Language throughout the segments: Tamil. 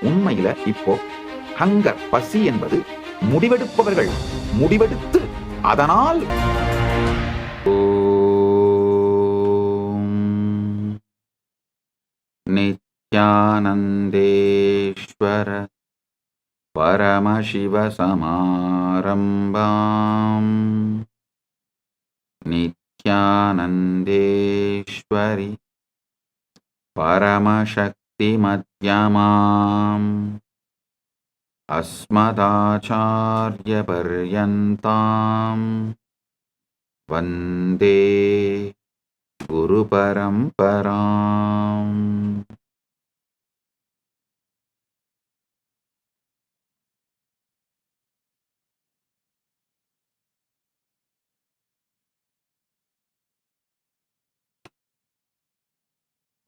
உண்மையில இப்போ ஹங்கர் பசி என்பது முடிவெடுப்பவர்கள் முடிவெடுத்து அதனால் நித்யானந்தேஸ்வர பரமசிவ சமாரம்பாம் நித்யானந்தேஸ்வரி பரமசக்தி மத்யமாம் அஸ்மதாச்சார்ய பர்யந்தாம் வந்தே குரு பரம்பராம்.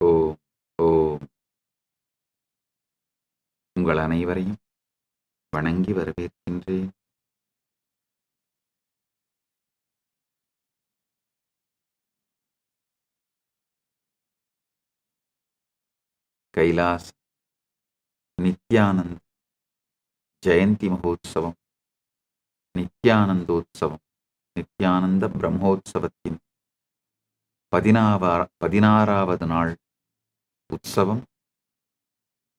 ஓம் ஓம். உங்கள் அனைவரையும் வணங்கி வரவேற்கின்றேன். கைலாஸ் நித்யானந்த் ஜெயந்தி மகோத்சவம், நித்யானந்தோத்சவம், நித்யானந்த பிரம்மோத்சவத்தின் 16வது நாள் உற்சவம்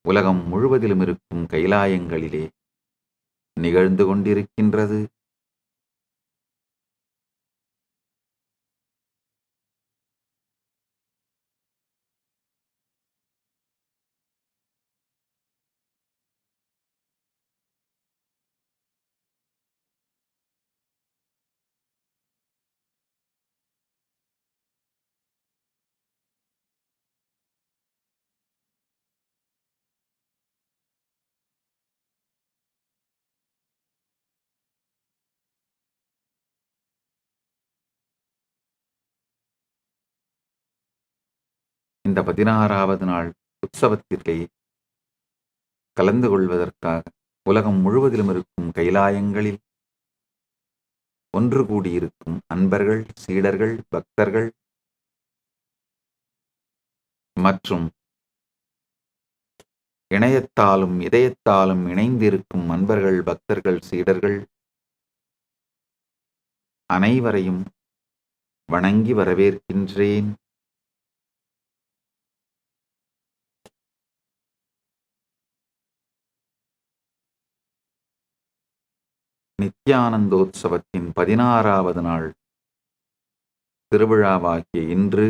உலகம் முழுவதிலும் இருக்கும் கைலாயங்களிலே நிகழ்ந்து கொண்டிருக்கின்றது. இந்த 16வது நாள் உற்சவத்திலே கலந்து கொள்வதற்காக உலகம் முழுவதிலும் இருக்கும் கைலாயங்களில் ஒன்று கூடியிருக்கும் அன்பர்கள், சீடர்கள், பக்தர்கள் மற்றும் இணையத்தாலும் இதயத்தாலும் இணைந்திருக்கும் அன்பர்கள், பக்தர்கள், சீடர்கள் அனைவரையும் வணங்கி வரவேற்கின்றேன். நித்யானந்தோத்சவத்தின் 16வது நாள் திருவிழாவாகிய இன்று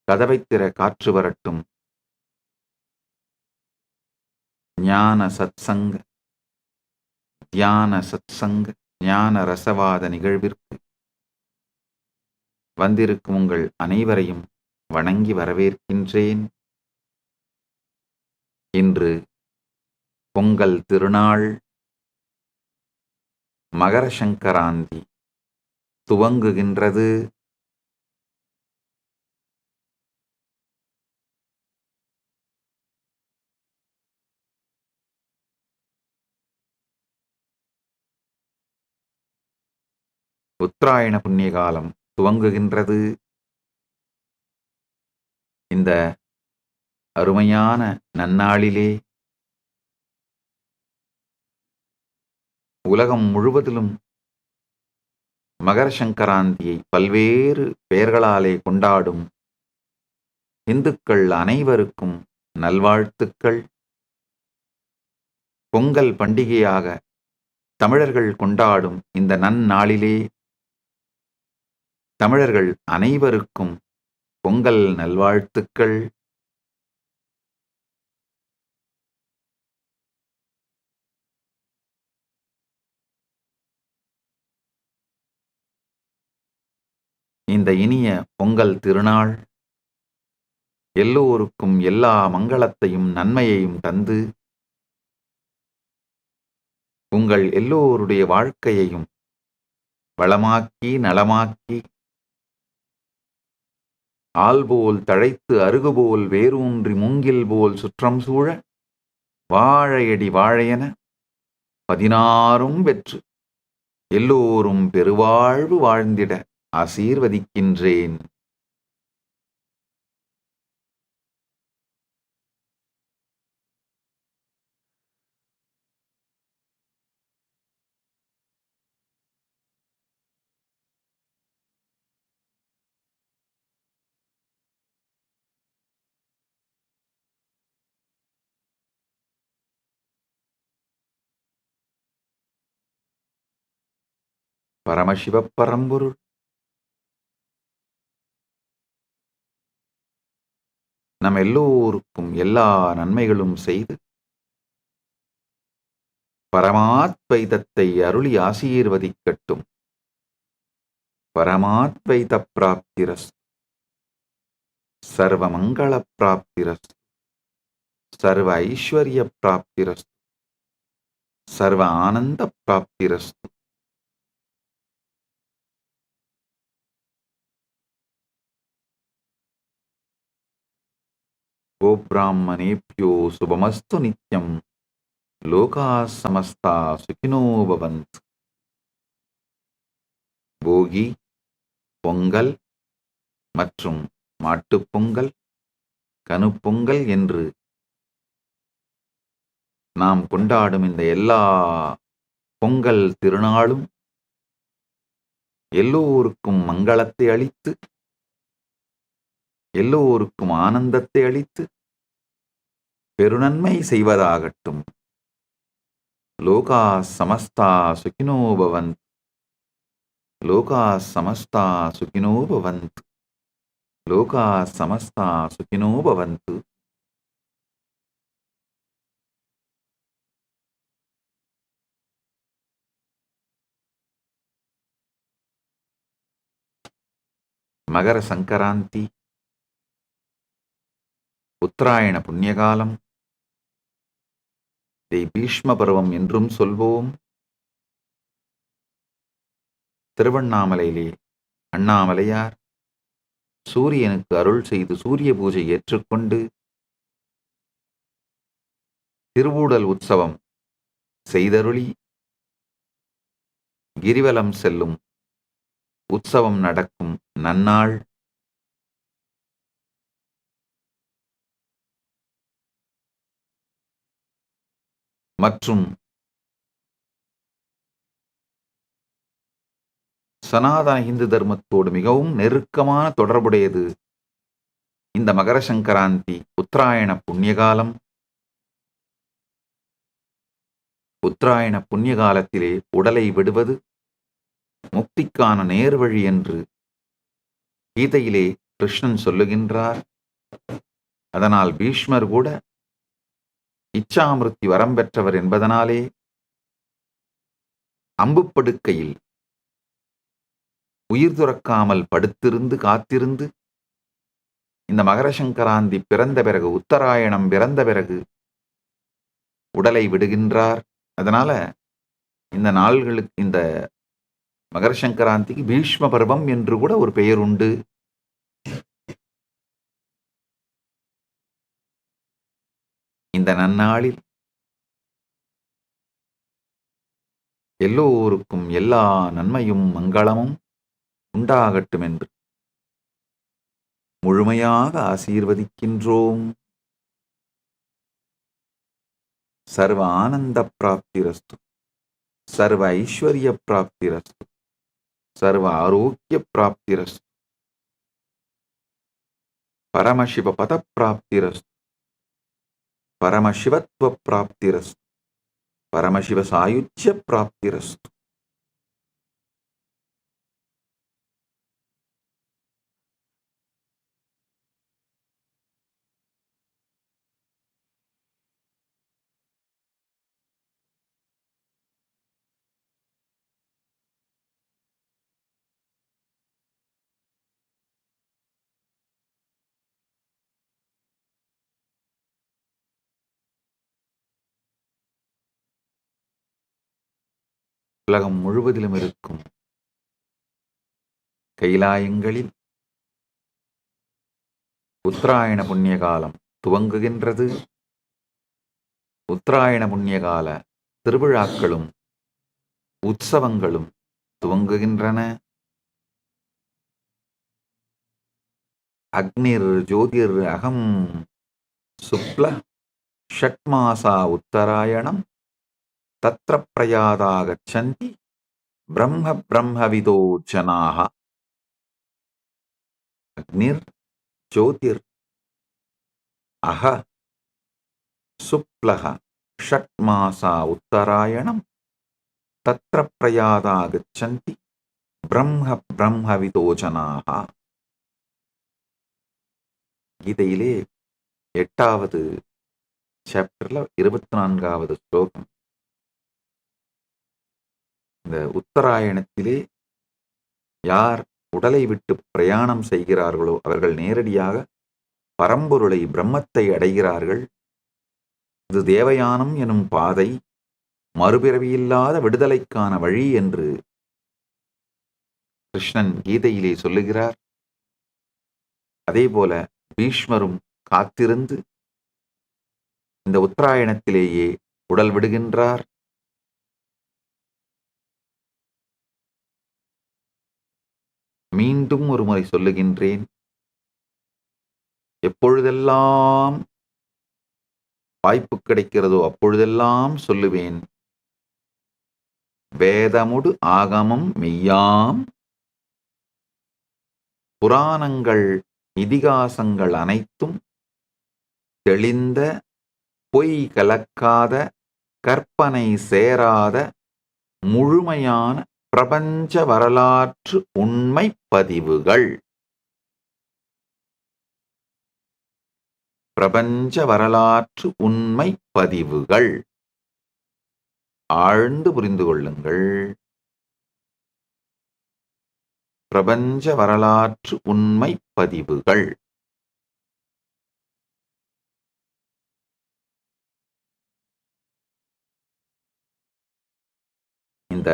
கதவைத்திற காற்று வரட்டும் ஞான சத்சங்க, தியான சத்சங்க, ஞான ரசவாத நிகழ்விற்கு வந்திருக்கும் உங்கள் அனைவரையும் வணங்கி வரவேற்கின்றேன். இன்று பொங்கல் திருநாள், மகர சங்கராந்தி துவங்குகின்றது. உத்தராயண புண்ணிய காலம் துவங்குகின்றது. இந்த அருமையான நன்னாளிலே உலகம் முழுவதிலும் மகர சங்கராந்தியை பல்வேறு பெயர்களாலே கொண்டாடும் இந்துக்கள் அனைவருக்கும் நல்வாழ்த்துக்கள். பொங்கல் பண்டிகையாக தமிழர்கள் கொண்டாடும் இந்த நன்னாளிலே தமிழர்கள் அனைவருக்கும் பொங்கல் நல்வாழ்த்துக்கள். இந்த இனிய பொங்கல் திருநாள் எல்லோருக்கும் எல்லா மங்களத்தையும் நன்மையையும் தந்து உங்கள் எல்லோருடைய வாழ்க்கையையும் வளமாக்கி நலமாக்கி ஆல்போல் தழைத்து அருகுபோல் வேரூன்றி மூங்கில் போல் சுற்றம் சூழ வாழையடி வாழையென 16ம் வெற்று எல்லோரும் பெருவாழ்வு வாழ்ந்திட ஆசீர்வதிக்கின்றேன். பரமசிவ பரம்பொருள் நம் எல்லோருக்கும் எல்லா நன்மைகளும் செய்து பரமாத்வைதத்தை அருளி ஆசீர்வதிக்கட்டும். பரமாத்வைத பிராப்திரஸ்து, சர்வமங்கள பிராப்திரஸ்து, சர்வ ஐஸ்வர்ய பிராப்திரஸ்து, சர்வ ஆனந்த பிராப்திரஸ்து. கோப்ராஹ்மணேப்யோ சுபமஸ்து நித்யம். லோகாः சமஸ்தாः சுகினோ பவந்து. போகி, பொங்கல் மற்றும் மாட்டுப்பொங்கல், கனுப்பொங்கல் என்று நாம் கொண்டாடும் இந்த எல்லா பொங்கல் திருநாளும் எல்லோருக்கும் மங்களத்தை அளித்து, எல்லோருக்கும் ஆனந்தத்தை அளித்து பெருநன்மை செய்வதாகட்டும். லோகாः சமஸ்தாः சுகினோ பவந்து. லோகாः சமஸ்தாः சுகினோ பவந்து. லோகாः சமஸ்தாः சுகினோ பவந்து. மகர சங்கராந்தி, உத்தராயண புண்ணியகாலம், இதை பீஷ்ம பருவம் என்றும் சொல்வோம். திருவண்ணாமலையிலே அண்ணாமலையார் சூரியனுக்கு அருள் செய்து சூரிய பூஜை ஏற்றுக்கொண்டு திருவூடல் உற்சவம் செய்தருளி கிரிவலம் செல்லும் உற்சவம் நடக்கும் நன்னாள். மற்றும் சனாதன இந்து தர்மத்தோடு மிகவும் நெருக்கமான தொடர்புடையது இந்த மகர சங்கராந்தி உத்தராயண புண்ணியகாலம். உத்தராயண புண்ணிய காலத்திலே உடலை விடுவது முக்திக்கான நேர்வழி என்று கீதையிலே கிருஷ்ணன் சொல்லுகின்றார். அதனால் பீஷ்மர் கூட இச்சாமிருத்தி வரம் பெற்றவர் என்பதனாலே அம்புப்படுக்கையில் உயிர் துறக்காமல் படுத்திருந்து காத்திருந்து இந்த மகர சங்கராந்தி பிறந்த பிறகு, உத்தராயணம் பிறந்த பிறகு உடலை விடுகின்றார். அதனால இந்த நாள்களுக்கு, இந்த மகர சங்கராந்திக்கு பீஷ்ம பருவம் என்று கூட ஒரு பெயர் உண்டு. இந்த நன்னாளில் எல்லோருக்கும் எல்லா நன்மையும் மங்களமும் உண்டாகட்டும் என்று முழுமையாக ஆசீர்வதிக்கின்றோம். சர்வ ஆனந்த பிராப்திரஸ்து, சர்வ ஐஸ்வர்ய பிராப்திரஸ்து, சர்வ ஆரோக்கிய பிராப்திரஸ்து, பரமசிவ பத பிராப்திரஸ்து, பரமசிவத்வ பிராப்திரஸ்து, பரமசிவ சாயுஜ்ய பிராப்திரஸ்து. உலகம் முழுவதிலும் இருக்கும் கைலாயங்களில் உத்தராயண புண்ணிய காலம் துவங்குகின்றது. உத்தராயண புண்ணியகால திருவிழாக்களும் உற்சவங்களும் துவங்குகின்றன. அக்னிர் ஜோதிர் அகம் சுக்ல ஷட்மாசா உத்தராயணம் தத்ர பிரயாதாகச்சந்தி பிரம்ம பிரம்மவிதோ ஜனாஹ. அக்னிர் ஜோதிர் அஹ சுக்லஹ ஷட்மாசா உத்தராயணம் தத்ர பிரயாதாகச்சந்தி பிரம்ம பிரம்மவிதோஜனாக. கீதையிலே 8வது சாப்டர்ல 24வது ஸ்லோகம். இந்த உத்தராயணத்திலே யார் உடலை விட்டு பிரயாணம் செய்கிறார்களோ அவர்கள் நேரடியாக பரம்பொருளை, பிரம்மத்தை அடைகிறார்கள். இது தேவயானம் எனும் பாதை, மறுபிறவியில்லாத விடுதலைக்கான வழி என்று கிருஷ்ணன் கீதையிலே சொல்லுகிறார். அதேபோல பீஷ்மரும் காத்திருந்து இந்த உத்தராயணத்திலேயே உடல் விடுகின்றார். மீண்டும் ஒரு முறை சொல்லுகின்றேன், எப்பொழுதெல்லாம் வாய்ப்பு கிடைக்கிறதோ அப்பொழுதெல்லாம் சொல்லுவேன். வேதமுடு ஆகமம் மெய்யாம், புராணங்கள் இதிகாசங்கள் அனைத்தும் தெளிந்த, பொய் கலக்காத, கற்பனை சேராத முழுமையான பிரபஞ்ச வரலாற்று உண்மை பதிவுகள். பிரபஞ்ச வரலாற்று உண்மை பதிவுகள். ஆழ்ந்து புரிந்து கொள்ளுங்கள். பிரபஞ்ச வரலாற்று உண்மை பதிவுகள். இந்த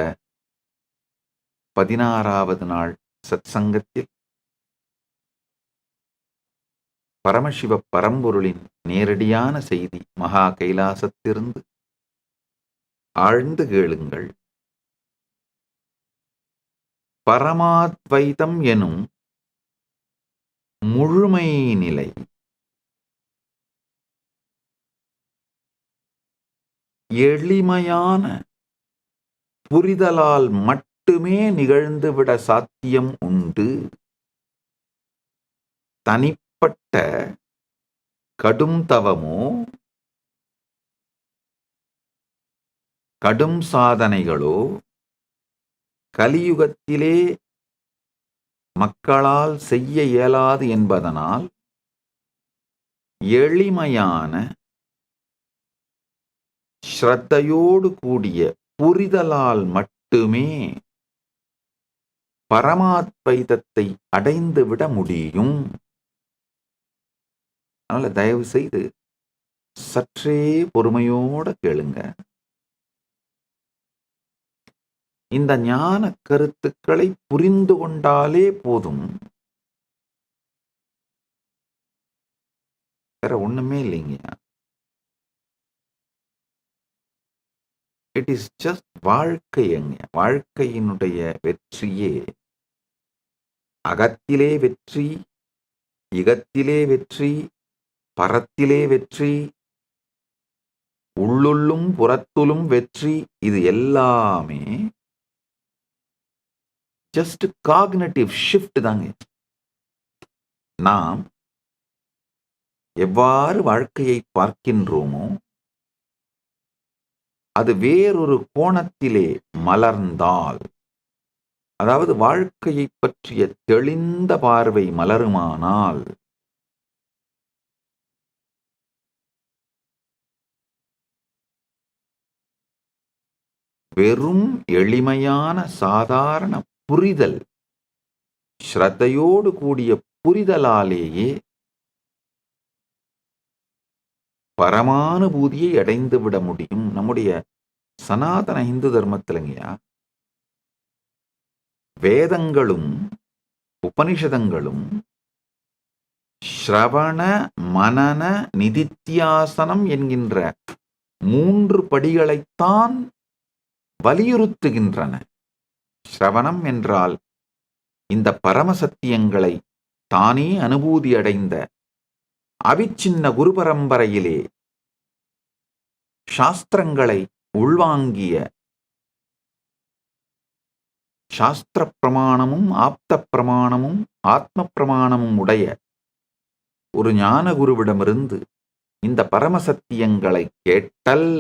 16வது நாள் சத்சங்கத்தில் பரமசிவ பரம்பொருளின் நேரடியான செய்தி மகா கைலாசத்திலிருந்து ஆழ்ந்து கேளுங்கள். பரமாத்வைதம் எனும் முழுமை நிலை எளிமையான புரிதலால் மட்டுமே நிகழ்ந்துவிட சாத்தியம் உண்டு. தனிப்பட்ட கடும் தவமோ கடும் சாதனைகளோ கலியுகத்திலே மக்களால் செய்ய இயலாது என்பதனால் எளிமையான ஸ்ரத்தையோடு கூடிய புரிதலால் மட்டுமே பரமாத்வைதத்தை அடைந்துவிட முடியும். அதனால தயவு செய்து சற்றே பொறுமையோட கேளுங்க. இந்த ஞான கருத்துக்களை புரிந்து கொண்டாலே போதும், வேற ஒண்ணுமே இல்லைங்க. இட் இஸ் ஜஸ்ட் வாழ்க்கைங்க. வாழ்க்கையினுடைய வெற்றியே அகத்திலே வெற்றி, இகத்திலே வெற்றி, பரத்திலே வெற்றி, உள்ளுள்ளும் புறத்துலும் வெற்றி. இது எல்லாமே ஜஸ்ட் காக்னிட்டிவ் ஷிஃப்ட் தாங்க. நாம் எவ்வாறு வாழ்க்கையை பார்க்கின்றோமோ அது வேறொரு கோணத்திலே மலர்ந்தால், அதாவது வாழ்க்கையை பற்றிய தெளிந்த பார்வை மலருமானால், வெறும் எளிமையான சாதாரண புரிதல், ஸ்ரத்தையோடு கூடிய புரிதலாலேயே பரமானுபூதியை அடைந்துவிட முடியும். நம்முடைய சனாதன இந்து தர்மத்திலங்கயா வேதங்களும் உபனிஷதங்களும் ஸ்ரவண மனன நிதித்தியாசனம் என்கின்ற 3 படிகளைத்தான் வலியுறுத்துகின்றன. ஸ்ரவணம் என்றால் இந்த பரமசத்தியங்களை தானே அனுபூதி அடைந்த அவிச்சின்ன குரு பரம்பரையிலே சாஸ்திரங்களை உள்வாங்கிய, சாஸ்திர பிரமாணமும் ஆப்த பிரமாணமும் ஆத்ம பிரமாணமும் உடைய ஒரு ஞான குருவிடமிருந்து இந்த பரமசத்தியங்களை கேட்டல்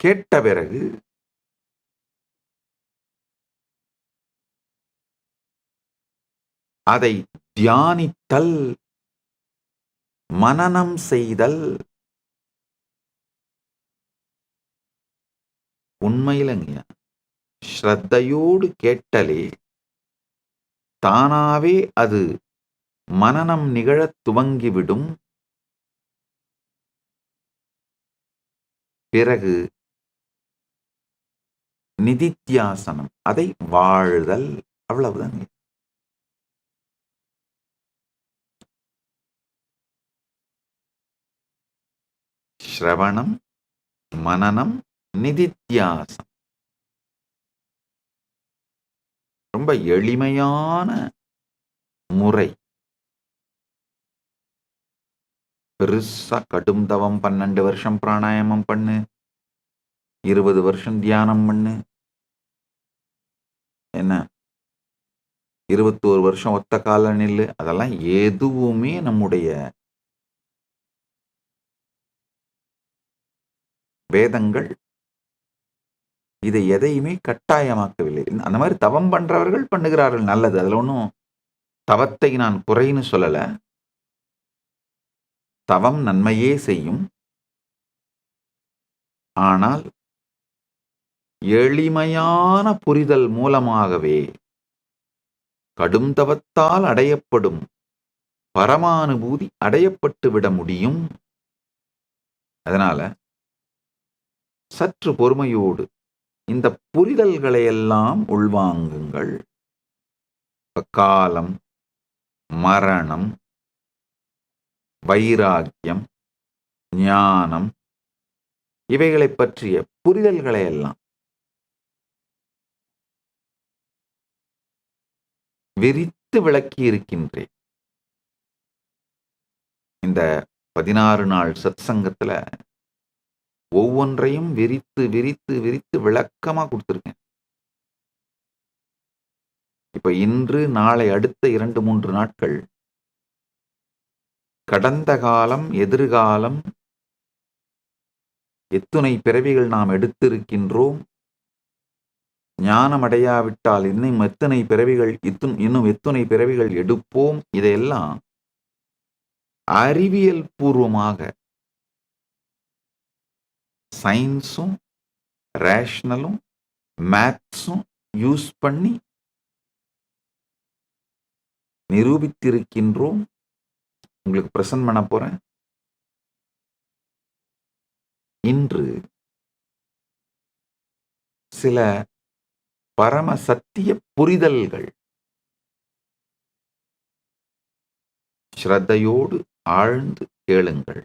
கேட்ட பிறகு அதை தியானித்தல், மனனம் செய்தல். உண்மையிலங்கய்யா, ஸ்ரத்தையோடு கேட்டலே தானாவே அது மனனம் நிகழத் துவங்கிவிடும். பிறகு நிதித்தியாசனம், அதை வாழ்தல். அவ்வளவுதான். ஸ்ரவணம், மனனம், நிதித்தியாசம். ரொம்ப எளிமையான முறை. பெருசா கடும் தவம் 12 வருஷம் பிராணாயாமம் பண்ணு, 20 வருஷம் தியானம் பண்ணு, என்ன 21 வருஷம் ஒத்த கால நில்லு, அதெல்லாம் எதுவுமே நம்முடைய வேதங்கள் இதை எதையுமே கட்டாயமாக்கவில்லை. அந்த மாதிரி தவம் பண்றவர்கள் பண்ணுகிறார்கள், நல்லது. அதுல ஒன்றும் தவத்தை நான் குறைன்னு சொல்லல. தவம் நன்மையே செய்யும். ஆனால் எளிமையான புரிதல் மூலமாகவே கடும் தவத்தால் அடையப்படும் பரமானுபூதி அடையப்பட்டு விட முடியும். அதனால சற்று பொறுமையோடு இந்த புரிதல்களை எல்லாம் உள்வாங்குங்கள். காலம், மரணம், வைராக்கியம், ஞானம், இவைகளை பற்றிய புரிதல்களை எல்லாம் விரித்து விளக்கி இருக்கின்றேன். இந்த 16 நாள் சத் சங்கத்துல ஒவ்வொன்றையும் விரித்து விரித்து விரித்து விளக்கமா கொடுத்துருக்கேன். இப்ப இன்று, நாளை, அடுத்த 2-3 நாட்கள் கடந்த காலம், எதிர்காலம், எத்துணை பிறவிகள் நாம் எடுத்திருக்கின்றோம், ஞானம் அடையாவிட்டால் இன்னும் எத்தனை பிறவிகள் எடுப்போம், இதையெல்லாம் அறிவியல் பூர்வமாக சயின்ஸும் ரேஷனலும் மேத்ஸும் யூஸ் பண்ணி நிரூபித்திருக்கின்றோம். உங்களுக்கு பிரசன்ட் பண்ண போறேன். இன்று சில பரம சத்திய புரிதல்கள் ஸ்ரத்தையோடு ஆழ்ந்து கேளுங்கள்.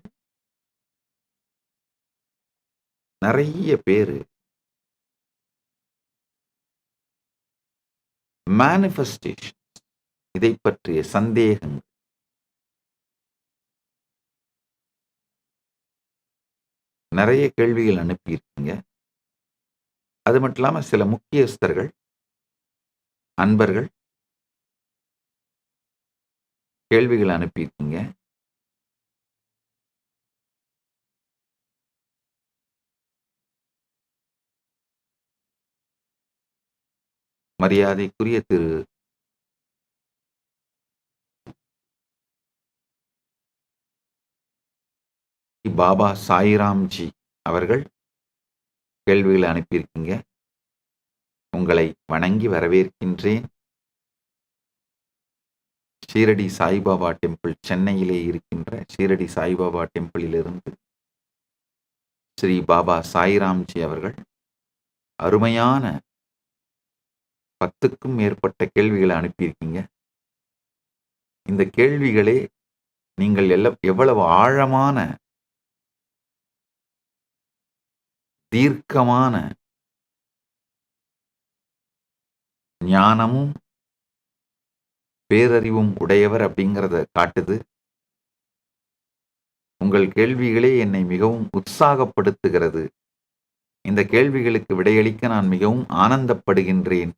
நிறைய பேரு மேனிஃபெஸ்டேஷன், இதை பற்றிய சந்தேகங்கள், நிறைய கேள்விகள் அனுப்பியிருக்கீங்க. அது மட்டும் இல்லாம சில முக்கியஸ்தர்கள், அன்பர்கள் கேள்விகள் அனுப்பியிருக்கீங்க. மரியாதைக்குரிய திரு பாபா சாய்ராம்ஜி அவர்கள் கேள்விகளை அனுப்பியிருக்கீங்க. உங்களை வணங்கி வரவேற்கின்றேன். ஷீரடி சாய்பாபா டெம்பிள், சென்னையிலே இருக்கின்ற ஷீரடி சாய்பாபா டெம்பிளிலிருந்து ஸ்ரீ பாபா சாய்ராம்ஜி அவர்கள் அருமையான 10க்கும் மேற்பட்ட கேள்விகளை அனுப்பியிருக்கீங்க. இந்த கேள்விகளே நீங்கள் எவ்வளவு ஆழமான, தீர்க்கமான ஞானமும் பேரறிவும் உடையவர் அப்படிங்கிறத காட்டுது. உங்கள் கேள்விகளே என்னை மிகவும் உற்சாகப்படுத்துகிறது. இந்த கேள்விகளுக்கு விடையளிக்க நான் மிகவும் ஆனந்தப்படுகின்றேன்.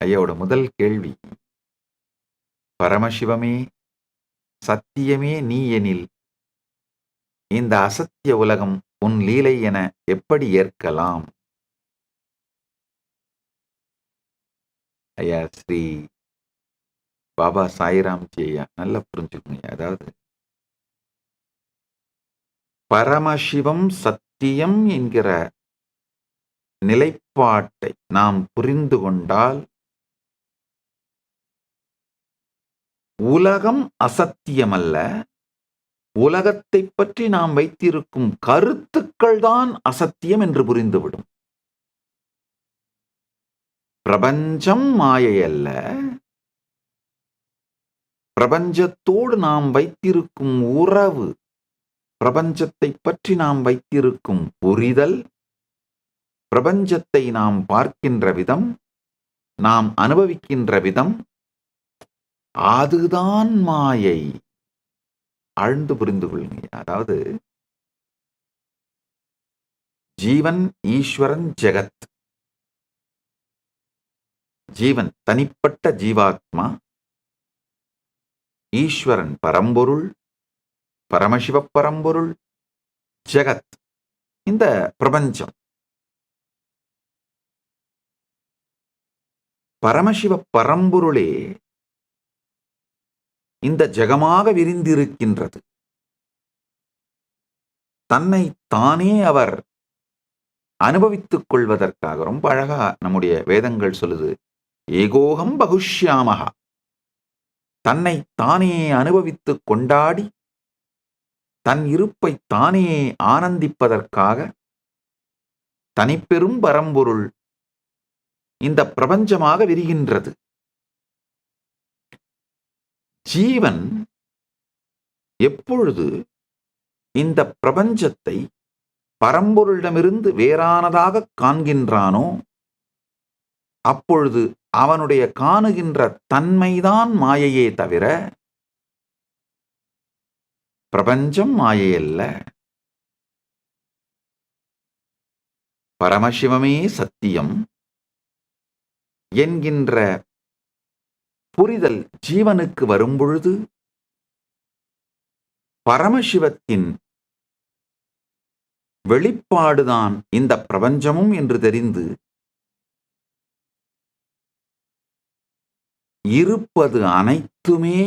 ஐயாவோட முதல் கேள்வி, பரமசிவமே சத்தியமே நீ எனில் இந்த அசத்திய உலகம் உன் லீலை என எப்படி ஏற்கலாம்? ஐயா ஸ்ரீ பாபா சாய்ராம்ஜி ஐயா நல்லா புரிஞ்சுக்கோங்க. அதாவது பரமசிவம் சத்தியம் என்கிற நிலைப்பாட்டை நாம் புரிந்து கொண்டால் உலகம் அசத்தியமல்ல, உலகத்தை பற்றி நாம் வைத்திருக்கும் கருத்துக்கள் தான் அசத்தியம் என்று புரிந்துவிடும். பிரபஞ்சம் மாயை அல்ல, பிரபஞ்சத்தோடு நாம் வைத்திருக்கும் உறவு, பிரபஞ்சத்தை பற்றி நாம் வைத்திருக்கும் புரிதல், பிரபஞ்சத்தை நாம் பார்க்கின்ற விதம், நாம் அனுபவிக்கின்ற விதம், அதுதான் மாயை. ஆழ்ந்து புரிந்து கொள்ளுங்க. அதாவது ஜீவன், ஈஸ்வரன், ஜெகத். ஜீவன் தனிப்பட்ட ஜீவாத்மா, ஈஸ்வரன் பரம்பொருள், பரமசிவ பரம்பொருள், ஜெகத் இந்த பிரபஞ்சம். பரமசிவ பரம்பொருளே இந்த ஜெகமாக விரிந்திருக்கின்றது. தன்னை தானே அவர் அனுபவித்துக் கொள்வதற்காக ரொம்ப அழகா நம்முடைய வேதங்கள் சொல்லுது, ஏகோகம் பகுஷ்யாமகா. தன்னை தானே அனுபவித்துக் கொண்டாடி தன் இருப்பை தானே ஆனந்திப்பதற்காக தனிப்பெரும் பரம்பொருள் இந்த பிரபஞ்சமாக விரிகின்றது. ஜீவன் எப்பொழுது இந்த பிரபஞ்சத்தை பரம்பொருளிடமிருந்து வேறானதாக காண்கின்றானோ அப்பொழுது அவனுடைய காணுகின்ற தன்மைதான் மாயையே தவிர பிரபஞ்சம் மாயையல்ல. பரமசிவமே சத்தியம் என்கின்ற புரிதல் ஜீவனுக்கு வரும்பொழுது பரமசிவத்தின் வெளிப்பாடுதான் இந்த பிரபஞ்சமும் என்று தெரிந்து இருப்பது அனைத்துமே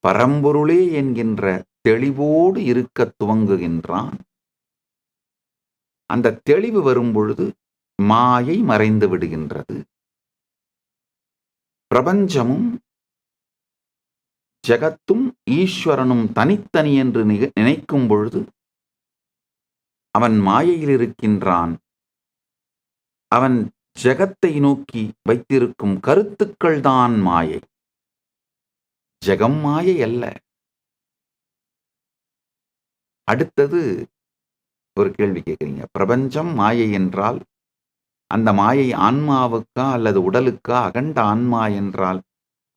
பரம்பொருளே என்கின்ற தெளிவோடு இருக்க துவங்குகின்றான். அந்த தெளிவு வரும்பொழுது மாயை மறைந்து விடுகின்றது. பிரபஞ்சமும் ஜெகத்தும் ஈஸ்வரனும் தனித்தனி என்று நினைக்கும் பொழுது அவன் மாயையில் இருக்கின்றான். அவன் ஜெகத்தை நோக்கி வைத்திருக்கும் கருத்துக்கள் தான் மாயை, ஜெகம் மாயை அல்ல. அடுத்தது ஒரு கேள்வி கேட்குறீங்க, பிரபஞ்சம் மாயை என்றால் அந்த மாயை ஆன்மாவுக்கா அல்லது உடலுக்கா? அகண்ட ஆன்மா என்றால்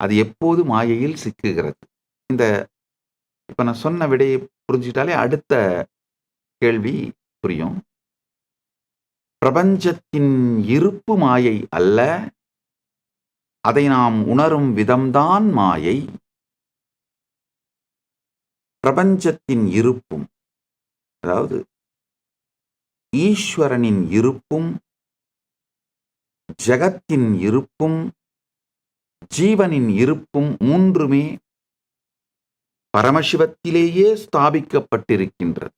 அது எப்போது மாயையில் சிக்குகிறது? இந்த இப்ப நான் சொன்ன விடையை புரிஞ்சுட்டாலே அடுத்த கேள்வி புரியும். பிரபஞ்சத்தின் இருப்பு மாயை அல்ல, அதை நாம் உணரும் விதம்தான் மாயை. பிரபஞ்சத்தின் இருப்பும், அதாவது ஈஸ்வரனின் இருப்பும், ஜெகத்தின் இருப்பும், ஜீவனின் இருப்பும் மூன்றுமே பரமசிவத்திலேயே ஸ்தாபிக்கப்பட்டிருக்கின்றது.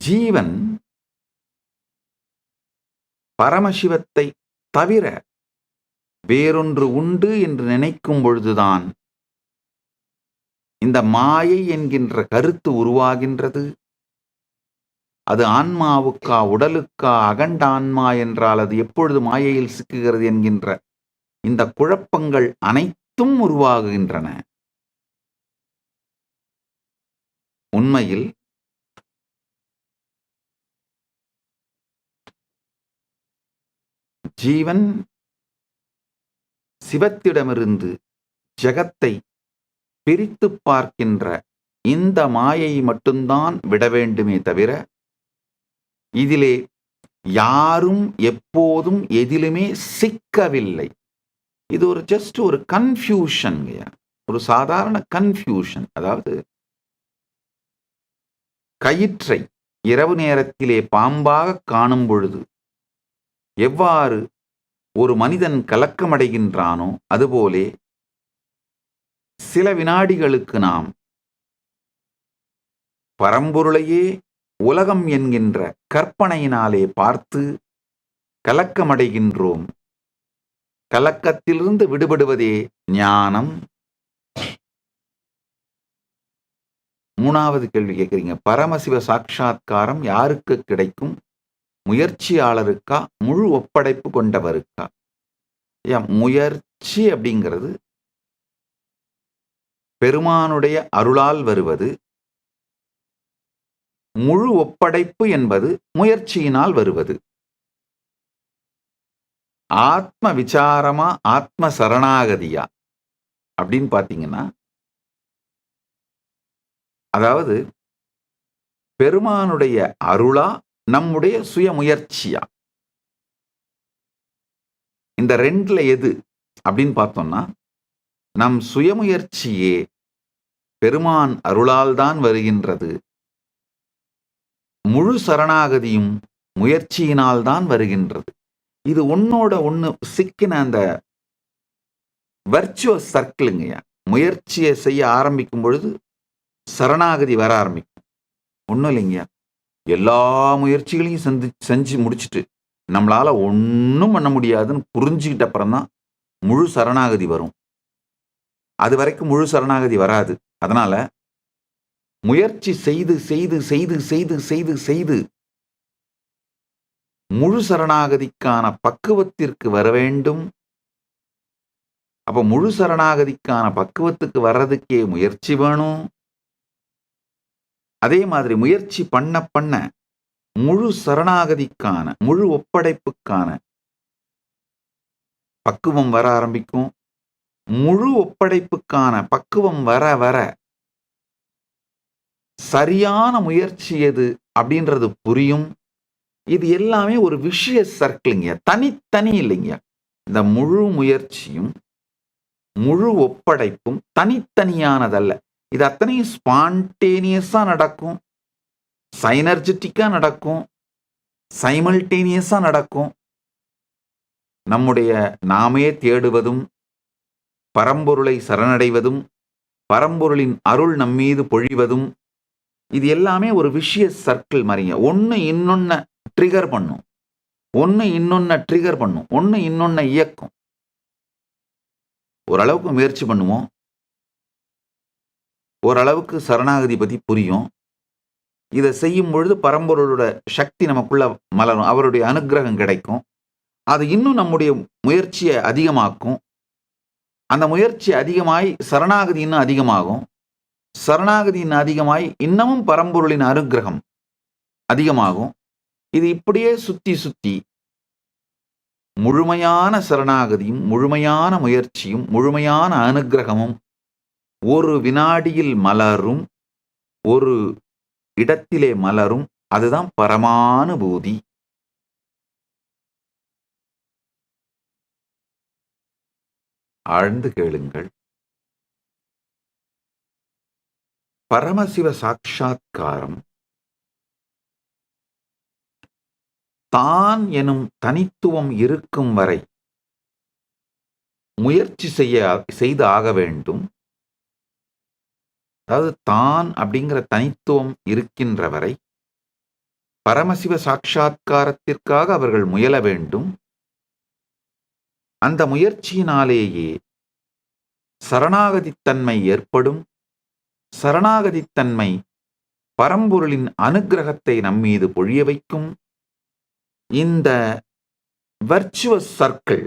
ஜீவன் பரமசிவத்தை தவிர வேறொன்று உண்டு என்று நினைக்கும் பொழுதுதான் இந்த மாயை என்கின்ற கருத்து உருவாகின்றது. அது ஆன்மாவுக்கா உடலுக்கா? அகண்ட ஆன்மா என்றால் அது எப்பொழுது மாயையில் சிக்குகிறது என்கின்ற இந்த குழப்பங்கள் அனைத்தும் உருவாகுகின்றன. உண்மையில் ஜீவன் சிவத்திடமிருந்து ஜெகத்தை பிரித்து பார்க்கின்ற இந்த மாயை மட்டும்தான் விட வேண்டுமே தவிர இதிலே யாரும் எப்போதும் எதிலுமே சிக்கவில்லை. இது ஜஸ்ட் ஒரு கன்ஃபியூஷன், ஒரு சாதாரண கன்ஃபியூஷன். அதாவது கயிற்றை இரவு நேரத்திலே பாம்பாக காணும் பொழுது எவ்வாறு ஒரு மனிதன் கலக்கமடைகின்றானோ அதுபோலே சில வினாடிகளுக்கு நாம் பரம்பொருளையே உலகம் என்கின்ற கற்பனையினாலே பார்த்து கலக்கமடைகின்றோம். கலக்கத்திலிருந்து விடுபடுவதே ஞானம். மூணாவது கேள்வி கேட்குறீங்க, பரமசிவ சாட்சா்காரம் யாருக்கு கிடைக்கும்? முயற்சியாளருக்கா, முழு ஒப்படைப்பு கொண்டவருக்கா? முயற்சி அப்படிங்கிறது பெருமானுடைய அருளால் வருவது. முழு ஒப்படைப்பு என்பது முயற்சியினால் வருவது. ஆத்ம விசாரமா, ஆத்ம சரணாகதியா அப்படின்னு பார்த்தீங்கன்னா, அதாவது பெருமானுடைய அருளா, நம்முடைய சுய முயற்சியா? இந்த ரெண்டுல எது அப்படின்னு பார்த்தோம்னா, நம் சுயமுயற்சியே பெருமான் அருளால் தான் வருகின்றது. முழு சரணாகதியும் முயற்சியினால் தான் வருகின்றது. இது ஒன்னோட ஒன்று சிக்கின அந்த வர்ச்சுவஸ் சர்க்கிளுங்கய்யா. முயற்சியை செய்ய ஆரம்பிக்கும் பொழுது சரணாகதி வர ஆரம்பிக்கும். ஒன்றும் இல்லைங்கய்யா, எல்லா முயற்சிகளையும் செஞ்சு முடிச்சுட்டு நம்மளால ஒன்றும் பண்ண முடியாதுன்னு புரிஞ்சுக்கிட்ட அப்புறம் தான் முழு சரணாகதி வரும். அது வரைக்கும் முழு சரணாகதி வராது. அதனால முயற்சி செய்து செய்து செய்து செய்து செய்து செய்து முழு சரணாகதிக்கான பக்குவத்திற்கு வர வேண்டும். அப்ப முழு சரணாகதிக்கான பக்குவத்துக்கு வர்றதுக்கே முயற்சி வேணும். அதே மாதிரி முயற்சி பண்ண பண்ண முழு சரணாகதிக்கான, முழு ஒப்படைப்புக்கான பக்குவம் வர ஆரம்பிக்கும். முழு ஒப்படைப்புக்கான பக்குவம் வர வர சரியான முயற்சி எது அப்படின்றது புரியும். இது எல்லாமே ஒரு விஷய சர்க்கிள்ங்க, தனித்தனி இல்லைங்க. இந்த முழு முயற்சியும் முழு ஒப்படைப்பும் தனித்தனியானதல்ல. இது அத்தனையும் ஸ்பான்டேனியஸா நடக்கும், சைனர்ஜெட்டிக்கா நடக்கும், சைமல்டேனியஸா நடக்கும். நம்முடைய நாமே தேடுவதும், பரம்பொருளை சரணடைவதும், பரம்பொருளின் அருள் நம்மீது பொழிவதும், இது எல்லாமே ஒரு விஷய சர்க்கிள் மாதிரிங்க. ஒன்று இன்னொன்ன ட்ரிகர் பண்ணும், ஒன்று இன்னொன்ன ட்ரிகர் பண்ணும், ஒன்று இன்னொன்ன இயக்கும். ஓரளவுக்கு முயற்சி பண்ணுவோம், ஓரளவுக்கு சரணாகதி பற்றி புரியும். இதை செய்யும் பொழுது பரம்பொருளோட சக்தி நமக்குள்ள மலரும், அவருடைய அனுக்கிரகம் கிடைக்கும். அது இன்னும் நம்முடைய முயற்சியை அதிகமாக்கும். அந்த முயற்சி அதிகமாய் சரணாகதி இன்னும் அதிகமாகும். சரணாகதி இன்னும் அதிகமாய் இன்னமும் பரம்பொருளின் அனுக்கிரகம் அதிகமாகும். இது இப்படியே சுத்தி சுத்தி முழுமையான சரணாகதியும், முழுமையான முயற்சியும், முழுமையான அனுக்கிரகமும் ஒரு வினாடியில் மலரும், ஒரு இடத்திலே மலரும். அதுதான் பரமானுபூதி. ஆழ்ந்து கேளுங்கள். பரமசிவ சாட்சா்காரம் தான் எனும் தனித்துவம் இருக்கும் வரை முயற்சி செய்து ஆக வேண்டும். அதாவது தான் அப்படிங்கிற தனித்துவம் இருக்கின்ற வரை பரமசிவ சாட்சா்காரத்திற்காக அவர்கள் முயல வேண்டும். அந்த முயற்சியினாலேயே சரணாகதித்தன்மை ஏற்படும். சரணாகதித்தன்மை பரம்பொருளின் அனுக்கிரகத்தை நம்மீது பொழிய வைக்கும். இந்த வர்ச்சுவஸ் சர்க்கிள்,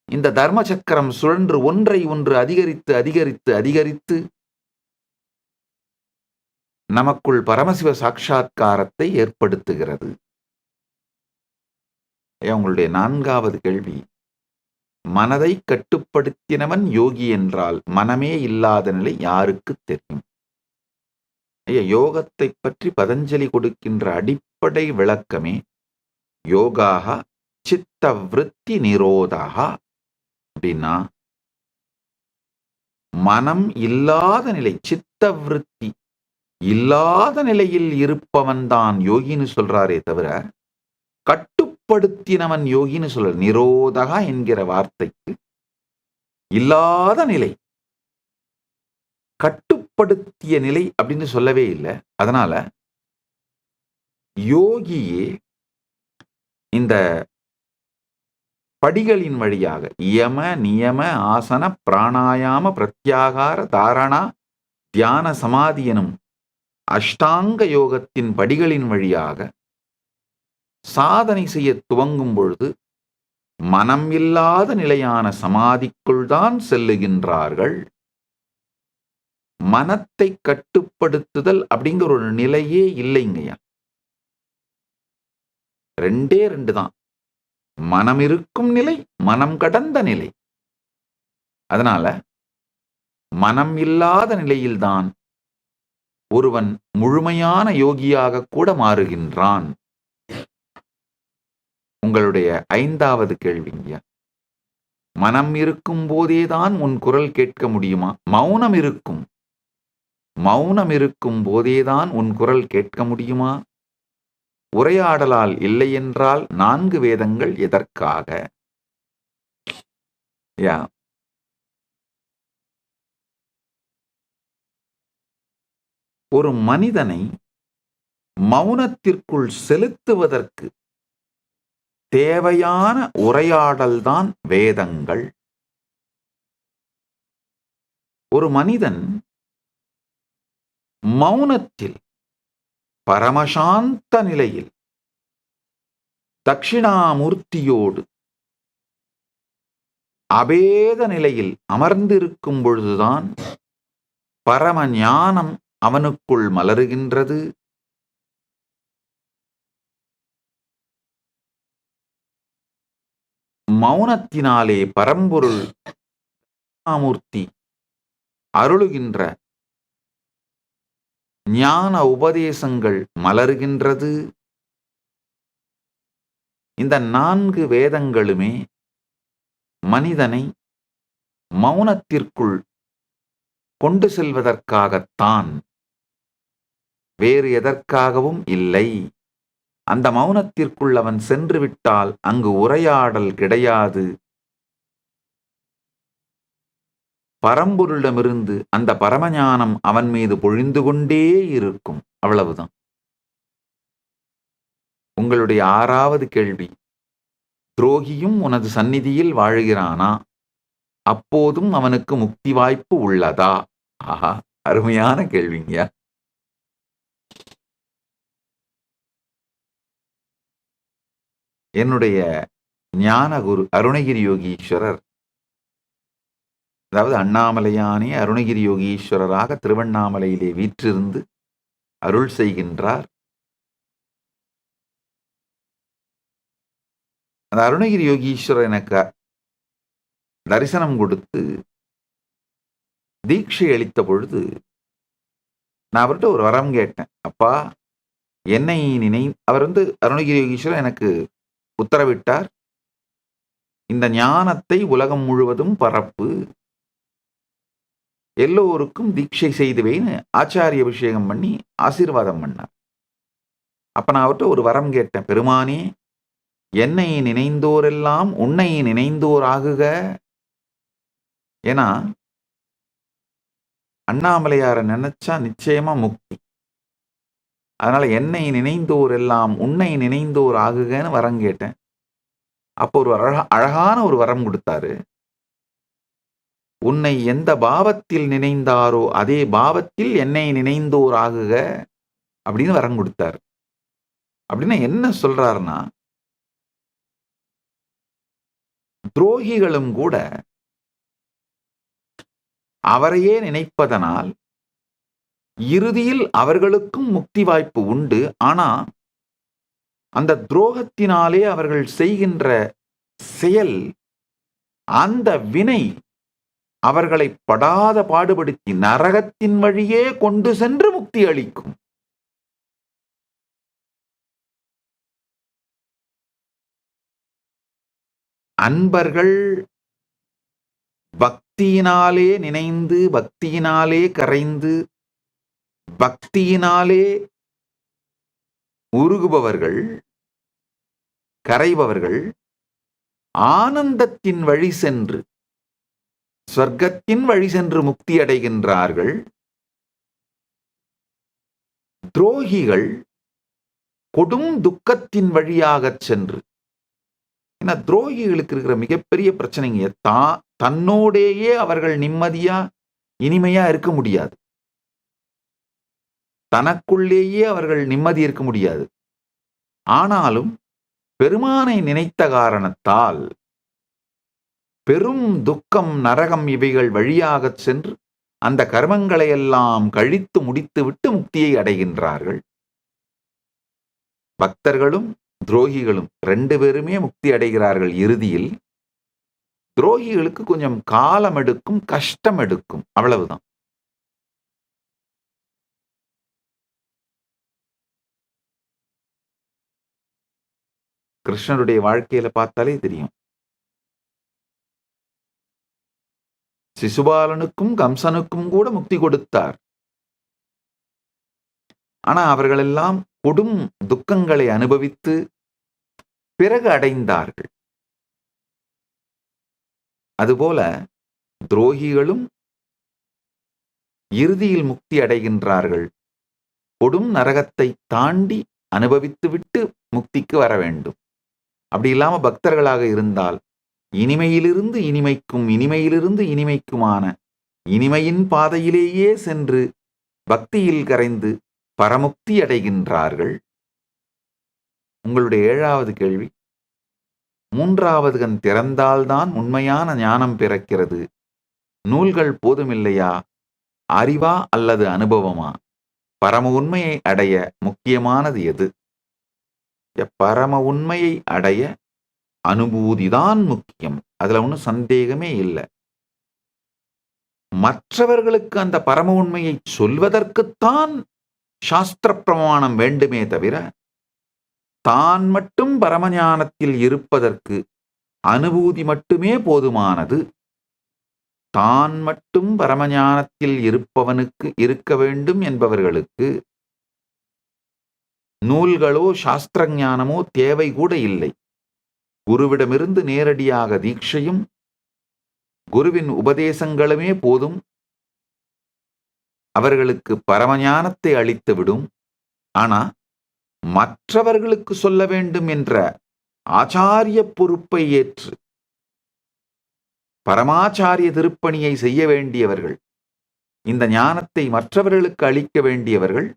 இந்த தர்ம சக்கரம் சுழன்று ஒன்றை ஒன்று அதிகரித்து அதிகரித்து அதிகரித்து நமக்குள் பரமசிவ சாட்சா்காரத்தை ஏற்படுத்துகிறது. உங்களுடைய நான்காவது கேள்வி, மனதை கட்டுப்படுத்தினவன் யோகி என்றால் மனமே இல்லாத நிலை யாருக்கு தெரியும்? யோகத்தை பற்றி பதஞ்சலி கொடுக்கின்ற அடிப்படை விளக்கமே யோகாக சித்த விருத்தி நிரோதா அப்படின்னா மனம் இல்லாத நிலை, சித்த விருத்தி இல்லாத நிலையில் இருப்பவன்தான் யோகின்னு சொல்றாரே தவிர கட்டுப்படுத்தினவன் யோகின்னு சொல்ற. நிரோதகா என்கிற வார்த்தைக்கு இல்லாத நிலை, கட்டுப்படுத்திய நிலை அப்படின்னு சொல்லவே இல்லை. அதனால யோகியே இந்த படிகளின் வழியாக யம நியம ஆசன பிராணாயாம பிரத்யாகார தாரணா தியான சமாதி எனும் அஷ்டாங்க யோகத்தின் படிகளின் வழியாக சாதனை செய்ய துவங்கும் பொழுது மனம் இல்லாத நிலையான சமாதிக்குள் தான் செல்லுகின்றார்கள். மனத்தை கட்டுப்படுத்துதல் அப்படிங்கிற ஒரு நிலையே இல்லைங்கய்யா. ரெண்டே ரெண்டு தான், மனம் இருக்கும் நிலை, மனம் கடந்த நிலை. அதனால மனம் இல்லாத நிலையில்தான் ஒருவன் முழுமையான யோகியாக கூட மாறுகின்றான். உங்களுடைய 5வது கேள்விங்கய்யா, மனம் இருக்கும் போதேதான் உன் குரல் கேட்க முடியுமா? மௌனம் இருக்கும், மௌனம் இருக்கும் போதேதான் உன் குரல் கேட்க முடியுமா? உரையாடலால் இல்லை என்றால் 4 வேதங்கள் எதற்காக? ஒரு மனிதனை மௌனத்திற்குள் செலுத்துவதற்கு தேவையான உரையாடல்தான் வேதங்கள். ஒரு மனிதன் மௌனத்தில் பரமசாந்த நிலையில் தட்சிணாமூர்த்தியோடு அபேத நிலையில் அமர்ந்திருக்கும் பொழுதுதான் பரம ஞானம் அவனுக்குள் மலருகின்றது. மௌனத்தினாலே பரம்பொருள் மூர்த்தி அருளுகின்ற ஞான உபதேசங்கள் மலருகின்றது. இந்த 4 வேதங்களுமே மனிதனை மௌனத்திற்குள் கொண்டு செல்வதற்காகத்தான், வேறு எதற்காகவும் இல்லை. அந்த மௌனத்திற்குள் அவன் சென்று விட்டால் அங்கு உரையாடல் கிடையாது. பரம்பொருளிடமிருந்து அந்த பரமஞானம் அவன் மீது பொழிந்து கொண்டே இருக்கும். அவ்வளவுதான். உங்களுடைய 6வது கேள்வி, துரோகியும் உனது சந்நிதியில் வாழுகிறானா? அப்போதும் அவனுக்கு முக்தி வாய்ப்பு உள்ளதா? ஆஹா, அருமையான கேள்விங்க. என்னுடைய ஞானகுரு அருணகிரி யோகீஸ்வரர், அதாவது அண்ணாமலையானே அருணகிரி யோகீஸ்வரராக திருவண்ணாமலையிலே வீற்றிருந்து அருள் செய்கின்றார். அந்த அருணகிரி யோகீஸ்வரர் எனக்கு தரிசனம் கொடுத்து தீட்சை அளித்த பொழுது நான் அவர்கிட்ட ஒரு வரம் கேட்டேன். அப்பா, என்னை அவர் அருணகிரி யோகீஸ்வரர் எனக்கு உத்தரவிட்டார், இந்த ஞானத்தை உலகம் முழுவதும் பரப்பு, எல்லோருக்கும் தீட்சை செய்துவேன்னு ஆச்சாரிய அபிஷேகம் பண்ணி ஆசீர்வாதம் பண்ணார். அப்ப நான் அவர்கிட்ட ஒரு வரம் கேட்டேன். பெருமானே, என்னை நினைந்தோரெல்லாம் உன்னை நினைந்தோர் ஆகுக. ஏன்னா அண்ணாமலையாரை நினைச்சா நிச்சயமா முக்தி. அதனால என்னை நினைந்தோர் எல்லாம் உன்னை நினைந்தோர் ஆகுகன்னு வரம் கேட்டேன். அப்போ ஒரு அழகான ஒரு வரம் கொடுத்தாரு. உன்னை எந்த பாவத்தில் நினைந்தாரோ அதே பாவத்தில் என்னை நினைந்தோர் ஆகுக அப்படின்னு வரம் கொடுத்தாரு. அப்படின்னா என்ன சொல்றாருன்னா, துரோகிகளும் கூட அவரையே நினைப்பதனால் இறுதியில் அவர்களுக்கும் முக்தி வாய்ப்பு உண்டு. ஆனா அந்த துரோகத்தினாலே அவர்கள் செய்கின்ற செயல், அந்த வினை அவர்களை படாத பாடுபடுத்தி நரகத்தின் வழியே கொண்டு சென்று முக்தி அளிக்கும். அன்பர்கள் பக்தியினாலே நினைந்து, பக்தியினாலே கரைந்து, பக்தியினாலே உருகுபவர்கள், கரைபவர்கள் ஆனந்தத்தின் வழி சென்று, சொர்க்கத்தின் வழி சென்று முக்தி அடைகின்றார்கள். துரோகிகள் கொடும் துக்கத்தின் வழியாகச் சென்று, ஏன்னா துரோகிகளுக்கு இருக்கிற மிகப்பெரிய பிரச்சனைங்க, தன்னோடேயே அவர்கள் நிம்மதியா இனிமையா இருக்க முடியாது. தனக்குள்ளேயே அவர்கள் நிம்மதி இருக்க முடியாது. ஆனாலும் பெருமானை நினைத்த காரணத்தால் பெரும் துக்கம், நரகம் இவைகள் வழியாகச் சென்று அந்த கர்மங்களை எல்லாம் கழித்து முடித்துவிட்டு முக்தியை அடைகின்றார்கள். பக்தர்களும் துரோகிகளும் 2 பேருமே முக்தி அடைகிறார்கள். இறுதியில் துரோகிகளுக்கு கொஞ்சம் காலம் எடுக்கும், கஷ்டம் எடுக்கும், அவ்வளவுதான். கிருஷ்ணருடைய வாழ்க்கையில பார்த்தாலே தெரியும். சிசுபாலனுக்கும் கம்சனுக்கும் கூட முக்தி கொடுத்தார். ஆனா அவர்களெல்லாம் கொடும் துக்கங்களை அனுபவித்து பிறகு அடைந்தார்கள். அதுபோல துரோகிகளும் இறுதியில் முக்தி அடைகின்றார்கள். கொடும் நரகத்தை தாண்டி அனுபவித்துவிட்டு முக்திக்கு வர வேண்டும். அப்படி இல்லாம பக்தர்களாக இருந்தால் இனிமையிலிருந்து இனிமைக்கும், இனிமையிலிருந்து இனிமைக்குமான இனிமையின் பாதையிலேயே சென்று பக்தியில் கரைந்து பரமுக்தி அடைகின்றார்கள். உங்களுடைய 7வது கேள்வி, 3வது கண் திறந்தால்தான் உண்மையான ஞானம் பிறக்கிறது. நூல்கள் போதுமில்லையா? அறிவா அல்லது அனுபவமா? பரம உண்மையை அடைய முக்கியமானது எது? பரம உண்மையை அடைய அனுபூதிதான் முக்கியம். அதுல ஒன்றும் சந்தேகமே இல்லை. மற்றவர்களுக்கு அந்த பரம உண்மையை சொல்வதற்குத்தான் சாஸ்திர பிரமாணம் வேண்டுமே தவிர, தான் மட்டும் பரமஞானத்தில் இருப்பதற்கு அனுபூதி மட்டுமே போதுமானது. தான் மட்டும் பரமஞானத்தில் இருப்பவனுக்கு இருக்க வேண்டும் என்பவர்களுக்கு நூல்களோ சாஸ்திர ஞானமோ தேவை கூட இல்லை. குருவிடமிருந்து நேரடியாக தீட்சையும் குருவின் உபதேசங்களுமே போதும். அவர்களுக்கு பரமஞானத்தை அளித்துவிடும். ஆனா மற்றவர்களுக்கு சொல்ல வேண்டும் என்ற ஆச்சாரிய பொறுப்பை ஏற்று பரமாச்சாரிய திருப்பணியை செய்ய வேண்டியவர்கள், இந்த ஞானத்தை மற்றவர்களுக்கு அளிக்க வேண்டியவர்கள்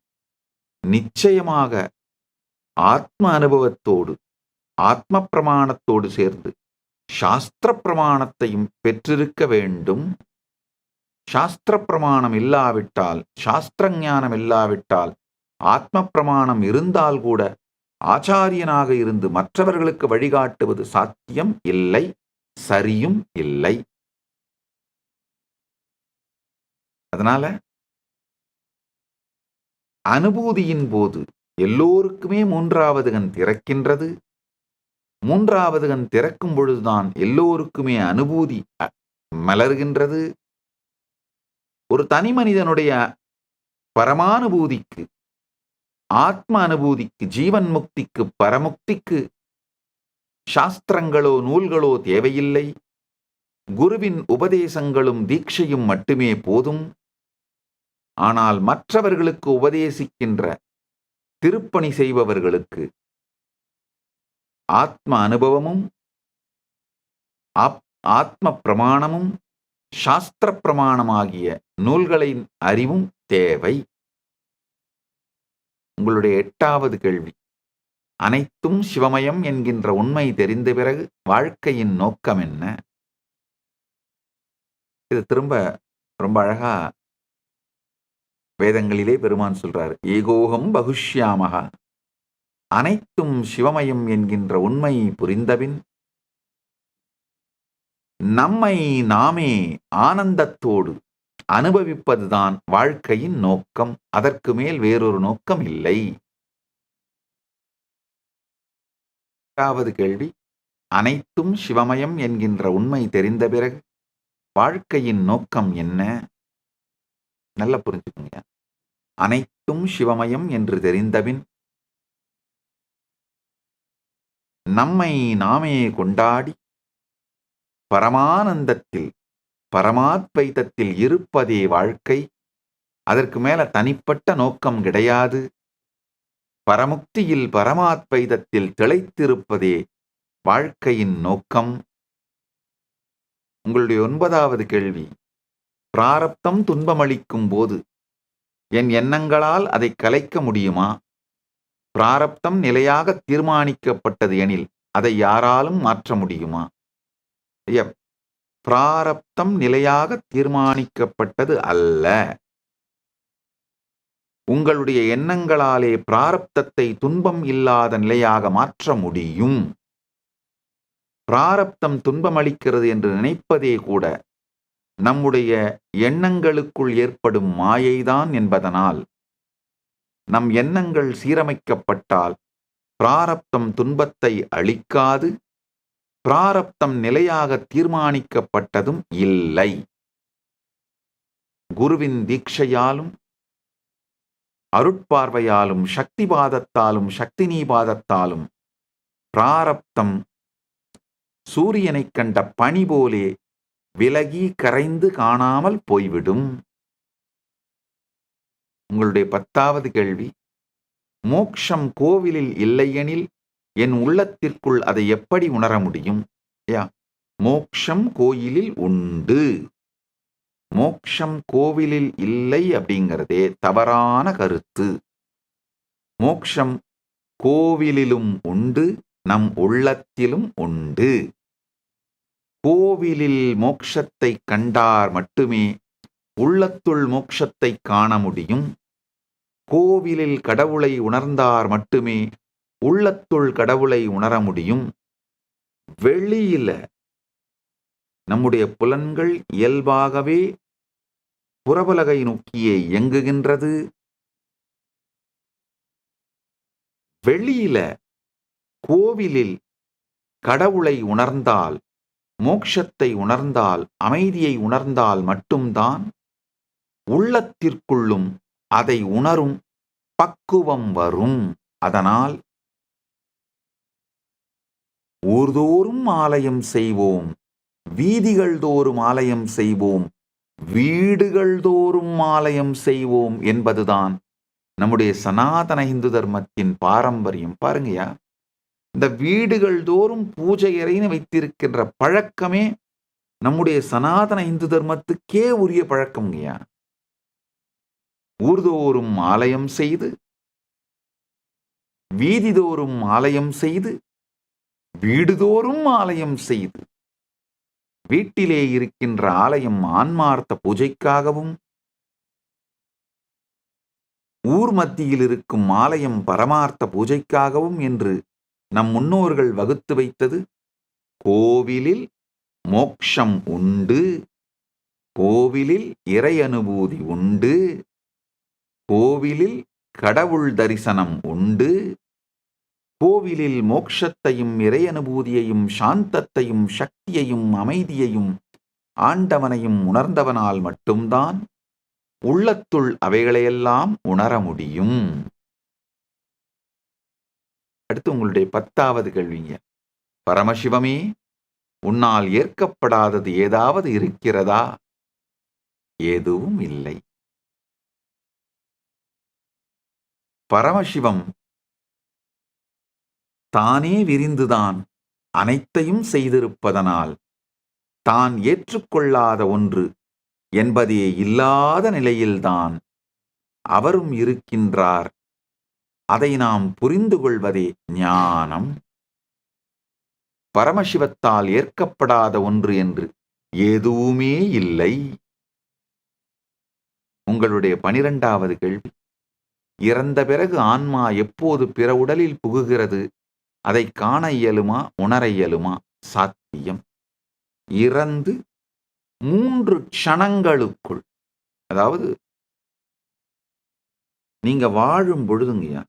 நிச்சயமாக ஆத்ம அனுபவத்தோடு, ஆத்ம பிரமாணத்தோடு சேர்ந்து சாஸ்திர பிரமாணத்தையும் பெற்றிருக்க வேண்டும். சாஸ்திர பிரமாணம் இல்லாவிட்டால், சாஸ்திர ஞானம் இல்லாவிட்டால், ஆத்ம பிரமாணம் இருந்தால் கூட ஆச்சாரியனாக இருந்து மற்றவர்களுக்கு வழிகாட்டுவது சாத்தியம் இல்லை, சரியும் இல்லை. அதனால அனுபூதியின் போது எல்லோருக்குமே 3வது கண் திறக்கின்றது. 3வது கண் திறக்கும் பொழுதுதான் எல்லோருக்குமே அனுபூதி மலர்கின்றது. ஒரு தனி மனிதனுடைய பரமானுபூதிக்கு, ஆத்ம அனுபூதிக்கு, ஜீவன் முக்திக்கு, பரமுக்திக்கு சாஸ்திரங்களோ நூல்களோ தேவையில்லை. குருவின் உபதேசங்களும் தீட்சையும் மட்டுமே போதும். ஆனால் மற்றவர்களுக்கு உபதேசிக்கின்ற, திருப்பணி செய்பவர்களுக்கு ஆத்ம அனுபவமும் ஆத்ம பிரமாணமும் சாஸ்திர பிரமாணமாகிய நூல்களின் அறிவும் தேவை. உங்களுடைய 8வது கேள்வி, அனைத்தும் சிவமயம் என்கின்ற உண்மை தெரிந்த பிறகு வாழ்க்கையின் நோக்கம் என்ன? இது திரும்ப ரொம்ப அழகா வேதங்களிலே பெருமான் சொல்றாரு. ஏகோகம் பகுஷ்யாமகா, அனைத்தும் சிவமயம் என்கின்ற உண்மை புரிந்தபின் நம்மை நாமே ஆனந்தத்தோடு அனுபவிப்பதுதான் வாழ்க்கையின் நோக்கம். அதற்கு மேல் வேறொரு நோக்கம் இல்லை. 8வது கேள்வி, அனைத்தும் சிவமயம் என்கின்ற உண்மை தெரிந்த பிறகு வாழ்க்கையின் நோக்கம் என்ன? நல்லா புரிஞ்சுக்குங்க. அனைத்தும் சிவமயம் என்று தெரிந்தபின் நம்மை நாமே கொண்டாடி பரமானந்தத்தில் பரமாத்வைதத்தில் இருப்பதே வாழ்க்கை. அதற்கு மேல தனிப்பட்ட நோக்கம் கிடையாது. பரமுக்தியில் பரமாத்வைதத்தில் திளைத்திருப்பதே வாழ்க்கையின் நோக்கம். உங்களுடைய 9வது கேள்வி, பிராரப்தம் துன்பமளிக்கும் போது என் எண்ணங்களால் அதை கலைக்க முடியுமா? பிராரப்தம் நிலையாக தீர்மானிக்கப்பட்டது எனில் அதை யாராலும் மாற்ற முடியுமா? பிராரப்தம் நிலையாக தீர்மானிக்கப்பட்டது அல்ல. உங்களுடைய எண்ணங்களாலே பிராரப்தத்தை துன்பம் இல்லாத நிலையாக மாற்ற முடியும். பிராரப்தம் துன்பமளிக்கிறது என்று நினைப்பதே கூட நம்முடைய எண்ணங்களுக்குள் ஏற்படும் மாயைதான் என்பதனால் நம் எண்ணங்கள் சீரமைக்கப்பட்டால் பிராரப்தம் துன்பத்தை அளிக்காது. பிராரப்தம் நிலையாக தீர்மானிக்கப்பட்டதும் இல்லை. குருவின் தீட்சையாலும் அருட்பார்வையாலும் சக்திபாதத்தாலும் சக்திநீபாதத்தாலும் பிராரப்தம் சூரியனை கண்ட பனி போலே விலகி கரைந்து காணாமல் போய்விடும். உங்களுடைய 10வது கேள்வி, மோக்ஷம் கோவிலில் இல்லையெனில் என் உள்ளத்திற்குள் அதை எப்படி உணர முடியும்? மோக்ஷம் கோயிலில் உண்டு. மோக்ஷம் கோவிலில் இல்லை அப்படிங்கிறதே தவறான கருத்து. மோக்ஷம் கோவிலிலும் உண்டு, நம் உள்ளத்திலும் உண்டு. கோவிலில் மோக்ஷத்தை கண்டார் மட்டுமே உள்ளத்துள் மோக்ஷத்தை காண முடியும். கோவிலில் கடவுளை உணர்ந்தார் மட்டுமே உள்ளத்துள் கடவுளை உணர முடியும். வெளியில நம்முடைய புலன்கள் இயல்பாகவே புறபலகை நோக்கியே இயங்குகின்றது. வெளியில கோவிலில் கடவுளை உணர்ந்தால், மோட்சத்தை உணர்ந்தால், அமைதியை உணர்ந்தால் மட்டும்தான் உள்ளத்திற்குள்ளும் அதை உணரும் பக்குவம் வரும். அதனால் ஊர்தோறும் ஆலயம் செய்வோம், வீதிகள் தோறும் ஆலயம் செய்வோம், வீடுகள் தோறும் ஆலயம் செய்வோம் என்பதுதான் நம்முடைய சனாதன இந்து தர்மத்தின் பாரம்பரியம். பாருங்கய்யா, இந்த வீடுகள் தோறும் பூஜை அறைன்னு வைத்திருக்கின்ற பழக்கமே நம்முடைய சனாதன இந்து தர்மத்துக்கே உரிய பழக்கம்ங்கய்யா. ஊர்தோறும் ஆலயம் செய்து, வீதிதோறும் ஆலயம் செய்து, வீடுதோறும் ஆலயம் செய்து, வீட்டிலே இருக்கின்ற ஆலயம் ஆன்மார்த்த பூஜைக்காகவும், ஊர் மத்தியில் இருக்கும் ஆலயம் பரமார்த்த பூஜைக்காகவும் என்று நம் முன்னோர்கள் வகுத்து வைத்தது. கோவிலில் மோக்ஷம் உண்டு, கோவிலில் இறை அனுபூதி உண்டு, கோவிலில் கடவுள் தரிசனம் உண்டு, கோவிலில் மோட்சத்தையும் இறை அனுபூதியையும் சாந்தத்தையும் சக்தியையும் அமைதியையும் ஆண்டவனையும் உணர்ந்தவனால் மட்டும்தான் உள்ளத்துள் அவைகளையெல்லாம் உணர முடியும். அடுத்து உங்களுடைய 10வது கேள்விங்க, பரமசிவமே, உன்னால் ஏற்கப்படாதது ஏதாவது இருக்கிறதா? எதுவும் இல்லை. பரமசிவம் தானே விரிந்துதான் அனைத்தையும் செய்திருப்பதனால் தான் ஏற்றுக்கொள்ளாத ஒன்று என்பதே இல்லாத நிலையில்தான் அவரும் இருக்கின்றார். அதை நாம் புரிந்து கொள்வதே ஞானம். பரமசிவத்தால் ஏற்கப்படாத ஒன்று என்று எதுவுமே இல்லை. உங்களுடைய 12வது கேள்வி, இறந்த பிறகு ஆன்மா எப்போது பிற உடலில் புகுகிறது? அதை காண இயலுமா, உணர இயலுமா? சாத்தியம். இறந்து 3 க்ஷணங்களுக்குள், அதாவது நீங்க வாழும் பொழுதுங்கய்யா,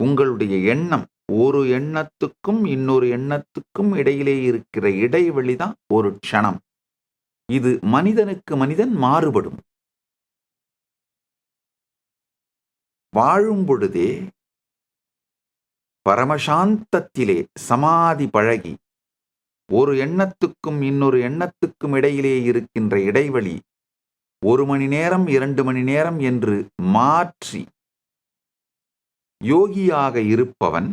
உங்களுடைய எண்ணம் ஒரு எண்ணத்துக்கும் இன்னொரு எண்ணத்துக்கும் இடையிலே இருக்கிற இடைவெளி தான் ஒரு க்ஷணம். இது மனிதனுக்கு மனிதன் மாறுபடும். வாழும் பொழுதே பரமசாந்தத்திலே சமாதி பழகி ஒரு எண்ணத்துக்கும் இன்னொரு எண்ணத்துக்கும் இடையிலே இருக்கின்ற இடைவெளி 1 மணி நேரம் 2 மணி நேரம் என்று மாற்றி யோகியாக இருப்பவன்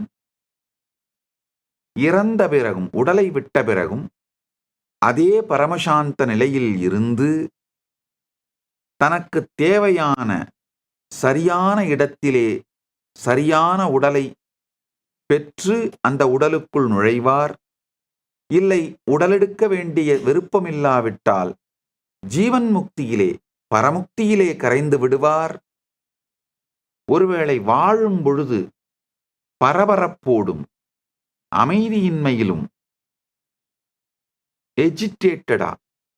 இறந்த பிறகும், உடலை விட்ட பிறகும் அதே பரமசாந்த நிலையில் இருந்து தனக்கு தேவையான சரியான இடத்திலே சரியான உடலை பெற்று அந்த உடலுக்குள் நுழைவார். இல்லை, உடலெடுக்க வேண்டிய விருப்பமில்லாவிட்டால் ஜீவன் முக்தியிலே பரமுக்தியிலே கரைந்து விடுவார். ஒருவேளை வாழும் பொழுது பரபரப்போடும் அமைதியின்மையிலும் எஜிடேட்டடா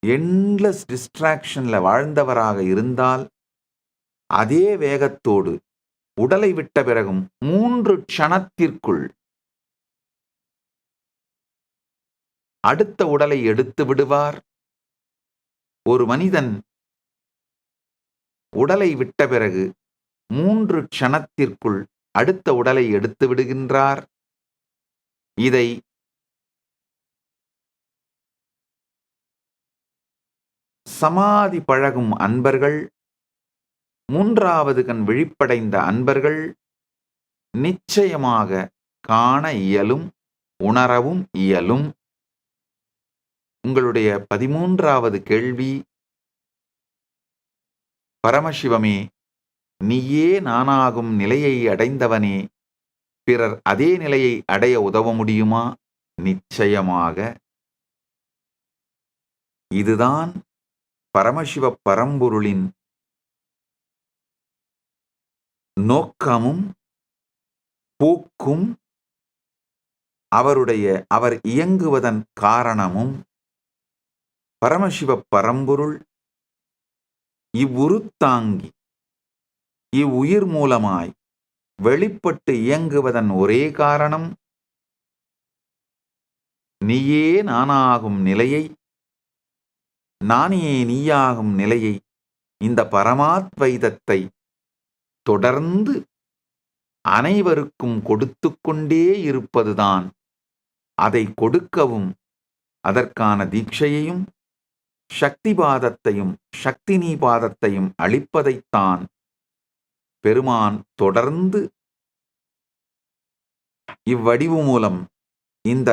எண்ட்லெஸ் டிஸ்ட்ராக்ஷன்ல வாழ்ந்தவராக இருந்தால் அதே வேகத்தோடு உடலை விட்ட பிறகும் 3 க்ஷணத்திற்குள் அடுத்த உடலை எடுத்து விடுவார். ஒரு மனிதன் உடலை விட்ட பிறகு 3 க்ஷணத்திற்குள் அடுத்த உடலை எடுத்து விடுகின்றார். இதை சமாதி பழகும் அன்பர்கள், 3வது கண் விழிப்படைந்த அன்பர்கள் நிச்சயமாக காண இயலும், உணரவும் இயலும். உங்களுடைய 13வது கேள்வி, பரமசிவமே, நீயே நானாகும் நிலையை அடைந்தவனே, பிறர் அதே நிலையை அடைய உதவ முடியுமா? நிச்சயமாக. இதுதான் பரமசிவ பரம்பொருளின் நோக்கமும் போக்கும், அவர் இயங்குவதன் காரணமும். பரமசிவ பரம்பொருள் இவ்வுருத்தாங்கி இவ்வுயிர் மூலமாய் வெளிப்பட்டு இயங்குவதன் ஒரே காரணம், நீயே நானாகும் நிலையை, நானே நீயாகும் நிலையை, இந்த பரமாத்வைதத்தை தொடர்ந்து அனைவருக்கும் கொடுத்து கொண்டே இருப்பதுதான். அதை கொடுக்கவும் அதற்கான தீட்சையையும் சக்திபாதத்தையும் சக்திநீபாதத்தையும் அளிப்பதைத்தான் பெருமான் தொடர்ந்து இவ்வடிவு மூலம், இந்த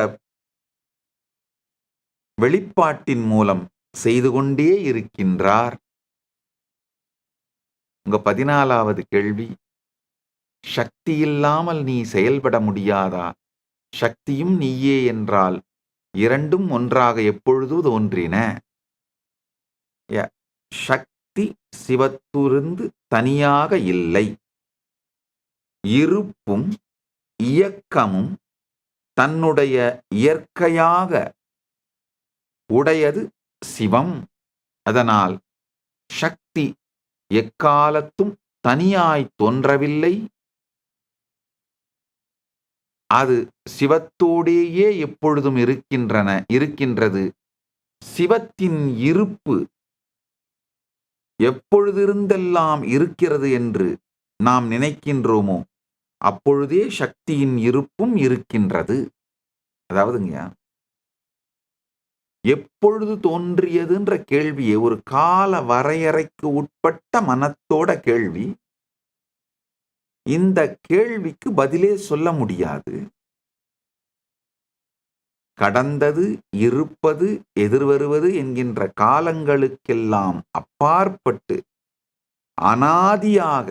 வெளிப்பாட்டின் மூலம் செய்து கொண்டே இருக்கின்றார். உங்க 14வது கேள்வி, சக்தி இல்லாமல் நீ செயல்பட முடியாதா? சக்தியும் நீயே என்றால் இரண்டும் ஒன்றாக எப்பொழுது தோன்றின? சக்தி சிவத்திலிருந்து தனியாக இல்லை. இருப்பும் இயக்கமும் தன்னுடைய இயற்கையாக உடையது சிவம். அதனால் சக்தி எக்காலத்தும் தனியாய் தோன்றவில்லை. அது சிவத்தோடேயே எப்பொழுதும் இருக்கின்றது. சிவத்தின் இருப்பு எப்பொழுதிருந்தெல்லாம் இருக்கிறது என்று நாம் நினைக்கின்றோமோ அப்பொழுதே சக்தியின் இருப்பும் இருக்கின்றது. அதாவதுங்க, எப்பொழுது தோன்றியதுன்ற கேள்வியை ஒரு கால வரையறைக்கு உட்பட்ட மனத்தோட கேள்வி. இந்த கேள்விக்கு பதிலே சொல்ல முடியாது. கடந்தது, இருப்பது, எதிர்வருவது என்கின்ற காலங்களுக்கெல்லாம் அப்பாற்பட்டு அனாதியாக,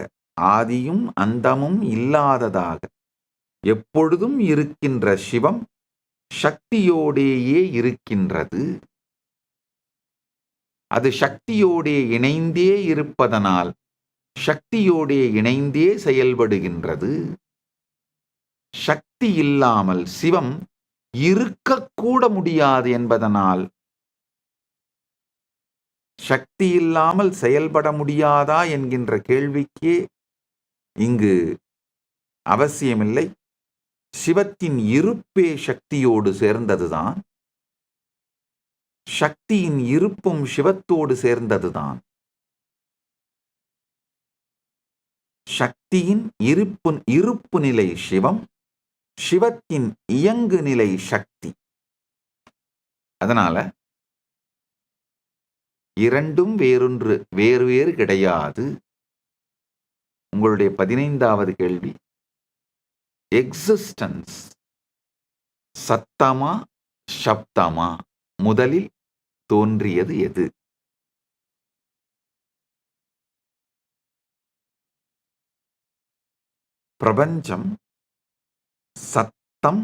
ஆதியும் அந்தமும் இல்லாததாக எப்பொழுதும் இருக்கின்ற சிவம் சக்தியோடேயே இருக்கின்றது. அது சக்தியோடே இணைந்தே இருப்பதனால் சக்தியோடே இணைந்தே செயல்படுகின்றது. சக்தி இல்லாமல் சிவம் இருக்கக்கூட முடியாது என்பதனால் சக்தி இல்லாமல் செயல்பட முடியாதா என்கின்ற கேள்விக்கே இங்கு அவசியமில்லை. சிவத்தின் இருப்பே சக்தியோடு சேர்ந்ததுதான். சக்தியின் இருப்பும் சிவத்தோடு சேர்ந்ததுதான். சக்தியின் இருப்பு நிலை சிவம், சிவத்தின் இயங்கு நிலை சக்தி. அதனால இரண்டும் வேறு வேறு கிடையாது. உங்களுடைய 15வது கேள்வி, எக்ஸிஸ்டன்ஸ் சத்தமா சப்தமா, முதலில் தோன்றியது எது? பிரபஞ்சம் சத்தம்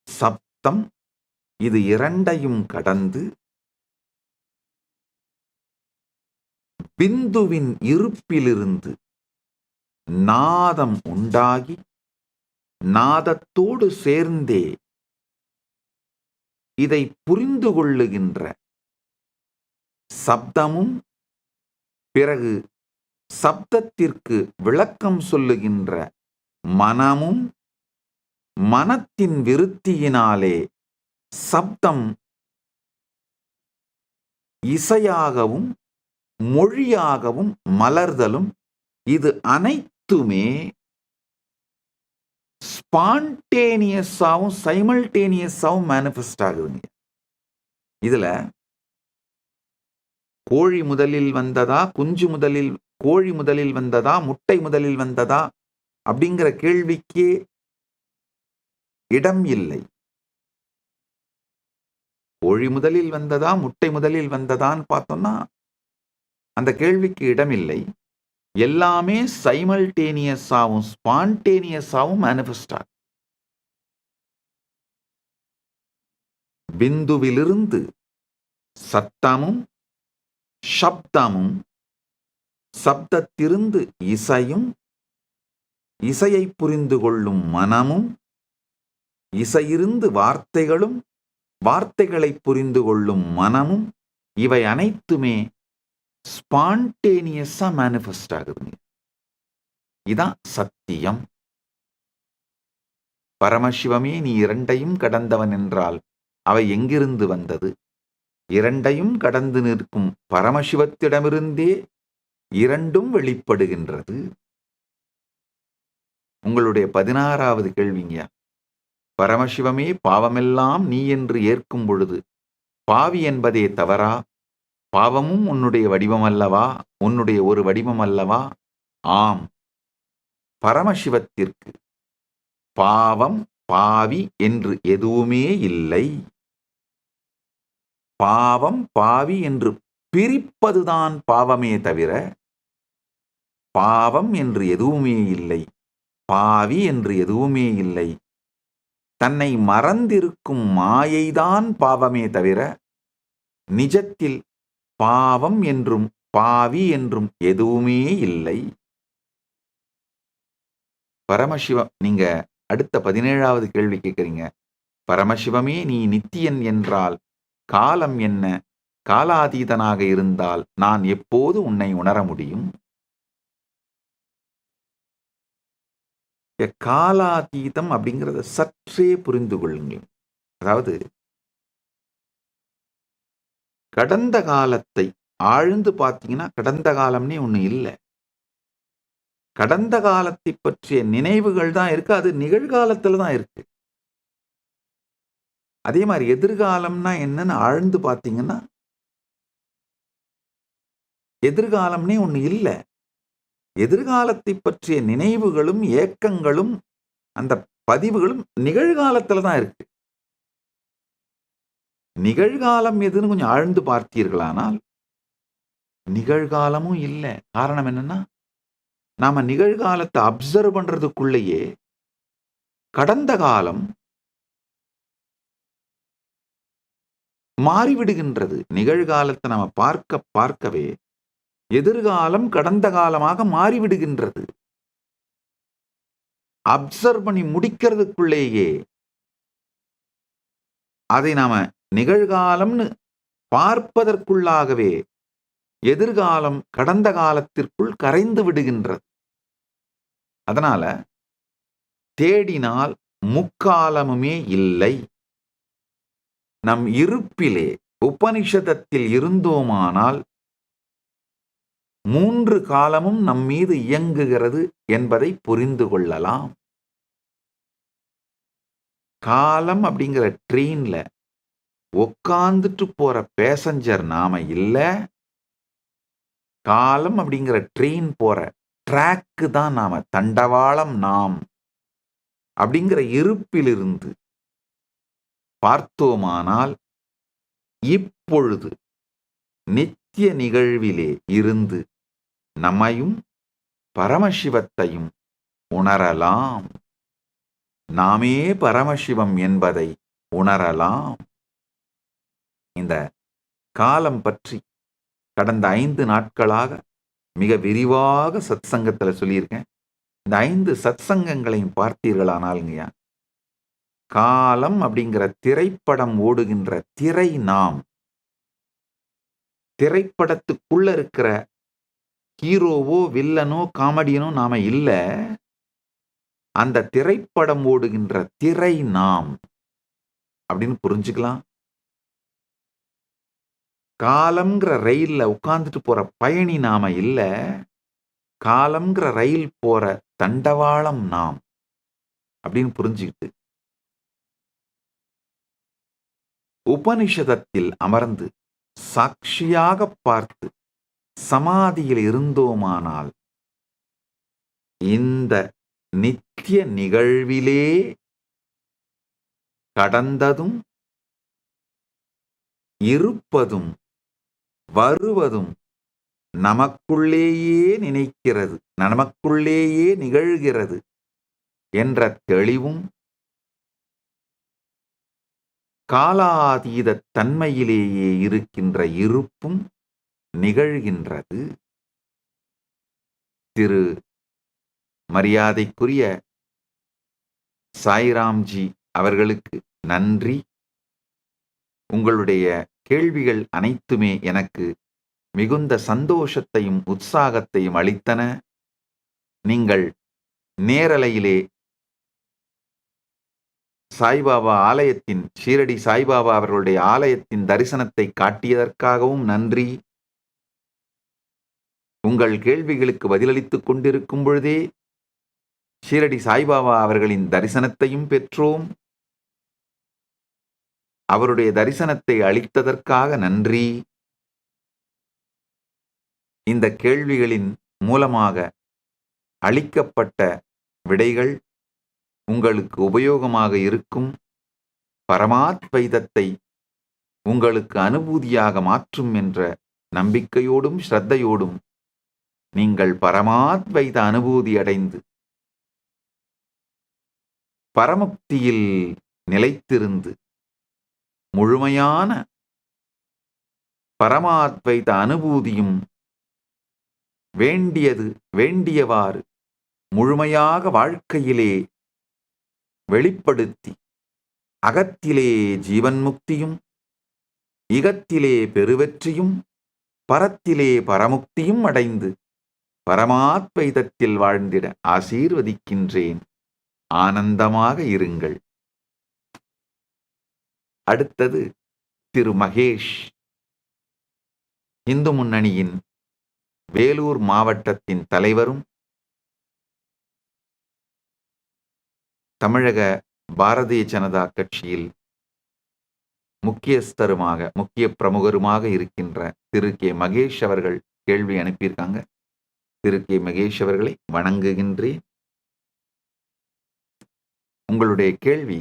சப்தம் இது இரண்டையும் கடந்து பிந்துவின் இருப்பிலிருந்து நாதம் உண்டாகி நாதத்தோடு சேர்ந்தே இதை புரிந்து கொள்ளுகின்ற சப்தமும், பிறகு சப்தத்திற்கு விளக்கம் சொல்லுகின்ற மனமும், மனத்தின் விருத்தியினாலே சப்தம் இசையாகவும் மொழியாகவும் மலர்தலும், இது அனைத்துமே ஸ்பான்டேனியஸாவும் சைமல்டேனியஸாவும் மேனிஃபெஸ்ட் ஆகுதுங்க. இதுல கோழி முதலில் வந்ததா, கோழி முதலில் வந்ததா, முட்டை முதலில் வந்ததா அப்படிங்கிற கேள்விக்கே இடம் இல்லை. கோழி முதலில் வந்ததா, முட்டை முதலில் வந்ததான்னு பார்த்தோம்னா அந்த கேள்விக்கு இடம் இல்லை. எல்லாமே சைமல்டேனியஸாவும் ஸ்பான்டேனியஸாவும் மேனிஃபெஸ்ட் ஆகும். பிந்துவிலிருந்து சத்தமும் சப்தமும், சப்தத்திலிருந்து இசையும், இசையை புரிந்து கொள்ளும் மனமும், இசையிருந்து வார்த்தைகளும், வார்த்தைகளை புரிந்து கொள்ளும் மனமும், இவை அனைத்துமே ஸ்பான்டேனியஸா மேனிஃபெஸ்ட் ஆகுதுங்க. இதான் சத்தியம். பரமசிவமே நீ இரண்டையும் கடந்தவன் என்றால் அவை எங்கிருந்து வந்தது? இரண்டையும் கடந்து நிற்கும் பரமசிவத்திடமிருந்தே இரண்டும் வெளிப்படுகின்றது. உங்களுடைய 16வது கேள்விங்க, பரமசிவமே பாவமெல்லாம் நீ என்று ஏற்கும் பொழுது பாவி என்பதே தவறா? பாவமும் உன்னுடைய வடிவம் அல்லவா, உன்னுடைய ஒரு வடிவம் அல்லவா? ஆம். பரமசிவத்திற்கு பாவம் பாவி என்று எதுவுமே இல்லை. பாவம் பாவி என்று பிரிப்பதுதான் பாவமே தவிர பாவம் என்று எதுவுமே இல்லை, பாவி என்று எதுவுமே இல்லை. தன்னை மறந்திருக்கும் மாயைதான் பாவமே தவிர நிஜத்தில் பாவம் என்றும் பாவி என்றும் எதுவுமே இல்லை. பரமசிவம், நீங்க அடுத்த 17வது கேள்வி கேட்குறீங்க. பரமசிவமே நீ நித்தியன் என்றால் காலம் என்ன? காலாதீதனாக இருந்தால் நான் எப்போது உன்னை உணர முடியும்? காலாதீதம் அப்படிங்கிறத சற்றே புரிந்து கொள்ளுங்கள். அதாவது கடந்த காலத்தை ஆழ்ந்து பார்த்தீங்கன்னா கடந்த காலம்னே ஒண்ணு இல்லை. கடந்த காலத்தை பற்றிய நினைவுகள் தான் இருக்கு, அது நிகழ்காலத்துல தான் இருக்கு. அதே மாதிரி எதிர்காலம்னா என்னன்னு ஆழ்ந்து பார்த்தீங்கன்னா எதிர்காலம்னே ஒண்ணு இல்லை. எதிர்காலத்தை பற்றிய நினைவுகளும் ஏக்கங்களும் அந்த பதிவுகளும் நிகழ்காலத்துல தான் இருக்கு. நிகழ்காலம் எதுன்னு கொஞ்சம் ஆழ்ந்து பார்த்தீர்களானால் நிகழ்காலமும் இல்லை. காரணம் என்னன்னா நாம நிகழ்காலத்தை அப்சர்வ் பண்றதுக்குள்ளேயே கடந்த காலம் மாறிவிடுகின்றது. நிகழ்காலத்தை நம்ம பார்க்கவே எதிர்காலம் கடந்த காலமாக மாறிவிடுகின்றது. அப்சர்வ் பண்ணி முடிக்கிறதுக்குள்ளேயே அதை நாம நிகழ்காலம்னு பார்ப்பதற்குள்ளாகவே எதிர்காலம் கடந்த காலத்திற்குள் கரைந்து விடுகின்றது. அதனால தேடினால் முக்காலமுமே இல்லை. நம் இருப்பிலே உபனிஷதத்தில் இருந்தோமானால் 3 காலமும் நம்மீது இயங்குகிறது என்பதை புரிந்து கொள்ளலாம். காலம் அப்படிங்கிற ட்ரெயின்ல உட்கார்ந்துட்டு போற பேசஞ்சர் நாம இல்ல. காலம் அப்படிங்கிற ட்ரெயின் போற ட்ராக்கு தான் நாம. தண்டவாளம் நாம் அப்படிங்கிற இருப்பிலிருந்து பார்த்தோமானால் இப்பொழுது நித்திய நிகழ்விலே இருந்து நம்மையும் பரமசிவத்தையும் உணரலாம். நாமே பரமசிவம் என்பதை உணரலாம். இந்த காலம் பற்றி கடந்த 5 நாட்களாக மிக விரிவாக சத்சங்கத்தில் சொல்லியிருக்கேன். இந்த 5 சத்சங்கங்களையும் பார்த்தீர்களானாலுங்கய்யா, காலம் அப்படிங்கிற திரைப்படம் ஓடுகின்ற திரை நாம். திரைப்படத்துக்குள்ள இருக்கிற ஹீரோவோ வில்லனோ காமெடியனோ நாம இல்ல. அந்த திரைப்படம் ஓடுகின்ற திரை நாம் அப்படின்னு புரிஞ்சுக்கலாம். காலம்ங்கிற ரயில்ல உட்கார்ந்துட்டு போற பயணி நாம இல்ல. காலம்ங்கிற ரயில் போற தண்டவாளம் நாம் அப்படின்னு புரிஞ்சுக்கிட்டு உபனிஷதத்தில் அமர்ந்து சாட்சியாக பார்த்து சமாதியில் இருந்தோமானால் இந்த நித்திய நிகழ்விலே கடந்ததும் இருப்பதும் வருவதும் நமக்குள்ளேயே நினைக்கிறது, நமக்குள்ளேயே நிகழ்கிறது என்ற தெளிவும் காலாதீத தன்மையிலேயே இருக்கின்ற இருப்பும் நிகழ்கின்றது. திரு மரியாதைக்குரிய சாய்ராம்ஜி அவர்களுக்கு நன்றி. உங்களுடைய கேள்விகள் அனைத்துமே எனக்கு மிகுந்த சந்தோஷத்தையும் உற்சாகத்தையும் அளித்தன. நீங்கள் நேரலையிலே சாய்பாபா ஆலயத்தின், ஷீரடி சாய்பாபா அவர்களுடைய ஆலயத்தின் தரிசனத்தை காட்டியதற்காகவும் நன்றி. உங்கள் கேள்விகளுக்கு பதிலளித்துக் கொண்டிருக்கும் பொழுதே ஷீரடி சாய்பாபா அவர்களின் தரிசனத்தையும் பெற்றோம். அவருடைய தரிசனத்தை அளித்ததற்காக நன்றி. இந்த கேள்விகளின் மூலமாக அளிக்கப்பட்ட விடைகள் உங்களுக்கு உபயோகமாக இருக்கும். பரமாத்வைதத்தை உங்களுக்கு அனுபூதியாக மாற்றும் என்ற நம்பிக்கையோடும் ஸ்ரத்தையோடும் நீங்கள் பரமாத்வைத அனுபூதி அடைந்து பரமுக்தியில் நிலைத்திருந்து முழுமையான பரமாத்வைத அனுபூதியும் வேண்டியவாறு முழுமையாக வாழ்க்கையிலே வெளிப்படுத்தி அகத்திலே ஜீவன் முக்தியும் இகத்திலே பெருவெற்றியும் பரத்திலே பரமுக்தியும் அடைந்து பரமாத்வைதத்தில் வாழ்ந்திட ஆசீர்வதிக்கின்றேன். ஆனந்தமாக இருங்கள். அடுத்தது திரு மகேஷ், இந்து முன்னணியின் வேலூர் மாவட்டத்தின் தலைவரும் தமிழக பாரதிய ஜனதா கட்சியில் முக்கிய பிரமுகருமாக இருக்கின்ற திரு கே மகேஷ் அவர்கள் கேள்வி அனுப்பியிருக்காங்க. திரு கே மகேஷ் அவர்களை வணங்குகின்றேன். உங்களுடைய கேள்வி,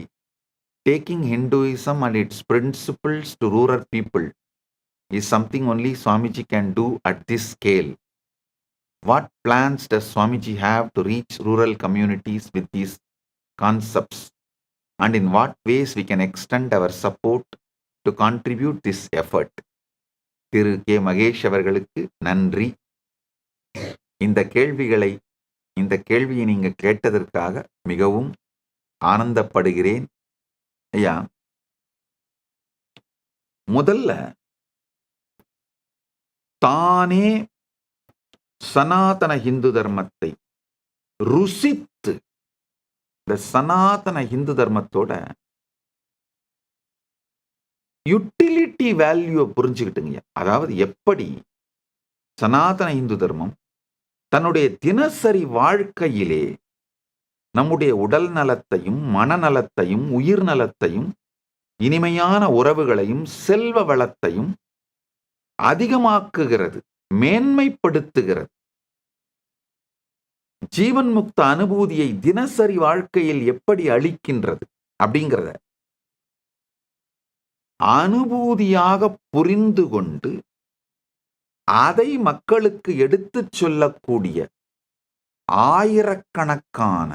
taking Hinduism and its principles to rural people is something only Swamiji can do at this scale. What plans does Swamiji have to reach rural communities with these concepts, and in what ways we can extend our support to contribute this effort? Thiru K Mahesh அவர்களுக்கு நன்றி. இந்த கேள்வியை நீங்க கேட்டதற்காக மிகவும் ஆனந்தப்படுகிறேன். ஐயா, முதல்ல தானே சனாதன இந்து தர்மத்தை ருசித்து இந்த சனாதன இந்து தர்மத்தோட யுட்டிலிட்டி வேல்யூவை புரிஞ்சுக்கிட்டுங்க. அதாவது எப்படி சனாதன இந்து தர்மம் தன்னுடைய தினசரி வாழ்க்கையிலே நம்முடைய உடல் நலத்தையும் மனநலத்தையும் உயிர் நலத்தையும் இனிமையான உறவுகளையும் செல்வ வளத்தையும் அதிகமாக்குகிறது, மேன்மைப்படுத்துகிறது. ஜீவன் முக்த அனுபூதியை தினசரி வாழ்க்கையில் எப்படி அளிக்கின்றது அப்படிங்கிறத அனுபூதியாக புரிந்து கொண்டு அதை மக்களுக்கு எடுத்துச் சொல்லக்கூடிய ஆயிரக்கணக்கான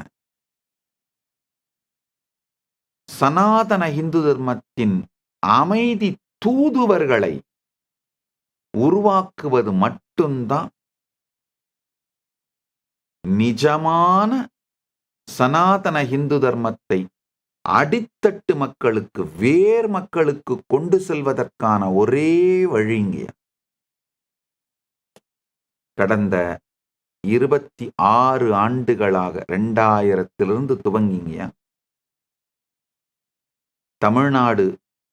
சனாதன இந்து தர்மத்தின் அமைதி தூதுவர்களை உருவாக்குவது மட்டும்தான் நிஜமான சனாதன இந்து தர்மத்தை அடித்தட்டு மக்களுக்கு, வேர் மக்களுக்கு கொண்டு செல்வதற்கான ஒரே வழிங்க. கடந்த 26 ஆண்டுகளாக 2000 துவங்கிங்க தமிழ்நாடு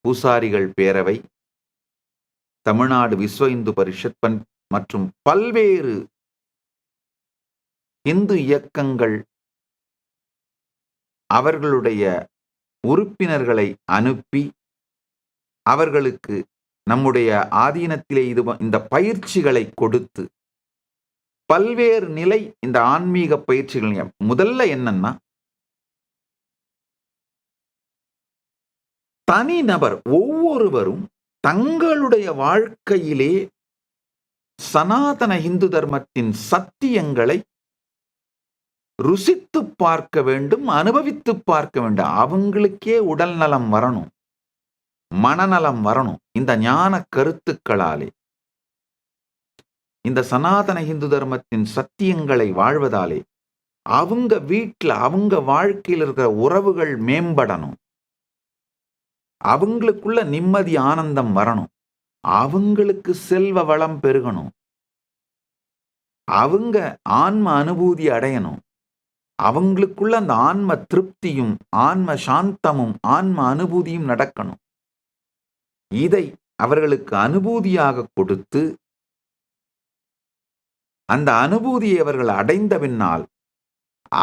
பூசாரிகள் பேரவை, தமிழ்நாடு விஸ்வ இந்து பரிஷத் மற்றும் பல்வேறு இந்து இயக்கங்கள் அவர்களுடைய உறுப்பினர்களை அனுப்பி அவர்களுக்கு நம்முடைய ஆதீனத்திலே இந்த பயிற்சிகளை கொடுத்து பல்வேறு நிலை இந்த ஆன்மீக பயிற்சிகள். முதல்ல என்னன்னா, தனிநபர் ஒவ்வொருவரும் தங்களுடைய வாழ்க்கையிலே சனாதன இந்து தர்மத்தின் சத்தியங்களை ருசித்து பார்க்க வேண்டும், அனுபவித்து பார்க்க வேண்டும். அவங்களுக்கே உடல் நலம் வரணும், மனநலம் வரணும். இந்த ஞான கருத்துக்களாலே, இந்த சனாதன இந்து தர்மத்தின் சத்தியங்களை வாழ்வதாலே அவங்க வீட்டில் அவங்க வாழ்க்கையில் இருக்கிற உறவுகள் மேம்படணும், அவங்களுக்குள்ள நிம்மதி ஆனந்தம் வரணும், அவங்களுக்கு செல்வ வளம் பெருகணும், அவங்க ஆன்ம அனுபூதி அடையணும், அவங்களுக்குள்ள அந்த ஆன்ம திருப்தியும் ஆன்ம சாந்தமும் ஆன்ம அனுபூதியும் நடக்கணும். இதை அவர்களுக்கு அனுபூதியாக கொடுத்து அந்த அனுபூதியை அவர்கள் அடைந்த பின்னால்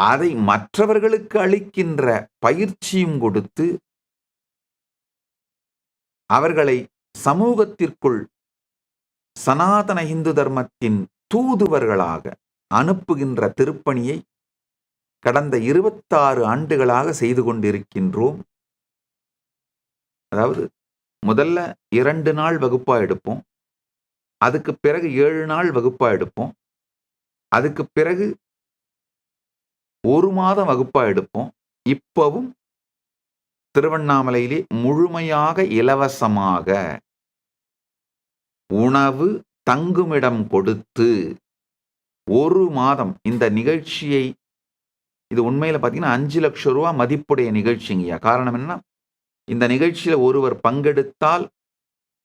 அதை மற்றவர்களுக்கு அளிக்கின்ற பயிற்சியும் கொடுத்து அவர்களை சமூகத்திற்குள் சனாதன இந்து தர்மத்தின் தூதுவர்களாக அனுப்புகின்ற திருப்பணியை கடந்த 26 ஆண்டுகளாக செய்து கொண்டிருக்கின்றோம். அதாவது முதல்ல 2 நாள் வகுப்பா எடுப்போம், அதுக்கு பிறகு 7 நாள் வகுப்பா எடுப்போம், அதுக்கு பிறகு 1 மாதம் வகுப்பா எடுப்போம். இப்பவும் திருவண்ணாமலையிலே முழுமையாக இலவசமாக உணவு தங்குமிடம் கொடுத்து 1 மாதம் இந்த நிகழ்ச்சியை, இது உண்மையில பார்த்தீங்கன்னா 5 லட்சம் ரூபாய் மதிப்புடைய நிகழ்ச்சிங்கய்யா. காரணம் என்ன, இந்த நிகழ்ச்சியில ஒருவர் பங்கெடுத்தால்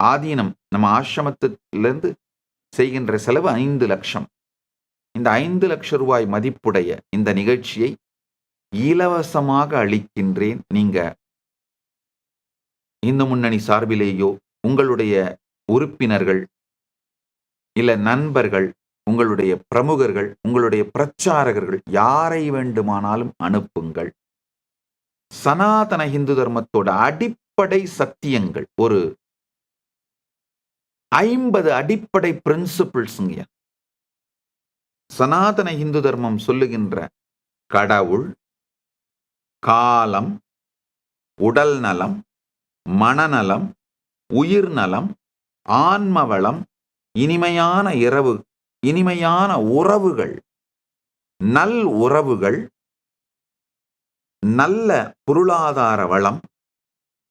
ஆதீனம் நம்ம ஆசிரமத்திலிருந்து செய்கின்ற செலவு 5 லட்சம். இந்த 5 லட்சம் ரூபாய் மதிப்புடைய இந்த நிகழ்ச்சியை இலவசமாக அளிக்கின்றேன். நீங்க இந்து முன்னணி சார்பிலேயோ உங்களுடைய உறுப்பினர்கள் இல்ல நண்பர்கள், உங்களுடைய பிரமுகர்கள், உங்களுடைய பிரச்சாரகர்கள் யாரை வேண்டுமானாலும் அனுப்புங்கள். சனாதன இந்து தர்மத்தோட அடிப்படை சத்தியங்கள் ஒரு 50 அடிப்படை பிரின்சிபிள்ஸ்ங்க. சனாதன இந்து தர்மம் சொல்லுகின்ற கடவுள், காலம், உடல் நலம், மனநலம், உயிர் நலம், ஆன்மவளம், இனிமையான உறவுகள், நல் உறவுகள், நல்ல பொருளாதார வளம்,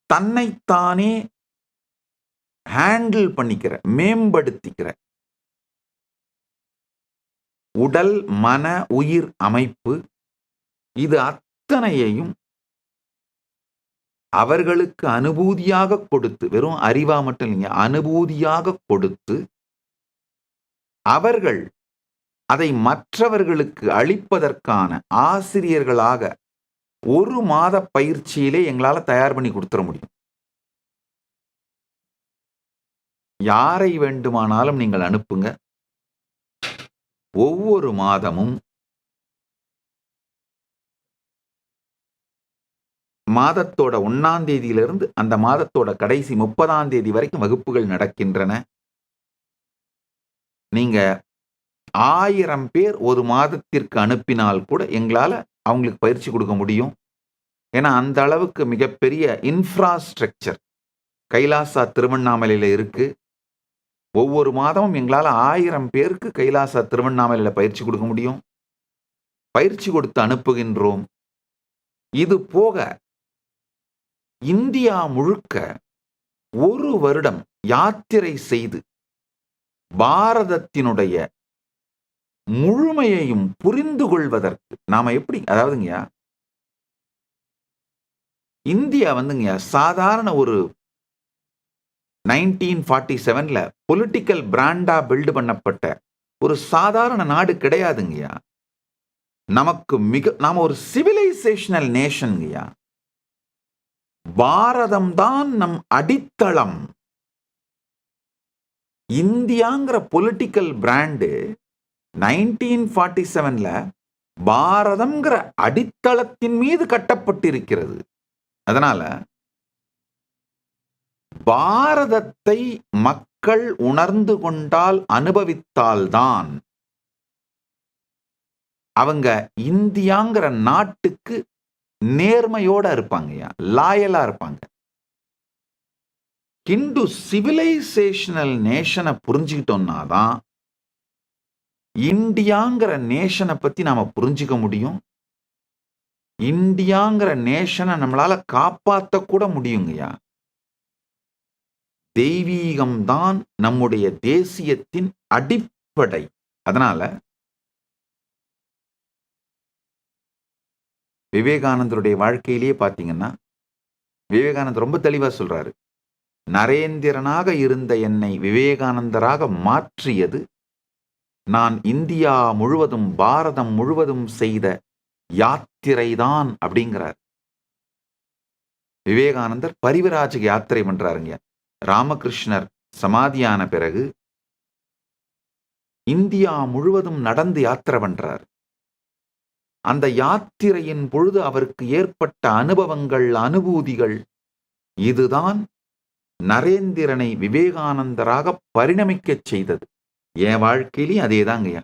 தன்னைத்தானே ஹேண்டில் பண்ணிக்கிற, மேம்படுத்திக்கிற உடல் மன உயிர் அமைப்பு, இது அத்தனையையும் அவர்களுக்கு அனுபூதியாக கொடுத்து, வெறும் அறிவா மட்டும் இல்லைங்க, அனுபூதியாக கொடுத்து அவர்கள் அதை மற்றவர்களுக்கு அளிப்பதற்கான ஆசிரியர்களாக 1 மாத பயிற்சியிலே எங்களால தயார் பண்ணி குடுத்துற முடியும். யாரை வேண்டுமானாலும் நீங்கள் அனுப்புங்க. ஒவ்வொரு மாதமும் மாதத்தோட 1ஆம் தேதியிலிருந்து அந்த மாதத்தோட கடைசி 30ஆம் தேதி வரைக்கும் வகுப்புகள் நடக்கின்றன. நீங்க 1000 பேர் ஒரு மாதத்திற்கு அனுப்பினால் கூட எங்களால அவங்களுக்கு பயிற்சி குடுக்க முடியும். ஏன்னா, அந்த அளவுக்கு மிகப்பெரிய இன்ஃப்ராஸ்ட்ரக்சர் கைலாசா திருவண்ணாமலையில இருக்கு. ஒவ்வொரு மாதமும் எங்களால 1000 பேருக்கு கைலாசா திருவண்ணாமலையில பயிற்சி குடுக்க முடியும். பயிற்சி கொடுத்து அனுப்புகின்றோம். இது போக இந்தியா முழுக்க 1 வருடம் யாத்திரை செய்து பாரதத்தினுடைய முழுமையையும் புரிந்து கொள்வதற்கு நாம எப்படி அதாவதுங்கய்யா, இந்தியா வந்துங்கய்யா சாதாரண ஒரு 1947ல பொலிட்டிக்கல் பிராண்டா பில்ட் பண்ணப்பட்ட ஒரு சாதாரண நாடு கிடையாதுங்கய்யா. நாம ஒரு சிவிலைசேஷனல் நேஷன்ங்கய்யா. பாரதம் தான் நம் அடித்தளம். இந்தியாங்கிற பொலிட்டிக்கல் பிராண்டு 1947ல பாரதம்ங்கிற அடித்தளத்தின் மீது கட்டப்பட்டிருக்கிறது. அதனால பாரதத்தை மக்கள் உணர்ந்து கொண்டால், அனுபவித்தால்தான் அவங்க இந்தியாங்கிற நாட்டுக்கு நேர்மையோட இருப்பாங்கய்யா, லாயலா இருப்பாங்க. ஹிந்து சிவிலைசேஷனல் நேஷனை புரிஞ்சுக்கிட்டோம்னா தான் இந்தியாங்கிற நேஷனை பத்தி நாம புரிஞ்சுக்க முடியும். இந்தியாங்கிற நேஷனை நம்மளால காப்பாற்ற கூட முடியுங்கய்யா. தெய்வீகம்தான் நம்முடைய தேசியத்தின் அடிப்படை. அதனால விவேகானந்தருடைய வாழ்க்கையிலேயே பார்த்தீங்கன்னா, விவேகானந்தர் ரொம்ப தெளிவா சொல்றாரு. நரேந்திரனாக இருந்த என்னை விவேகானந்தராக மாற்றியது நான் இந்தியா முழுவதும் பாரதம் முழுவதும் செய்த யாத்திரைதான் அப்படிங்கிறார். விவேகானந்தர் பரிவிராஜக யாத்திரை பண்றாருங்க. ராமகிருஷ்ணர் சமாதியான பிறகு இந்தியா முழுவதும் நடந்து யாத்திரை பண்றார். அந்த யாத்திரையின் பொழுது அவருக்கு ஏற்பட்ட அனுபவங்கள், அனுபூதிகள், இதுதான் நரேந்திரனை விவேகானந்தராக பரிணமிக்க செய்தது. என் வாழ்க்கையிலையும் அதேதாங்கய்யா.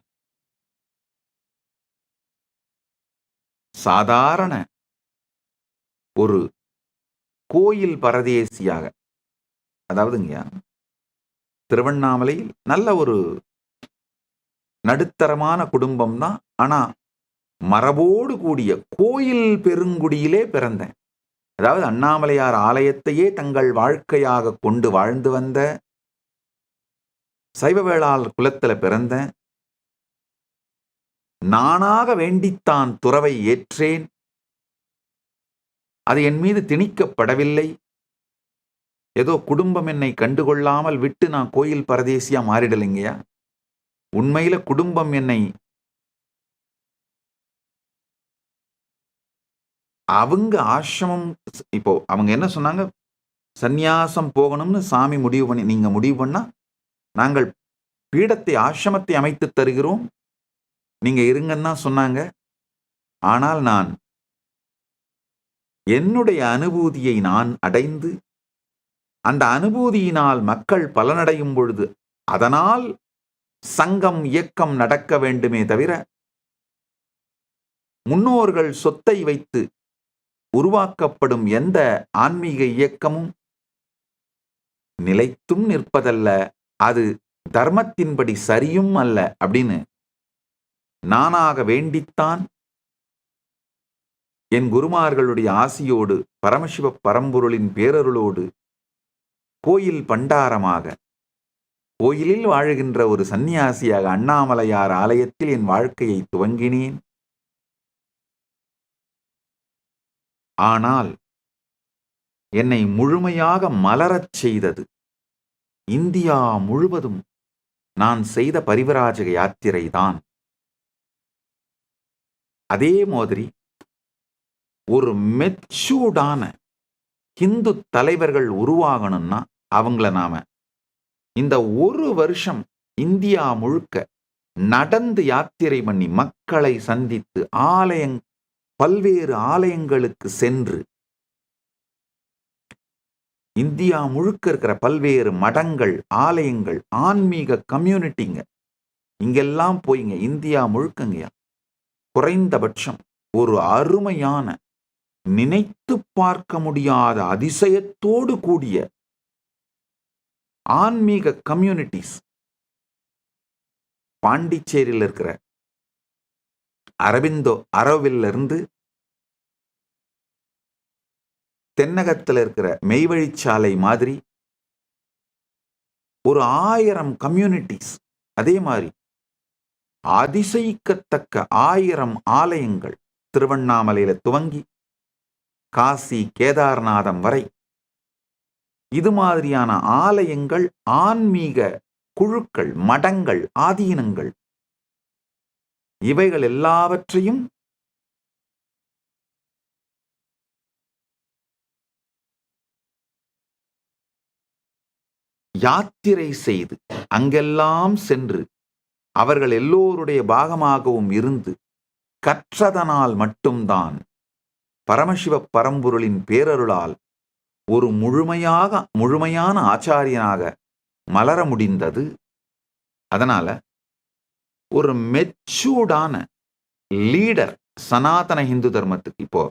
சாதாரண ஒரு கோயில் பரதேசியாக, அதாவதுங்கய்யா, திருவண்ணாமலையில் நல்ல ஒரு நடுத்தரமான குடும்பம் தான். ஆனா மரபோடு கூடிய கோயில் பெருங்குடியிலே பிறந்தேன். அதாவது அண்ணாமலையார் ஆலயத்தையே தங்கள் வாழ்க்கையாக கொண்டு வாழ்ந்து வந்த சைவ வேளாளர் குலத்துல பிறந்தேன். நானாக வேண்டித்தான் துறவை ஏற்றேன். அது என் மீது திணிக்கப்படவில்லை. ஏதோ குடும்பம் என்னை கண்டுகொள்ளாமல் விட்டு நான் கோயில் பரதேசியா மாறிடலைங்கய்யா. உண்மையில குடும்பம் என்னை அவங்க ஆசிரமம், இப்போ அவங்க என்ன சொன்னாங்க, சந்நியாசம் போகணும்னு சாமி முடிவு பண்ணி, நீங்க முடிவு பண்ணா நாங்கள் பீடத்தை ஆசிரமத்தை அமைத்து தருகிறோம், நீங்க இருங்கன்னு தான் சொன்னாங்க. ஆனால் நான் என்னுடைய அனுபூதியை நான் அடைந்து அந்த அனுபூதியினால் மக்கள் பலனடையும் பொழுது அதனால் சங்கம் இயக்கம் நடக்க வேண்டுமே தவிர முன்னோர்கள் சொத்தை வைத்து உருவாக்கப்படும் எந்த ஆன்மீக இயக்கமும் நிலைத்தும் நிற்பதல்ல, அது தர்மத்தின்படி சரியும் அல்ல அப்படின்னு நானாக வேண்டித்தான் என் குருமார்களுடைய ஆசியோடு பரமசிவ பரம்பொருளின் பேரருளோடு கோயில் பண்டாரமாக, கோயிலில் வாழுகின்ற ஒரு சந்நியாசியாக அண்ணாமலையார் ஆலயத்தில் என் வாழ்க்கையை துவங்கினேன். ஆனால் என்னை முழுமையாக மலரச் செய்தது இந்தியா முழுவதும் நான் செய்த பரிவிராஜக யாத்திரை தான். அதே மாதிரி ஒரு மெச்சூர்டான ஹிந்து தலைவர்கள் உருவாகணும்னா அவங்கள நாம இந்த ஒரு வருஷம் இந்தியா முழுக்க நடந்து யாத்திரை பண்ணி மக்களை சந்தித்து பல்வேறு ஆலயங்களுக்கு சென்று இந்தியா முழுக்க இருக்கிற பல்வேறு மடங்கள், ஆலயங்கள், ஆன்மீக கம்யூனிட்டிங்க இங்கெல்லாம் போய்ங்க இந்தியா முழுக்கங்கய்யா குறைந்தபட்சம் ஒரு அருமையான நினைத்து பார்க்க முடியாத அதிசயத்தோடு கூடிய ஆன்மீக கம்யூனிட்டிஸ் பாண்டிச்சேரியில் இருக்கிற அரவில்ல இருந்து தென்னகத்தில் இருக்கிற மெய்வழிச்சாலை மாதிரி ஒரு 1000 கம்யூனிட்டிஸ், அதே மாதிரி அதிசயிக்கத்தக்க 1000 ஆலயங்கள் திருவண்ணாமலையில துவங்கி காசி கேதார்நாதம் வரை இது மாதிரியான ஆலயங்கள், ஆன்மீக குழுக்கள், மடங்கள், ஆதீனங்கள் இவைகள் எல்லாவற்றையும் யாத்திரை செய்து அங்கெல்லாம் சென்று அவர்கள் எல்லோருடைய பாகமாகவும் இருந்து கற்றதனால் மட்டும்தான் பரமசிவ பரம்பொருளின் பேரருளால் ஒரு முழுமையான ஆச்சாரியனாக மலர முடிந்தது. அதனால ஒரு மெச்சூர்டான லீடர் சனாதன இந்து தர்மத்துக்கு, இப்போ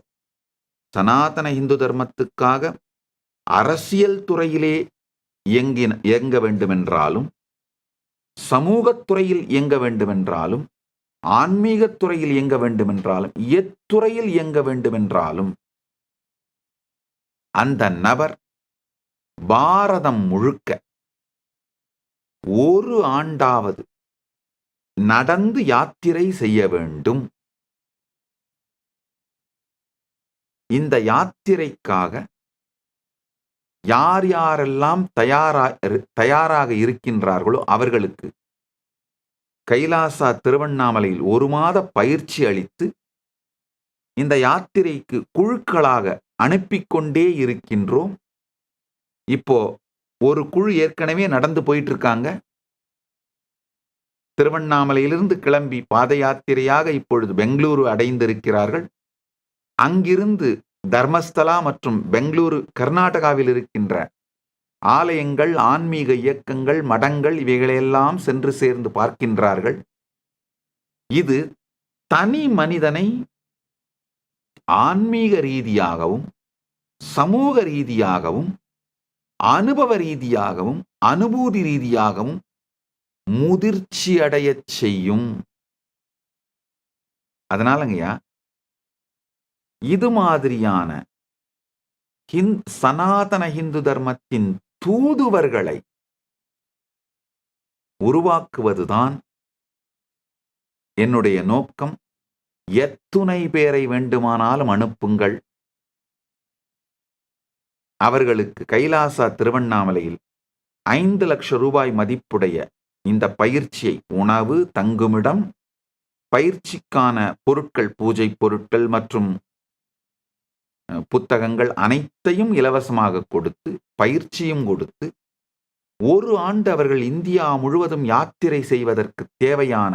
சனாதன இந்து தர்மத்துக்காக அரசியல் துறையிலே இயங்க வேண்டுமென்றாலும், சமூகத்துறையில் இயங்க வேண்டுமென்றாலும், ஆன்மீகத்துறையில் இயங்க வேண்டுமென்றாலும், எத்துறையில் இயங்க வேண்டுமென்றாலும் அந்த நபர் பாரதம் முழுக்க ஒரு ஆண்டாவது நடந்து யாத்திரை செய்ய வேண்டும். இந்த யாத்திரைக்காக யார் யாரெல்லாம் தயாராக இருக்கின்றார்களோ அவர்களுக்கு கைலாசா திருவண்ணாமலையில் 1 மாத பயிற்சி அளித்து இந்த யாத்திரைக்கு குழுக்களாக அனுப்பிக்கொண்டே இருக்கின்றோம். இப்போ ஒரு குழு ஏற்கனவே நடந்து போயிட்டு இருக்காங்க. திருவண்ணாமலையிலிருந்து கிளம்பி பாத யாத்திரையாக இப்பொழுது பெங்களூரு அடைந்திருக்கிறார்கள். அங்கிருந்து தர்மஸ்தலா மற்றும் பெங்களூரு கர்நாடகாவில் இருக்கின்ற ஆலயங்கள், ஆன்மீக இயக்கங்கள், மடங்கள் இவைகளையெல்லாம் சென்று சேர்ந்து பார்க்கின்றார்கள். இது தனி மனிதனை ஆன்மீக ரீதியாகவும், சமூக ரீதியாகவும், அனுபவ ரீதியாகவும், அனுபூதி ரீதியாகவும் முதிர்ச்சி அடையச் செய்யும். அதனாலங்கய்யா இது மாதிரியான சனாதன இந்து தர்மத்தின் தூதுவர்களை உருவாக்குவதுதான் என்னுடைய நோக்கம். எத்துணை பேரை வேண்டுமானாலும் அனுப்புங்கள். அவர்களுக்கு கைலாசா திருவண்ணாமலையில் 5 லட்சம் ரூபாய் மதிப்புடைய இந்த பயிற்சியை, உணவு, தங்குமிடம், பயிற்சிக்கான பொருட்கள், பூஜை பொருட்கள் மற்றும் புத்தகங்கள் அனைத்தையும் இலவசமாக கொடுத்து, பயிற்சியும் கொடுத்து, 1 ஆண்டு அவர்கள் இந்தியா முழுவதும் யாத்திரை செய்வதற்கு தேவையான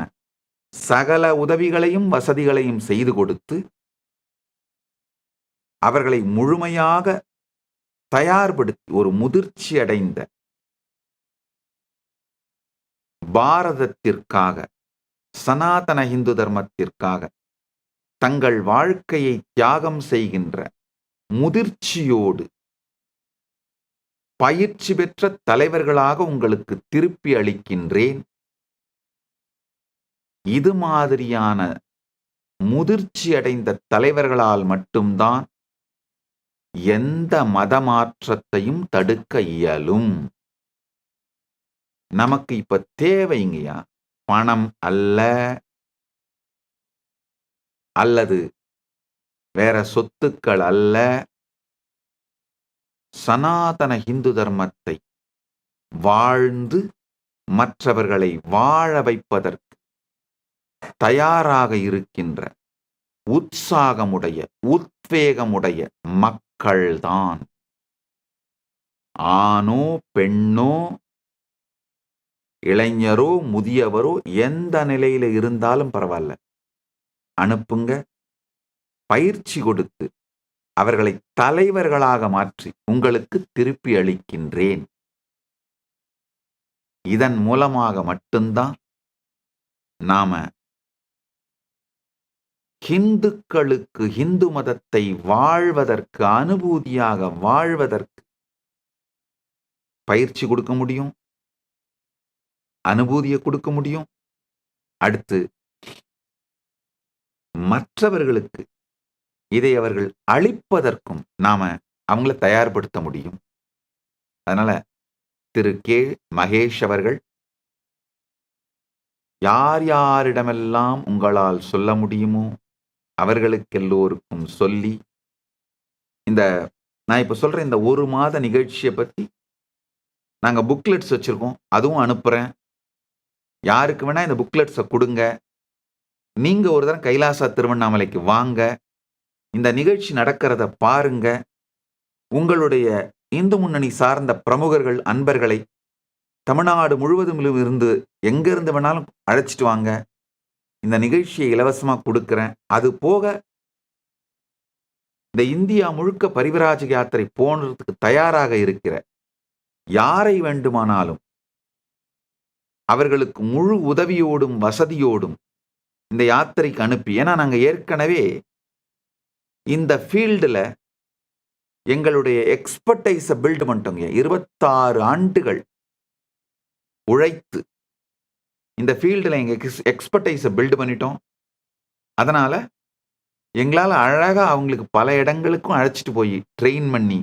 சகல உதவிகளையும் வசதிகளையும் செய்து கொடுத்து அவர்களை முழுமையாக தயார்படுத்தி ஒரு முதிர்ச்சி அடைந்த பாரதத்திற்காக, சனாதன இந்து தர்மத்திற்காக தங்கள் வாழ்க்கையை தியாகம் செய்கின்ற முதிர்ச்சியோடு பயிற்சி பெற்ற தலைவர்களாக உங்களுக்கு திருப்பி அளிக்கின்றேன். இது மாதிரியான முதிர்ச்சி அடைந்த தலைவர்களால் மட்டும்தான் எந்த மத மாற்றத்தையும் தடுக்க இயலும். நமக்கு இப்ப தேவைங்கயா பணம் அல்ல, அல்லது வேற சொத்துக்கள் அல்ல. சனாதன இந்து தர்மத்தை வாழ்ந்து மற்றவர்களை வாழ வைப்பதற்கு தயாராக இருக்கின்ற உற்சாகமுடைய, உத்வேகமுடைய மக்கள்தான். ஆணோ பெண்ணோ இளைஞரோ முதியவரோ எந்த நிலையில இருந்தாலும் பரவாயில்ல, அனுப்புங்க. பயிற்சி கொடுத்து அவர்களை தலைவர்களாக மாற்றி உங்களுக்கு திருப்பி அளிக்கின்றேன். இதன் மூலமாக மட்டும்தான் நாம ஹிந்துக்களுக்கு ஹிந்து மதத்தை வாழ்வதற்கு, அனுபூதியாக வாழ்வதற்கு பயிற்சி கொடுக்க முடியும், அனுபூதியை கொடுக்க முடியும். அடுத்து மற்றவர்களுக்கு இதை அவர்கள் அளிப்பதற்கும் நாம அவங்கள தயார்படுத்த முடியும். அதனால திரு கே மகேஷ் அவர்கள், யார் யாரிடமெல்லாம் உங்களால் சொல்ல முடியுமோ அவர்களுக்கு எல்லோருக்கும் சொல்லி, இந்த நான் இப்ப சொல்ற இந்த 1 மாத நிகழ்ச்சியை பத்தி நாங்க புக்லெட்ஸ் வச்சிருக்கோம், அதுவும் அனுப்புறேன். யாருக்கு வேணா இந்த புக்லெட்ஸை கொடுங்க. நீங்க ஒரு தரம் கைலாசா திருவண்ணாமலைக்கு வாங்க, இந்த நிகழ்ச்சி நடக்கிறத பாருங்க. உங்களுடைய இந்து முன்னணி சார்ந்த பிரமுகர்கள், அன்பர்களை தமிழ்நாடு முழுவதும் இருந்து எங்க இருந்து வேணாலும் அழைச்சிட்டு வாங்க. இந்த நிகழ்ச்சியை இலவசமா கொடுக்கிறேன். அது போக இந்த இந்தியா முழுக்க பரிவிராஜக யாத்திரை போனதுக்கு தயாராக இருக்கிற யாரை வேண்டுமானாலும் அவர்களுக்கு முழு உதவியோடும் வசதியோடும் இந்த யாத்திரைக்கு அனுப்பி, ஏன்னா நாங்கள் ஏற்கனவே இந்த ஃபீல்டில் எங்களுடைய எக்ஸ்பர்டைஸை பில்ட் பண்ணிட்டோங்க. 26 ஆண்டுகள் உழைத்து இந்த ஃபீல்டில் எங்கள் எக்ஸ்பர்டைஸை பில்டு பண்ணிட்டோம். அதனால் எங்களால் அழகாக அவங்களுக்கு பல இடங்களுக்கும் அழைச்சிட்டு போய் ட்ரெயின் பண்ணி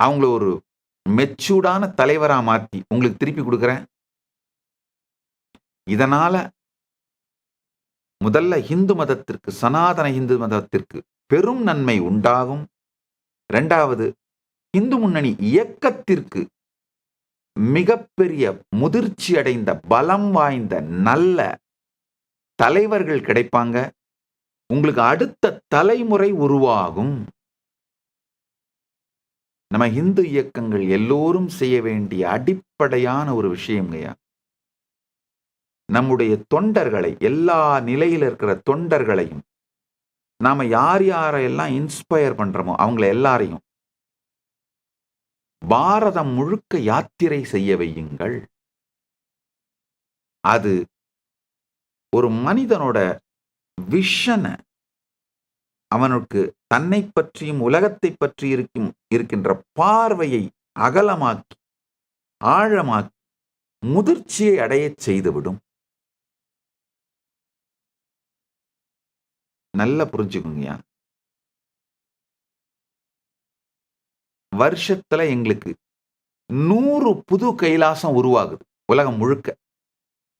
அவங்கள ஒரு மெச்சூர்டான தலைவராக மாற்றி உங்களுக்கு திருப்பி கொடுக்குறேன். இதனால் முதல்ல இந்து மதத்திற்கு, சனாதன இந்து மதத்திற்கு பெரும் நன்மை உண்டாகும். 2வது, இந்து முன்னணி இயக்கத்திற்கு மிகப்பெரிய முதிர்ச்சி அடைந்த பலம் வாய்ந்த நல்ல தலைவர்கள் கிடைப்பாங்க. உங்களுக்கு அடுத்த தலைமுறை உருவாகும். நம்ம இந்து இயக்கங்கள் எல்லோரும் செய்ய வேண்டிய அடிப்படையான ஒரு விஷயங்கய்யா, நம்முடைய தொண்டர்களை, எல்லா நிலையில் இருக்கிற தொண்டர்களையும் நாம யார் யாரையெல்லாம் இன்ஸ்பயர் பண்றோமோ அவங்கள எல்லாரையும் பாரதம் முழுக்க யாத்திரை செய்ய வையுங்கள். அது ஒரு மனிதனோட விஷனை, அவனுக்கு தன்னை பற்றியும் உலகத்தை பற்றி இருக்கின்ற பார்வையை அகலமாக்கி ஆழமாக்கி முதிர்ச்சியை அடைய செய்துவிடும். நல்லா புரிஞ்சுக்குங்கய்யா. வருஷத்துல எங்களுக்கு 100 புது கைலாசம் உருவாகுது உலகம் முழுக்க.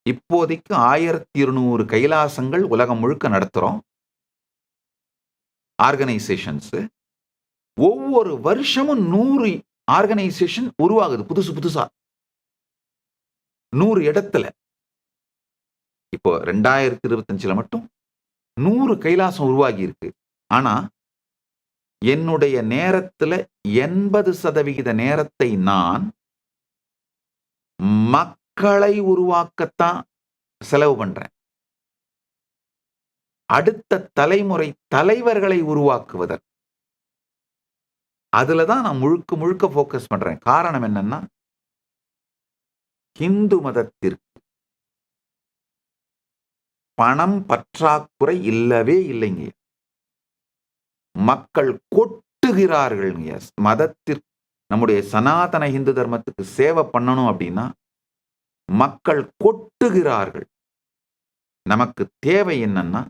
இப்போதைக்கு 1200 கைலாசங்கள் உலகம் முழுக்க நடத்துறோம் ஆர்கனைசேஷன்ஸ். ஒவ்வொரு வருஷமும் 100 ஆர்கனைசேஷன் உருவாகுது புதுசா 100 இடத்துல. இப்போ 2025 மட்டும் 100 கைலாசம் உருவாகி இருக்கு. ஆனா என்னுடைய நேரத்துல 80% நேரத்தை நான் மக்களை உருவாக்கத்தான் செலவு பண்றேன். அடுத்த தலைமுறை தலைவர்களை உருவாக்குவதற்கு அதுலதான் நான் முழுக்க முழுக்க போக்கஸ் பண்றேன். காரணம் என்னன்னா, இந்து மதத்திற்கு பணம் பற்றாக்குறை இல்லவே இல்லைங்க. மக்கள் கொட்டுகிறார்கள். மதத்திற்கு, நம்முடைய சனாதன இந்து தர்மத்துக்கு சேவை பண்ணணும் அப்படின்னா மக்கள் கொட்டுகிறார்கள். நமக்கு தேவை என்னன்னா,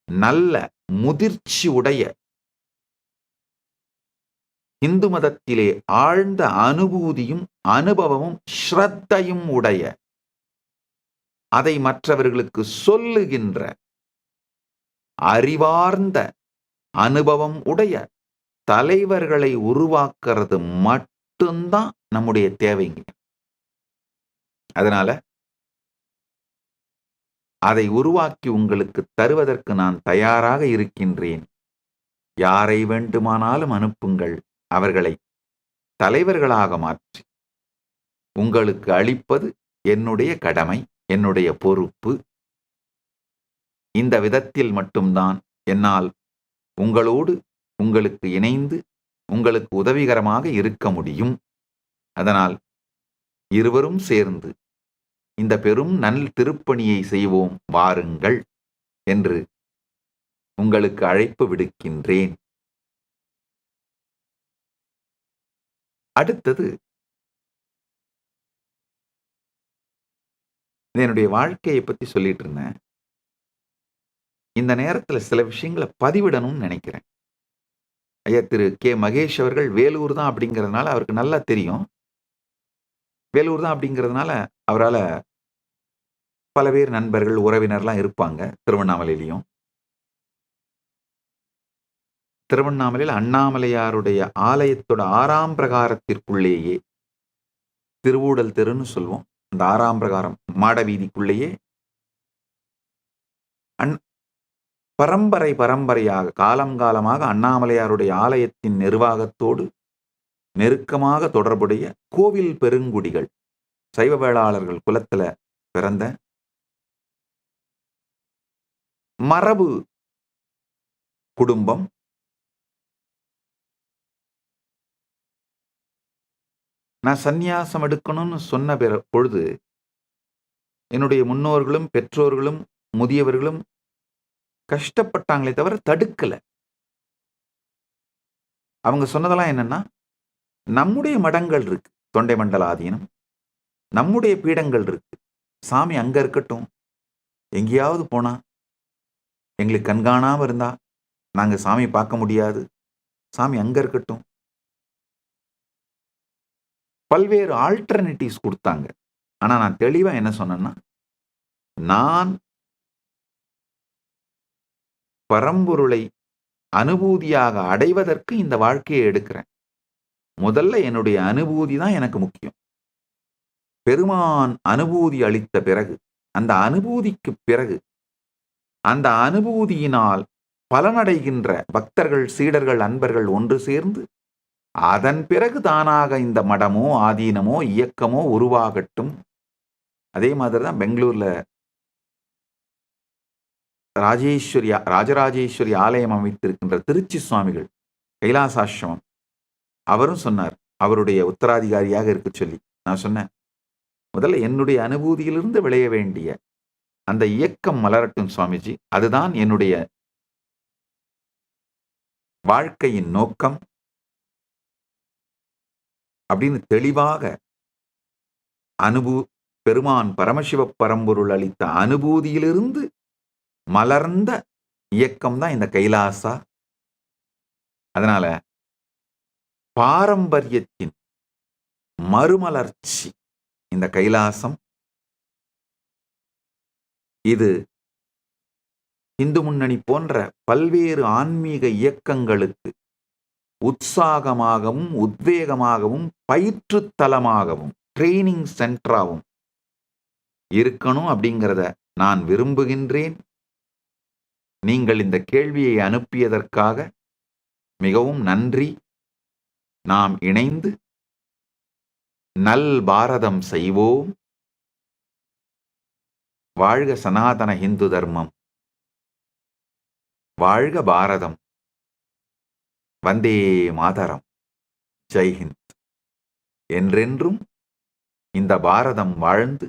நல்ல முதிர்ச்சி உடைய, இந்து மதத்திலே ஆழ்ந்த அனுபூதியும் அனுபவமும் ஸ்ரத்தையும் உடைய, அதை மற்றவர்களுக்கு சொல்லுகின்ற அறிவார்ந்த அனுபவம் உடைய தலைவர்களை உருவாக்குறது மட்டும்தான் நம்முடைய தேவைங்க. அதனால அதை உருவாக்கி உங்களுக்கு தருவதற்கு நான் தயாராக இருக்கின்றேன். யாரை வேண்டுமானாலும் அனுப்புங்கள், அவர்களை தலைவர்களாக மாற்றி உங்களுக்கு அளிப்பது என்னுடைய கடமை, என்னுடைய பொறுப்பு. இந்த விதத்தில் மட்டும்தான் என்னால் உங்களோடு உங்களுக்கு இணைந்து உங்களுக்கு உதவிகரமாக இருக்க முடியும். அதனால் இருவரும் சேர்ந்து இந்த பெரும் நல் திருப்பணியை செய்வோம் வாருங்கள் என்று உங்களுக்கு அழைப்பு விடுக்கின்றேன். அடுத்தது என்னுடைய வாழ்க்கையை பத்தி சொல்லிட்டு இருந்தேன். இந்த நேரத்துல சில விஷயங்களை பதிவிடணும்னு நினைக்கிறேன். ஐயா திரு கே மகேஷ் அவர்கள் வேலூர் தான் அப்படிங்கிறதுனால அவருக்கு நல்லா தெரியும். வேலூர் தான் அப்படிங்கிறதுனால அவரால பல பேர் நண்பர்கள், உறவினர்லாம் இருப்பாங்க திருவண்ணாமலையிலையும். திருவண்ணாமலையில் அண்ணாமலையாருடைய ஆலயத்தோட 6ஆம் பிரகாரத்திற்குள்ளேயே, திருவூடல் தெருன்னு சொல்லுவோம், அந்த 6ஆம் பிரகாரம் மாட வீதிக்குள்ளேயே பரம்பரையாக காலங்காலமாக அண்ணாமலையாருடைய ஆலயத்தின் நிர்வாகத்தோடு நெருக்கமாக தொடர்புடைய கோவில் பெருங்குடிகள், சைவ வேளாளர்கள் குலத்துல பிறந்த மரபு குடும்பம். நான் சந்நியாசம் எடுக்கணும்னு சொன்ன பொழுது என்னுடைய முன்னோர்களும் பெற்றோர்களும் முதியவர்களும் கஷ்டப்பட்டாங்களே தவிர தடுக்கல. அவங்க சொன்னதெல்லாம் என்னன்னா, நம்முடைய மடங்கள் இருக்கு, தொண்டை மண்டல ஆதீனம், நம்முடைய பீடங்கள் இருக்கு, சாமி அங்க இருக்கட்டும், எங்கேயாவது போனா எங்களுக்கு கண்காணாம இருந்தா நாங்க சாமி பார்க்க முடியாது, சாமி அங்க இருக்கட்டும். பல்வேறு ஆல்டர்னேட்டிவ்ஸ் கொடுத்தாங்க. ஆனா நான் தெளிவா என்ன சொன்னேன்னா, நான் பரம்பொருளை அனுபூதியாக அடைவதற்கு இந்த வாழ்க்கையை எடுக்கிறேன். முதல்ல என்னுடைய அனுபூதி தான் எனக்கு முக்கியம். பெருமான் அனுபூதி அளித்த பிறகு, அந்த அனுபூதிக்கு பிறகு, அந்த அனுபூதியினால் பலனடைகின்ற பக்தர்கள், சீடர்கள், அன்பர்கள் ஒன்று சேர்ந்து அதன் பிறகு தானாக இந்த மடமோ ஆதீனமோ இயக்கமோ உருவாகட்டும். அதே மாதிரி தான் பெங்களூர்ல ராஜராஜேஸ்வரி ஆலயம் அமைத்திருக்கின்ற திருச்சி சுவாமிகள் கைலாசாசிரமம், அவரும் சொன்னார் அவருடைய உத்தராதிகாரியாக இருக்க சொல்லி. நான் சொன்னேன், முதல்ல என்னுடைய அனுபூதியிலிருந்து விளைய வேண்டிய அந்த இயக்கம் மலரட்டும் சுவாமிஜி, அதுதான் என்னுடைய வாழ்க்கையின் நோக்கம் அப்படின்னு தெளிவாக பெருமான் பரமசிவ பரம்பொருள் அளித்த அனுபூதியிலிருந்து மலர்ந்த இயக்கம் தான் இந்த கைலாசா. அதனால பாரம்பரியத்தின் மறுமலர்ச்சி இந்த கைலாசம். இது இந்து முன்னணி போன்ற பல்வேறு ஆன்மீக இயக்கங்களுக்கு உற்சாகமாகவும் உத்வேகமாகவும் பயிற்றுத்தலமாகவும் ட்ரெய்னிங் சென்டராகவும் இருக்கணும் அப்படிங்கிறத நான் விரும்புகின்றேன். நீங்கள் இந்த கேள்வியை அனுப்பியதற்காக மிகவும் நன்றி. நாம் இணைந்து நல் பாரதம் செய்வோம். வாழ்க சனாதன இந்து தர்மம், வாழ்க பாரதம், வந்தே மாதரம், ஜெய்ஹிந்த். என்றென்றும் இந்த பாரதம் வாழ்ந்து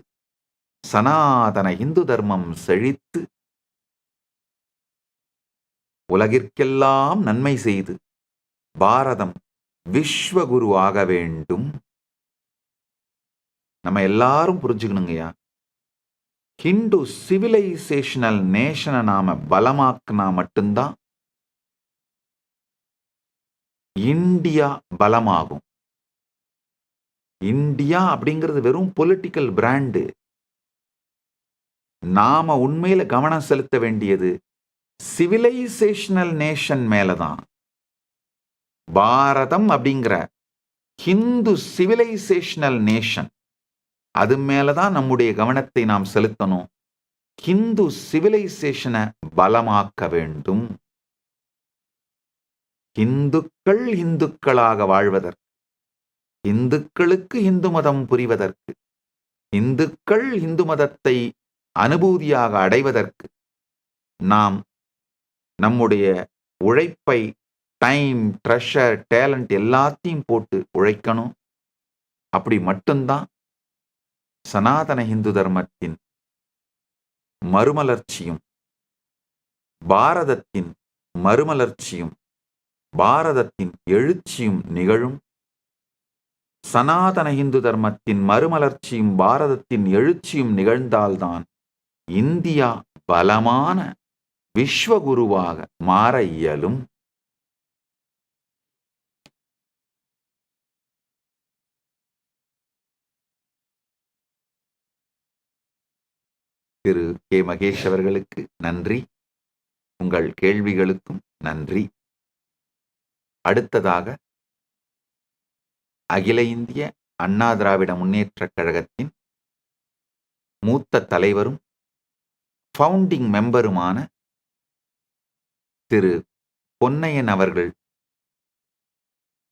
சனாதன இந்து தர்மம் செழித்து உலகிற்கெல்லாம் நன்மை செய்து பாரதம் விஸ்வகுரு ஆக வேண்டும். நம்ம எல்லாரும் புரிஞ்சுக்கணுங்கய்யா, ஹிந்து சிவிலைசேஷனல் நேஷனை நாம பலமாக்குனா மட்டும்தான் இந்தியா பலமாகும். இந்தியா அப்படிங்கிறது வெறும் பொலிட்டிக்கல் பிராண்டு. நாம உண்மையில கவனம் செலுத்த வேண்டியது சிவிலைசேஷனல் நேஷன் மேலதான். பாரதம் அப்படிங்கிற ஹிந்து சிவிலைசேஷனல் நேஷன், அது மேலதான் நம்முடைய கவனத்தை நாம் செலுத்தணும். ஹிந்து சிவிலைசேஷனை பலமாக்க வேண்டும். இந்துக்கள் இந்துக்களாக வாழ்வதற்கு, இந்துக்களுக்கு இந்து மதம் புரிவதற்கு, இந்துக்கள் இந்து மதத்தை அனுபூதியாக அடைவதற்கு நாம் நம்முடைய உழைப்பை, டைம், ட்ரெஷர், டேலண்ட் எல்லாத்தையும் போட்டு உழைக்கணும். அப்படி மட்டும்தான் சனாதன இந்து தர்மத்தின் மறுமலர்ச்சியும், பாரதத்தின் மறுமலர்ச்சியும், பாரதத்தின் எழுச்சியும் நிகழும். சனாதன இந்து தர்மத்தின் மறுமலர்ச்சியும் பாரதத்தின் எழுச்சியும் நிகழ்ந்தால்தான் இந்தியா பலமான விஸ்வகுருவாக மாற இயலும். திரு கே. மகேஷ் அவர்களுக்கு நன்றி. உங்கள் கேள்விகளுக்கும் நன்றி. அடுத்ததாக அகில இந்திய அண்ணா திராவிட முன்னேற்றக் கழகத்தின் மூத்த தலைவரும் ஃபவுண்டிங் மெம்பருமான திரு பொன்னையன் அவர்கள்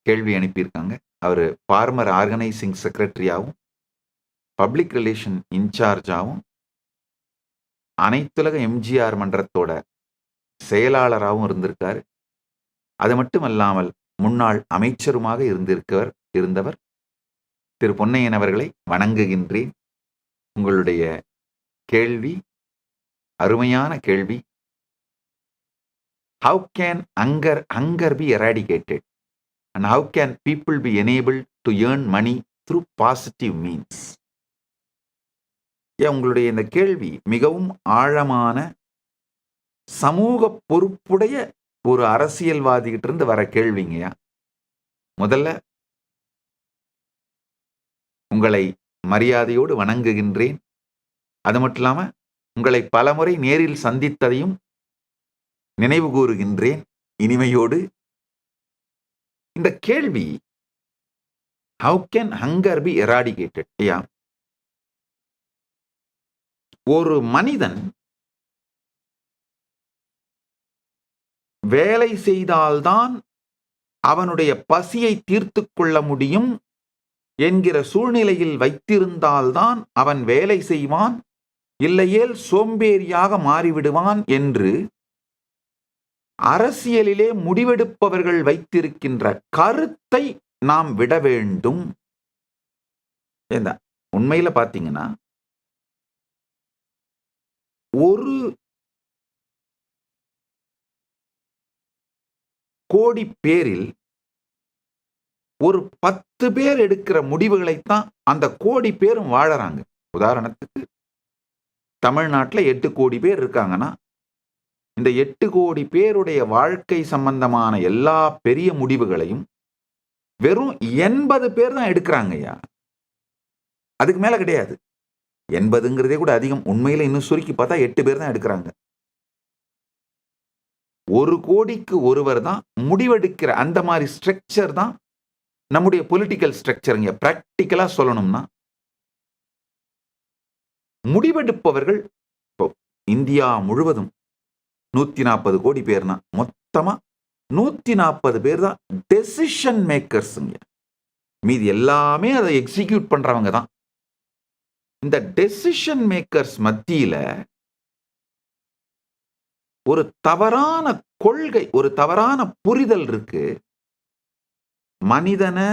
கேள்வி அனுப்பியிருக்காங்க. அவர் ஃபார்மர் ஆர்கனைசிங் செக்ரட்டரியாகவும் பப்ளிக் ரிலேஷன் இன்சார்ஜாகவும் அனைத்துலக எம்ஜிஆர் மன்றத்தோட செயலாளராகவும் இருந்திருக்காரு. அது மட்டுமல்லாமல் முன்னாள் அமைச்சருமாக இருந்தவர் திரு பொன்னையன் அவர்களை வணங்குகின்றேன். உங்களுடைய கேள்வி அருமையான கேள்வி. How can hunger be eradicated and how can people be enabled to earn money through positive means? உங்களுடைய இந்த கேள்வி மிகவும் ஆழமான, சமூக பொறுப்புடைய ஒரு அரசியல்வாதிகிட்ட இருந்து வர கேள்விங்கய்யா. முதல்ல உங்களை மரியாதையோடு வணங்குகின்றேன். அது மட்டும் இல்லாம உங்களை பலமுறை நேரில் சந்தித்ததையும் நினைவு கூறுகின்றேன் இனிமையோடு. இந்த கேள்வி how can hunger be eradicated? ஒரு மனிதன் வேலை செய்தால்தான் அவனுடைய பசியை தீர்த்து கொள்ள முடியும் என்கிற சூழ்நிலையில் வைத்திருந்தால்தான் அவன் வேலை செய்வான், இல்லையேல் சோம்பேறியாக மாறிவிடுவான் என்று அரசியலிலே முடிவெடுப்பவர்கள் வைத்திருக்கின்ற கருத்தை நாம் விட வேண்டும். உண்மையில பாத்தீங்கன்னா ஒரு கோடி பேரில் ஒரு 10 பேர் எடுக்கிற முடிவுகளைத்தான் அந்த கோடி பேரும் வாழறாங்க. உதாரணத்துக்கு தமிழ்நாட்டில் 8 கோடி பேர் இருக்காங்கன்னா இந்த 8 கோடி பேருடைய வாழ்க்கை சம்பந்தமான எல்லா பெரிய முடிவுகளையும் வெறும் 80 பேர் தான் எடுக்கிறாங்கய்யா. அதுக்கு மேல கிடையாது. 80ங்கிறதே கூட அதிகம். உண்மையில இன்னும் சுருக்கி பார்த்தா 8 பேர் தான் எடுக்கிறாங்க. 1 கோடிக்கு ஒருவர் தான் முடிவெடுக்கிற அந்த மாதிரி ஸ்ட்ரக்சர் தான் நம்முடைய பொலிட்டிக்கல் ஸ்ட்ரக்சருங்க. பிராக்டிக்கலா சொல்லணும்னா முடிவெடுப்பவர்கள் இப்போ இந்தியா முழுவதும் 140 கோடி பேர்னா மொத்தமா 140 பேர் தான் டெசிஷன் மேக்கர்ஸுங்க. மீதி எல்லாமே அதை எக்ஸிக்யூட் பண்றவங்க தான். இந்த டெசிஷன் மேக்கர்ஸ் மத்தியில ஒரு தவறான கொள்கை, ஒரு தவறான புரிதல் இருக்கு. மனிதனை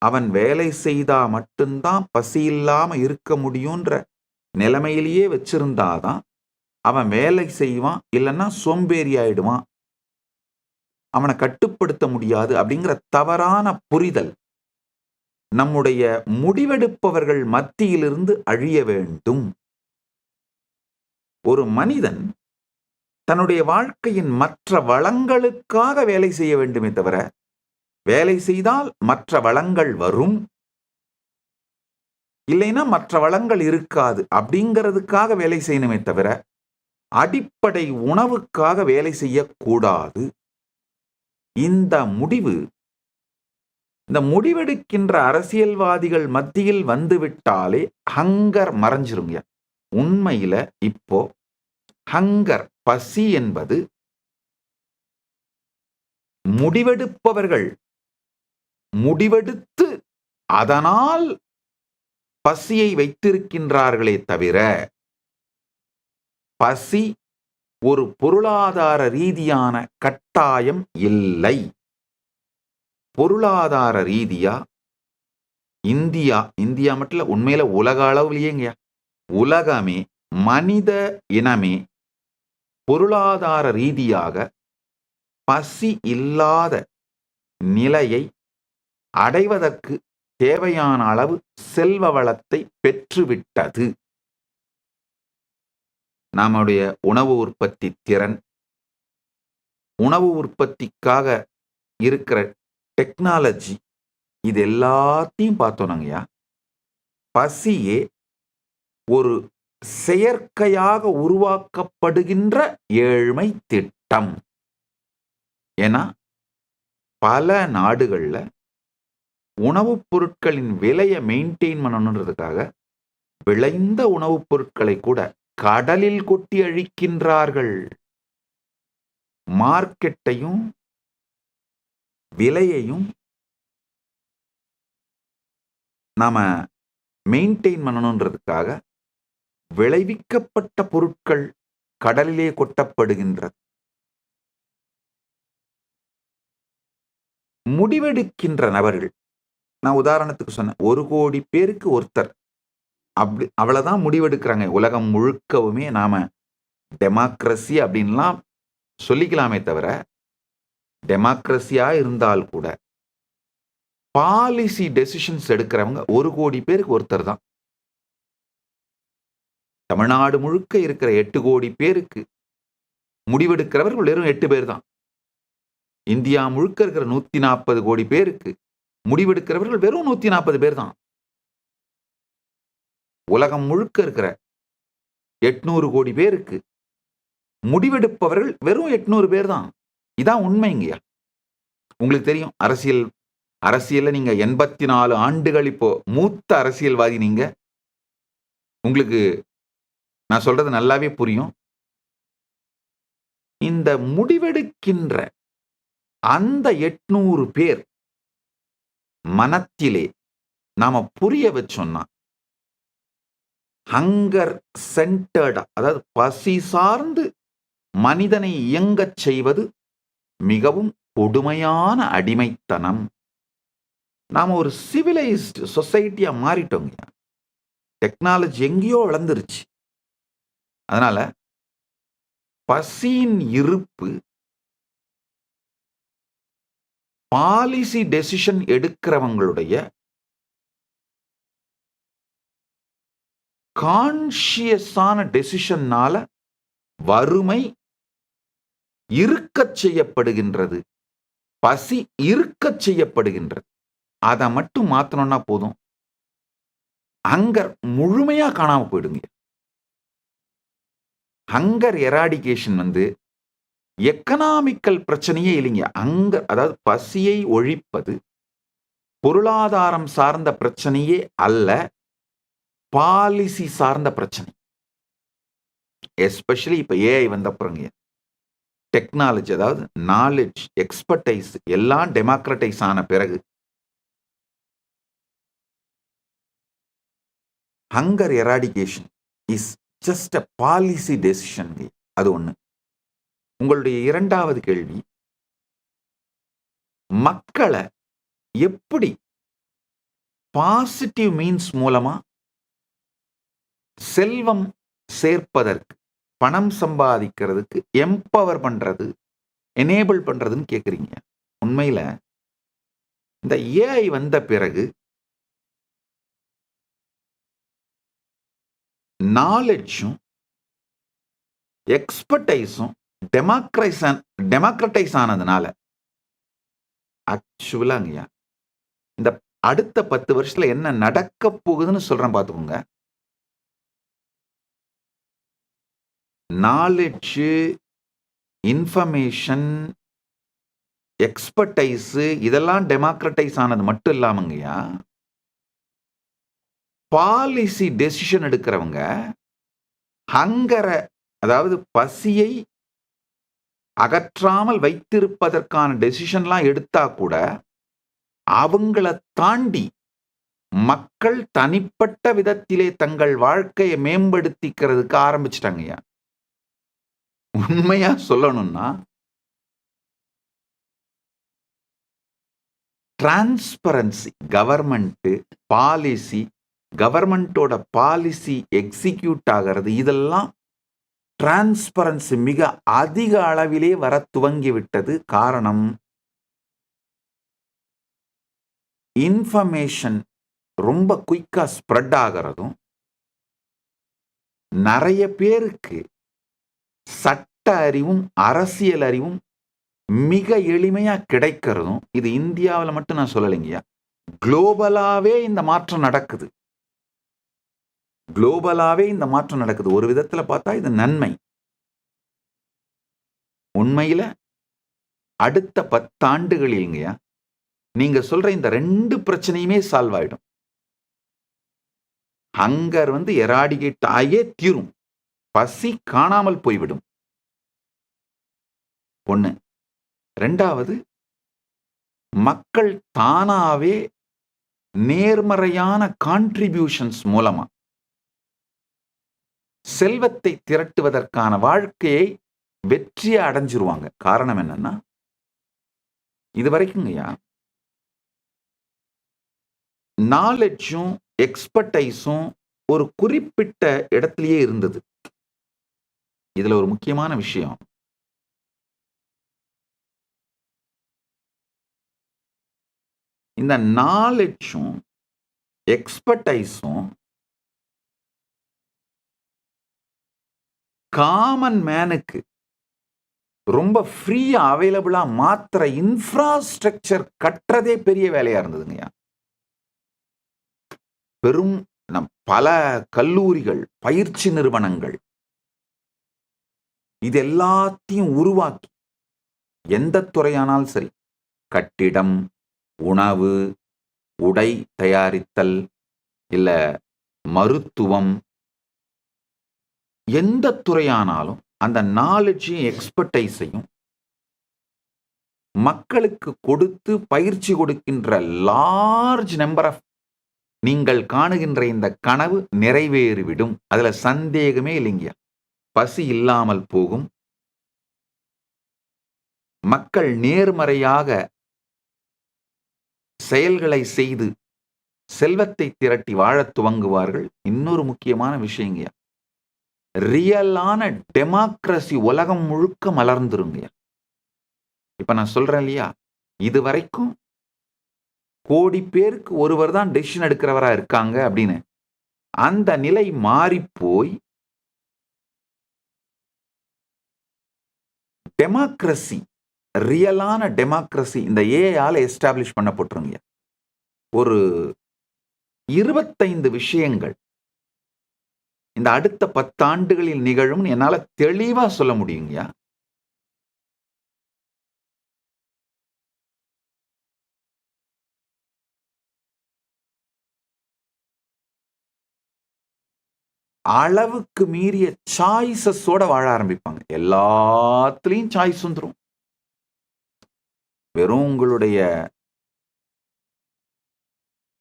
அவன் வேலை செய்தா மட்டும்தான் பசி இல்லாம இருக்க முடியும்ன்ற நிலைமையிலேயே வச்சிருந்தாதான் அவன் வேலை செய்வான், இல்லைன்னா சோம்பேறி ஆயிடுவான், அவனை கட்டுப்படுத்த முடியாது அப்படிங்கிற தவறான புரிதல் நம்முடைய முடிவெடுப்பவர்கள் மத்தியிலிருந்து அழிய வேண்டும். ஒரு மனிதன் தன்னுடைய வாழ்க்கையின் மற்ற வளங்களுக்காக வேலை செய்ய வேண்டுமே தவிர, வேலை செய்தால் மற்ற வளங்கள் வரும், இல்லைன்னா மற்ற வளங்கள் இருக்காது அப்படிங்கிறதுக்காக வேலை செய்யணுமே தவிர அடிப்படை உணவுக்காக வேலை செய்யக்கூடாது. இந்த முடிவெடுக்கின்ற அரசியல்வாதிகள் மத்தியில் வந்துவிட்டாலே ஹங்கர் மறைஞ்சிருங்க. உண்மையில இப்போ ஹங்கர், பசி என்பது முடிவெடுப்பவர்கள் முடிவெடுத்து அதனால் பசியை வைத்திருக்கின்றார்களே தவிர, பசி ஒரு பொருளாதார ரீதியான கட்டாயம் இல்லை. பொருளாதார ரீதியா இந்தியா மட்டும் இல்ல, உண்மையில உலக அளவுலயேங்க, உலகமே, மனித இனமே பொருளாதார ரீதியாக பசி இல்லாத நிலையை அடைவதற்கு தேவையான அளவு செல்வ வளத்தை பெற்றுவிட்டது. நம்முடைய உணவு உற்பத்தி திறன், உணவு உற்பத்திக்காக இருக்கிற டெக்னாலஜி, இது எல்லாத்தையும் பார்த்தோம்னாங்கய்யா, பசியே ஒரு செயற்கையாக உருவாக்கப்படுகின்ற ஏழ்மை திட்டம். ஏன்னா பல நாடுகள்ல உணவுப் பொருட்களின் விலையை மெயின்டைன் பண்ணணுன்றதுக்காக விளைந்த உணவுப் பொருட்களை கூட கடலில் கொட்டி அழிக்கின்றார்கள். மார்க்கெட்டையும் விலையையும் நாம மெயின்டைன் பண்ணணுன்றதுக்காக விளைவிக்கப்பட்ட பொருட்கள் கடலிலே கொட்டப்படுகின்றது. முடிவெடுக்கின்ற நபர்கள், நான் உதாரணத்துக்கு சொன்னேன், 1 கோடி பேருக்கு ஒருத்தர், அப்படி அவ்வளவுதான் முடிவெடுக்கிறாங்க. உலகம் முழுக்கவுமே நாம டெமோக்ரஸி அப்படின்லாம் சொல்லிக்கலாமே தவிர, டெமோக்ரஸியா இருந்தால் கூட பாலிசி டெசிஷன்ஸ் எடுக்கிறவங்க 1 கோடி பேருக்கு ஒருத்தர் தான். தமிழ்நாடு முழுக்க இருக்கிற 8 கோடி பேருக்கு முடிவெடுக்கிறவர்கள் வெறும் 8 பேர் தான். இந்தியா முழுக்க இருக்கிற 140 கோடி பேருக்கு முடிவெடுக்கிறவர்கள் வெறும் 140 பேர் தான். உலகம் முழுக்க இருக்கிற 800 கோடி பேருக்கு முடிவெடுப்பவர்கள் வெறும் 800 பேர் தான். இதான் உண்மைங்கய்யா. உங்களுக்கு தெரியும், அரசியல்ல நீங்க 84 ஆண்டுகள் இப்போ மூத்த அரசியல்வாதி நீங்க. உங்களுக்கு நான் சொல்றது நல்லாவே புரியும். இந்த முடிவெடுக்கின்ற அந்த 800 பேர் மனத்திலே நாம புரிய வச்சோம்னா, ஹங்கர் சென்டர்டா, அதாவது பசி சார்ந்து மனிதனை இயங்கச் செய்வது மிகவும் கொடுமையான அடிமைத்தனம். நாம ஒரு சிவிலைஸ்டு சொசைட்டியா மாறிட்டோங்க. டெக்னாலஜி எங்கேயோ வளர்ந்துருச்சு. அதனால பசியின் இருப்பு பாலிசி டெசிஷன் எடுக்கிறவங்களுடைய கான்ஷியஸான டெசிஷன்னால வறுமை இருக்கச் செய்யப்படுகின்றது, பசி இருக்கச் செய்யப்படுகின்றது. அதை மட்டும் மாத்தணும்னா போதும், ஹங்கர் முழுமையா காணாம போயிடுங்க. ஹங்கர் எராடிகேஷன் எக்கனாமிக்கல் பிரச்சனையே இல்லைங்க. ஹங்கர், அதாவது பசியை ஒழிப்பது பொருளாதாரம் சார்ந்த பிரச்சனையே அல்ல, பாலிசி சார்ந்த பிரச்சனை. எஸ்பெஷலி இப்ப ஏஐ வந்தப்புறங்க, டெக்னாலஜி, அதாவது நாலேஜ், எக்ஸ்பர்டைஸ் எல்லாம் டெமோக்ரட்டைஸ் ஆன பிறகு hunger eradication is just a policy decision. அது ஒண்ணு. உங்களுடைய இரண்டாவது கேள்வி, மக்களை எப்படி பாசிட்டிவ் மீன்ஸ் மூலமா செல்வம் சேர்ப்பதற்கு, பணம் சம்பாதிக்கிறதுக்கு எம்பவர் பண்றது, எனேபிள் பண்றதுன்னு கேக்குறீங்க. உண்மையில இந்த ஏஐ வந்த பிறகு நாலேஜும் எக்ஸ்பர்டைஸும் டெமோக்ரட்டைஸ் ஆனதுனால ஆக்சுவலாங்கய்யா, இந்த அடுத்த 10 வருஷத்துல என்ன நடக்க போகுதுன்னு சொல்றேன் பார்த்துக்கோங்க. நாலேஜ், இன்ஃபர்மேஷன், எக்ஸ்பர்டைஸ் இதெல்லாம் டெமோக்ரட்டைஸ் ஆனது மட்டும் இல்லாமங்கய்யா, பாலிசி டெசிஷன் எடுக்கிறவங்க ஹங்கரை, அதாவது பசியை அகற்றாமல் வைத்திருப்பதற்கான டெசிஷன்லாம் எடுத்தா கூட அவங்கள தாண்டி மக்கள் தனிப்பட்ட விதத்திலே தங்கள் வாழ்க்கையை மேம்படுத்திக்கிறதுக்கு ஆரம்பிச்சிட்டாங்கய்யா. உண்மையா சொல்லணும்னா டிரான்ஸ்பரன்சி, கவர்மெண்டோட பாலிசி எக்ஸிக்யூட் ஆகிறது, இதெல்லாம் டிரான்ஸ்பரன்சி மிக அதிக அளவிலே வர துவங்கி விட்டது. காரணம், இன்ஃபர்மேஷன் ரொம்ப குயிக்கா ஸ்ப்ரெட் ஆகிறதும், நிறைய பேருக்கு சட்ட அறிவும் அரசியல் அறிவும் மிக எளிமையா கிடைக்கிறதும், இது இந்தியாவில் மட்டும் நான் சொல்லலைங்கய்யா, குளோபலாவே இந்த மாற்றம் நடக்குது. ஒரு விதத்துல பார்த்தா இது நன்மை. உண்மையில அடுத்த 10 ஆண்டுகளில்ங்கய்யா நீங்க சொல்ற இந்த 2 பிரச்சனையுமே சால்வ் ஆயிடும். ஹங்கர் எராடிகேட் ஆயே தீரும். பசி காணாமல் போய்விடும். 1. 2வது, மக்கள் தானாவே நேர்மறையான கான்ட்ரிபியூஷன்ஸ் மூலமா செல்வத்தை திரட்டுவதற்கான வாழ்க்கையை வெற்றியை அடைஞ்சிருவாங்க. காரணம் என்னன்னா, இதுவரைக்குங்கய்யா நாலேஜும் எக்ஸ்பர்டைஸும் ஒரு குறிப்பிட்ட இடத்திலேயே இருந்தது. இதுல ஒரு முக்கியமான விஷயம், இந்த நாலேஜும் எக்ஸ்பர்டைஸும் காமன் மேனுக்கு ரொம்ப ஃப்ரீயா அவைலபிளா மாத்திர இன்ஃப்ராஸ்ட்ரக்சர் கட்டுறதே பெரிய வேலையா இருந்ததுங்கய்யா. பெரும் பல கல்லூரிகள், பயிற்சி நிறுவனங்கள், இது எல்லாத்தையும் உருவாக்கி எந்த துறையானாலும் சரி, கட்டிடம், உணவு, உடை தயாரித்தல், இல்ல மருத்துவம், எந்த துறையானாலும் அந்த நாலேஜையும் எக்ஸ்பர்டைஸையும் மக்களுக்கு கொடுத்து பயிற்சி கொடுக்கின்ற லார்ஜ் நம்பர் ஆஃப் நீங்கள் காணுகின்ற இந்த கனவு நிறைவேறிவிடும். அதுல சந்தேகமே இல்லைங்க. பசி இல்லாமல் போகும். மக்கள் நேர்மறையாக செயல்களை செய்து செல்வத்தை திரட்டி வாழத் துவங்குவார்கள். இன்னொரு முக்கியமான விஷயங்க, ரியலான டெமோக்ரசி உலகம் முழுக்க மலர்ந்துருங்க. இப்ப நான் சொல்றேன் இல்லையா, இதுவரைக்கும் கோடி பேருக்கு ஒருவர் தான் டெசிஷன் எடுக்கிறவரா இருக்காங்க அப்படின்னு. அந்த நிலை மாறி போய் டெமோக்ரசி, ரியலான டெமோக்ரசி இந்த ஏஐயால எஸ்டாப்ளிஷ் பண்ணப்பட்டுருங்க. ஒரு 25 விஷயங்கள் இந்த அடுத்த 10 ஆண்டுகளில் நிகழும் என்னால தெளிவா சொல்ல முடியுங்கயா. அளவுக்கு மீறிய சாய்ஸஸோட வாழ ஆரம்பிப்பாங்க. எல்லாத்துலயும் சாய்ஸ் வந்துடும். வெறும் உங்களுடைய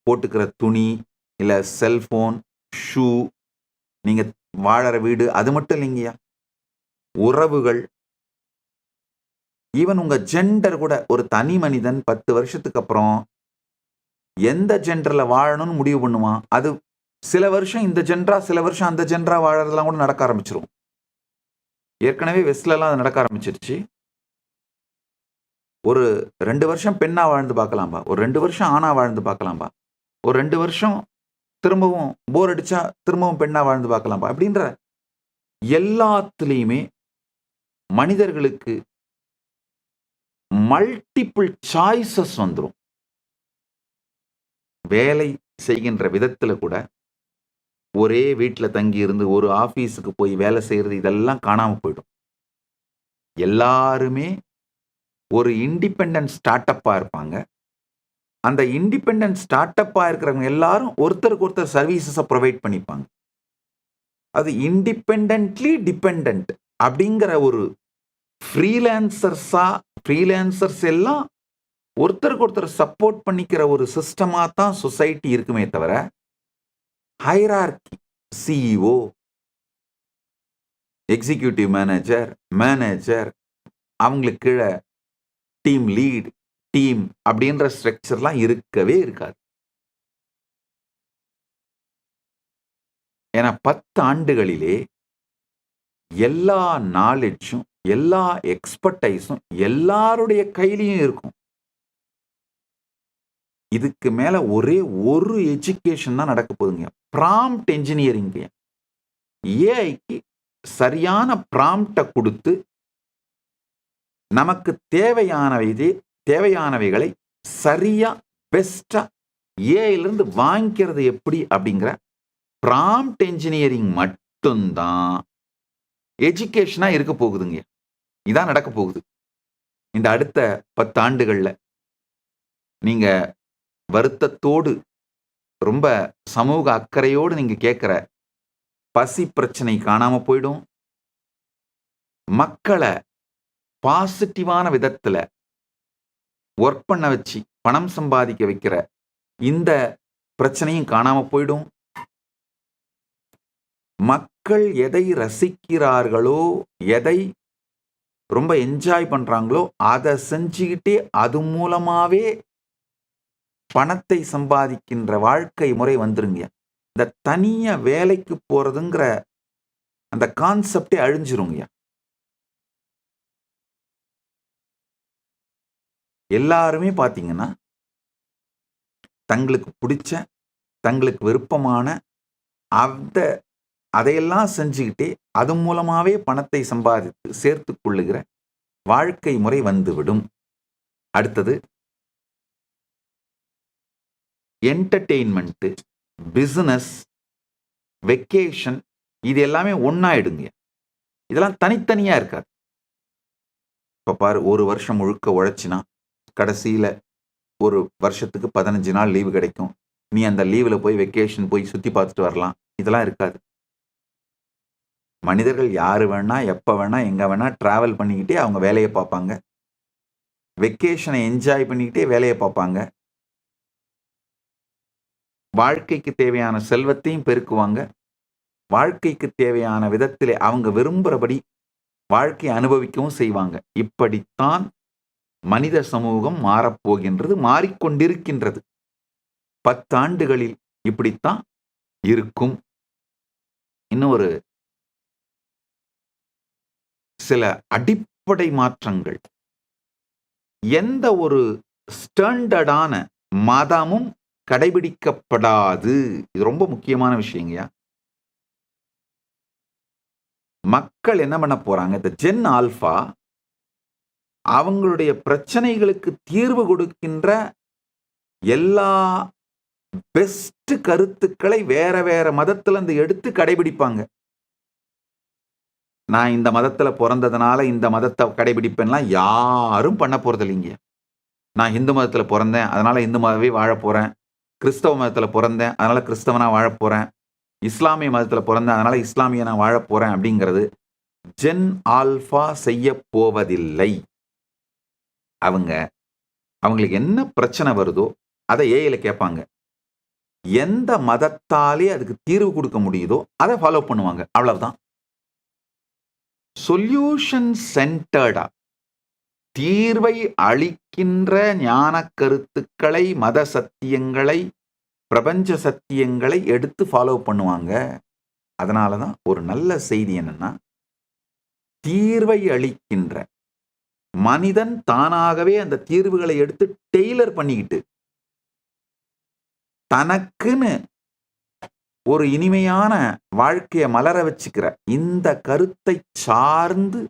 போட்டுக்கிற துணி, இல்ல செல்போன், ஷூ, நீங்க வாழற வீடு, அது மட்டும் இல்லைங்கய்யா. உறவுகள், ஈவன் உங்க ஜெண்டர் கூட. ஒரு தனி மனிதன் 10 வருஷத்துக்கு அப்புறம் எந்த ஜெண்டர்ல வாழணும்னு முடிவு பண்ணுவான். அது சில வருஷம் இந்த ஜென்ரா, சில வருஷம் அந்த ஜென்ரா வாழறதெல்லாம் கூட நடக்க ஆரம்பிச்சிரும். ஏற்கனவே வெஸ்ட்லாம் அது நடக்க ஆரம்பிச்சிருச்சு. ஒரு 2 வருஷம் பெண்ணா வாழ்ந்து பார்க்கலாம்பா, ஒரு 2 வருஷம் ஆணா வாழ்ந்து பார்க்கலாம்பா, ஒரு 2 வருஷம் திரும்பவும் போர் அடிச்சா திரும்பவும் பெண்ணா வாழ்ந்து பார்க்கலாம்பா. அப்படின்ற எல்லாத்துலேயுமே மனிதர்களுக்கு மல்டிபிள் சாய்ஸஸ் வந்துடும். வேலை செய்கின்ற விதத்துல கூட ஒரே வீட்டில் தங்கி இருந்து ஒரு ஆபீஸுக்கு போய் வேலை செய்யறது, இதெல்லாம் காணாம போயிடும். எல்லாருமே ஒரு இண்டிபெண்டன்ட் ஸ்டார்ட் அப்பா இருப்பாங்க. அந்த இண்டிபெண்டன்ட் ஸ்டார்ட் அப்பா இருக்கிறவங்க எல்லாரும் ஒருத்தருக்கு ஒருத்தர் சர்வீசஸை ப்ரொவைட் பண்ணிப்பாங்க. அது இண்டிபெண்டன்ட்லி டிபெண்டன்ட் அப்படிங்கிற ஒரு ஃப்ரீலான்சர்ஸ் எல்லாம் ஒருத்தருக்கு ஒருத்தர் சப்போர்ட் பண்ணிக்கிற ஒரு சிஸ்டமா தான் சொசைட்டி இருக்குமே தவிர ஹைரார்கி, சிஇஓ, எக்ஸிக்யூட்டிவ் மேனேஜர், அவங்களுக்கு கீழே டீம் லீட், டீம் அப்படின்ற ஸ்ட்ரக்சர்லாம் இருக்கவே இருக்காது. ஏன்னா 10 ஆண்டுகளிலே எல்லா நாலேஜும், எல்லா எக்ஸ்பர்டைஸும் எல்லாருடைய கையிலையும் இருக்கும். இதுக்கு மேல ஒரே ஒரு எஜுகேஷன் தான் நடக்க போகுதுங்க. Prompt engineering. ஏஐக்கு சரியான ப்ராம்ப்டை கொடுத்து நமக்கு தேவையானவைகளை சரியா பெஸ்டா ஏஐலிருந்து வாங்கிக்கிறது எப்படி அப்படிங்கிற ப்ராம்ப்ட் என்ஜினியரிங் மட்டும்தான் எஜுகேஷனா இருக்க போகுதுங்க. இதான் நடக்க போகுது இந்த அடுத்த 10 ஆண்டுகள்ல. நீங்க வருத்தத்தோடு, ரொம்ப சமூக அக்கறையோடு நீங்க கேட்கிற பசி பிரச்சனை காணாம போயிடும். மக்களை பாசிட்டிவான விதத்துல ஒர்க் பண்ண வச்சு பணம் சம்பாதிக்க வைக்கிற இந்த பிரச்சனையும் காணாம போயிடும். மக்கள் எதை ரசிக்கிறார்களோ, எதை ரொம்ப என்ஜாய் பண்றாங்களோ அதை செஞ்சுக்கிட்டே அது மூலமாவே பணத்தை சம்பாதிக்கின்ற வாழ்க்கை முறை வந்துருங்க. இந்த தனியா வேலைக்கு போறதுங்கிற அந்த கான்செப்டே அழிஞ்சிருங்க. எல்லாருமே பாத்தீங்கன்னா தங்களுக்கு பிடிச்ச, தங்களுக்கு விருப்பமான அதையெல்லாம் செஞ்சுக்கிட்டே அது மூலமாவே பணத்தை சம்பாதித்து சேர்த்து கொள்ளுகிற வாழ்க்கை முறை வந்துவிடும். அடுத்தது என்டர்டெயின்மெண்ட், பிசினஸ், வெக்கேஷன், இது எல்லாமே ஒன்னாயிடுங்க. இதெல்லாம் தனித்தனியா இருக்காது. இப்ப பாரு, ஒரு வருஷம் முழுக்க உழைச்சினா கடைசியில ஒரு வருஷத்துக்கு 15 நாள் லீவு கிடைக்கும். நீ அந்த லீவில் போய் வெக்கேஷன் போய் சுத்தி பார்த்துட்டு வரலாம். இதெல்லாம் இருக்காது. மனிதர்கள் யாரு வேணா, எப்ப வேணா, எங்க வேணா டிராவல் பண்ணிக்கிட்டே அவங்க வேலையை பார்ப்பாங்க. வெக்கேஷனை என்ஜாய் பண்ணிக்கிட்டே வேலையை பார்ப்பாங்க. வாழ்க்கைக்கு தேவையான செல்வத்தையும் பெருக்குவாங்க. வாழ்க்கைக்கு தேவையான விதத்திலே அவங்க விரும்புகிறபடி வாழ்க்கை அனுபவிக்கவும் செய்வாங்க. இப்படித்தான் மனித சமூகம் மாறப்போகின்றது, மாறிக்கொண்டிருக்கின்றது. 10 ஆண்டுகளில் இப்படித்தான் இருக்கும். இன்னும் ஒரு சில அடிப்படை மாற்றங்கள். எந்த ஒரு ஸ்டாண்டர்டான மதமும் கடைபிடிக்கப்படாது. இது ரொம்ப முக்கியமான விஷயங்கயா. மக்கள் என்ன பண்ண போறாங்க, இந்த ஜென் ஆல்பா அவங்களுடைய பிரச்சனைகளுக்கு தீர்வு கொடுக்கின்ற எல்லா பெஸ்ட் கருத்துக்களை வேற வேற மதத்துல இருந்து எடுத்து கடைபிடிப்பாங்க. நான் இந்த மதத்துல பிறந்ததுனால இந்த மதத்தை கடைபிடிப்பேன்லாம் யாரும் பண்ண போறது இல்லைங்க. நான் இந்து மதத்துல பிறந்தேன், அதனால இந்து மதமே வாழ போறேன். கிறிஸ்தவ மதத்துல பிறந்தேன், அதனால கிறிஸ்தவனா வாழ போறேன். இஸ்லாமிய மதத்துல பிறந்தேன், அதனால இஸ்லாமிய நான் வாழ போறேன் அப்படிங்கிறது ஜென் ஆல்பா செய்ய போவதில்லை. அவங்களுக்கு என்ன பிரச்சனை வருதோ அதை ஏஐல கேட்பாங்க. எந்த மதத்தாலே அதுக்கு தீர்வு கொடுக்க முடியுதோ அதை ஃபாலோ பண்ணுவாங்க. அவ்வளவுதான். சொல்யூஷன் சென்டர்டா தீர்வை அளிக்கின்ற ஞான கருத்துக்களை, மத சத்தியங்களை, பிரபஞ்ச சத்தியங்களை எடுத்து ஃபாலோ பண்ணுவாங்க. அதனாலதான் ஒரு நல்ல செய்தி என்னன்னா, தீர்வை அளிக்கின்ற மனிதன் தானாகவே அந்த தீர்வுகளை எடுத்து டெய்லர் பண்ணிக்கிட்டு தனக்குன்னு ஒரு இனிமையான வாழ்க்கையை மலர வச்சுக்கிற இந்த கருத்தை சார்ந்து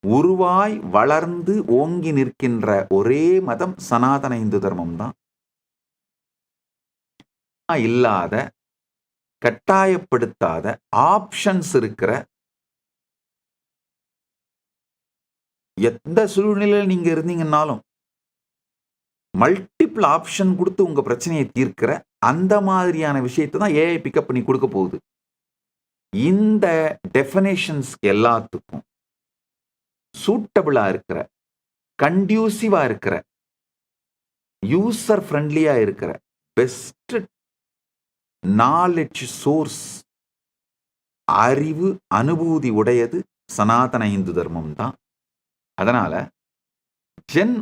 உருவாய் வளர்ந்து ஓங்கி நிற்கின்ற ஒரே மதம் சனாதன இந்து தர்மம் தான். இல்லாத, கட்டாயப்படுத்தாத, ஆப்ஷன்ஸ் இருக்கிற, எந்த சூழ்நிலையில் நீங்க இருந்தீங்கன்னாலும் மல்டிபிள் ஆப்ஷன் கொடுத்து உங்க பிரச்சனையை தீர்க்கிற அந்த மாதிரியான விஷயத்தை தான் ஏஐ பிக்கப் பண்ணி கொடுக்க போகுது. இந்த டெஃபினேஷன்ஸ் எல்லாத்துக்கும் சூட்டபிளா இருக்கிற, கண்டியூசிவா இருக்கிற, யூசர் ஃப்ரெண்ட்லியா இருக்கிற பெஸ்ட் நாலெட்ஜ் சோர்ஸ், அறிவு அனுபூதி உடையது சனாதன இந்து தர்மம் தான். அதனால ஜென்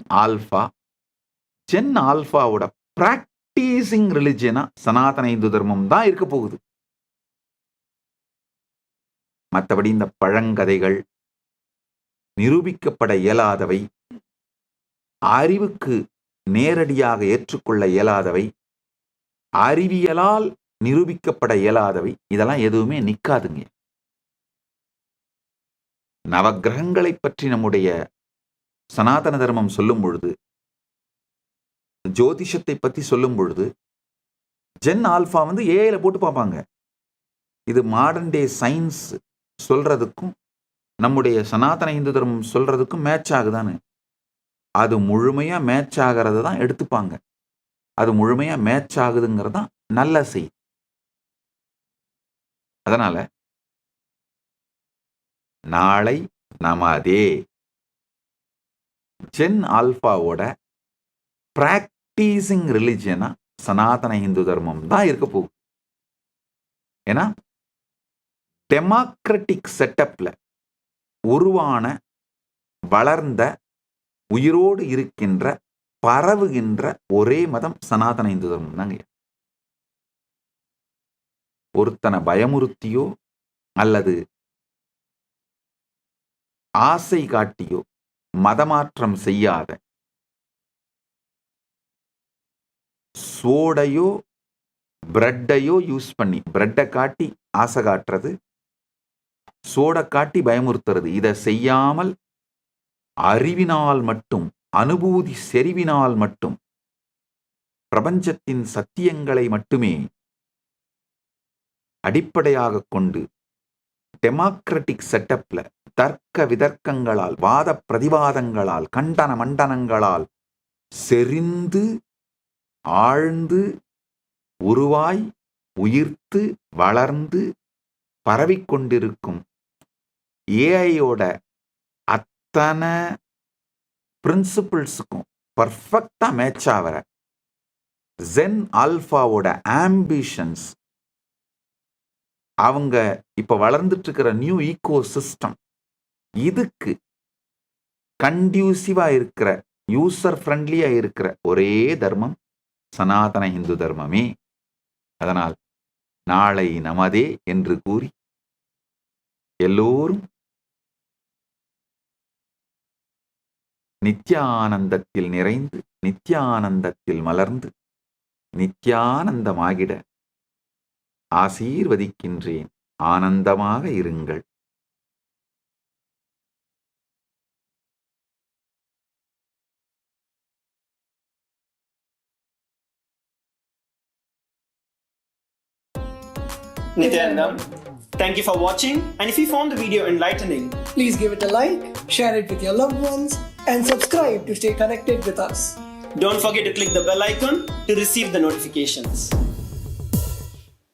ஆல்பாவோட பிராக்டிசிங் ரிலிஜியனா சனாதன இந்து தர்மம் தான் இருக்க போகுது. மற்றபடி இந்த பழங்கதைகள், நிரூபிக்கப்பட இயலாதவை, அறிவுக்கு நேரடியாக ஏற்றுக்கொள்ள இயலாதவை, அறிவியலால் நிரூபிக்கப்பட இயலாதவை, இதெல்லாம் எதுவுமே நிக்காதுங்க. நவக்கிரகங்களை பற்றி நம்முடைய சனாதன தர்மம் சொல்லும் பொழுது, ஜோதிஷத்தை பத்தி சொல்லும் பொழுது ஜென் ஆல்பா ஏஐல போட்டு பார்ப்பாங்க. இது மாடர்ன் டே சயின்ஸ் சொல்றதுக்கும் நம்முடைய சனாதன இந்து தர்மம் சொல்றதுக்கும் மேட்ச் ஆகுதான்னு. அது முழுமையா மேட்ச் ஆகிறத தான் எடுத்துப்பாங்க. அது முழுமையா மேட்ச் ஆகுதுங்கிறது தான் நல்ல செய்தி. அதனால நாளை நமதே ஜென் ஆல்பாவோட பிராக்டிசிங் ரிலிஜியனா சனாதன இந்து தர்மம் தான் இருக்க போகுது. ஏன்னா டெமோக்ராட்டிக் செட்டப்ல உருவான, வளர்ந்த, உயிரோடு இருக்கின்ற, பரவுகின்ற ஒரே மதம் சனாதன இந்து தர்மம் தாங்க. ஒருத்தனை பயமுறுத்தியோ அல்லது ஆசை காட்டியோ மதமாற்றம் செய்யாத, சோடையோ பிரெட்டையோ யூஸ் பண்ணி, பிரெட்டை காட்டி ஆசை காட்டுறது, சோடை காட்டி பயமுறுத்துறது, இதை செய்யாமல் அறிவினால் மட்டும், அனுபூதி செறிவினால் மட்டும், பிரபஞ்சத்தின் சத்தியங்களை மட்டுமே அடிப்படையாக கொண்டு டெமோக்ராட்டிக் செட்டப்ல தர்க்க விதர்க்கங்களால், வாத பிரதிவாதங்களால், கண்டன மண்டனங்களால் செறிந்து ஆழ்ந்து உருவாய் உயிர்த்து வளர்ந்து பரவிக்கொண்டிருக்கும் ஏஐயோட அத்தனை பிரின்சிபிள்ஸுக்கும் பர்ஃபெக்டா மேட்ச் ஆகிற ஜென் ஆல்பாவோட ஆம்பிஷன்ஸ், அவங்க இப்ப வளர்ந்துட்டு இருக்கிற நியூ ஈகோ சிஸ்டம், இதுக்கு கண்டியூசிவா இருக்கிற, யூசர் ஃப்ரெண்ட்லியா இருக்கிற ஒரே தர்மம் சனாதன இந்து தர்மமே. அதனால் நாளை நமதே என்று கூறி எல்லோரும் நித்யானந்தத்தில் நிறைந்து, நித்யானந்தத்தில் மலர்ந்து, நித்யானந்தமாகிட ஆசீர்வதிக்கின்றேன். ஆனந்தமாக இருங்கள். Nityanandam, thank you for watching, and if you found the video enlightening, please give it a like, share it with your loved ones, and subscribe to stay connected with us. don't forget to click the bell icon to receive the notifications.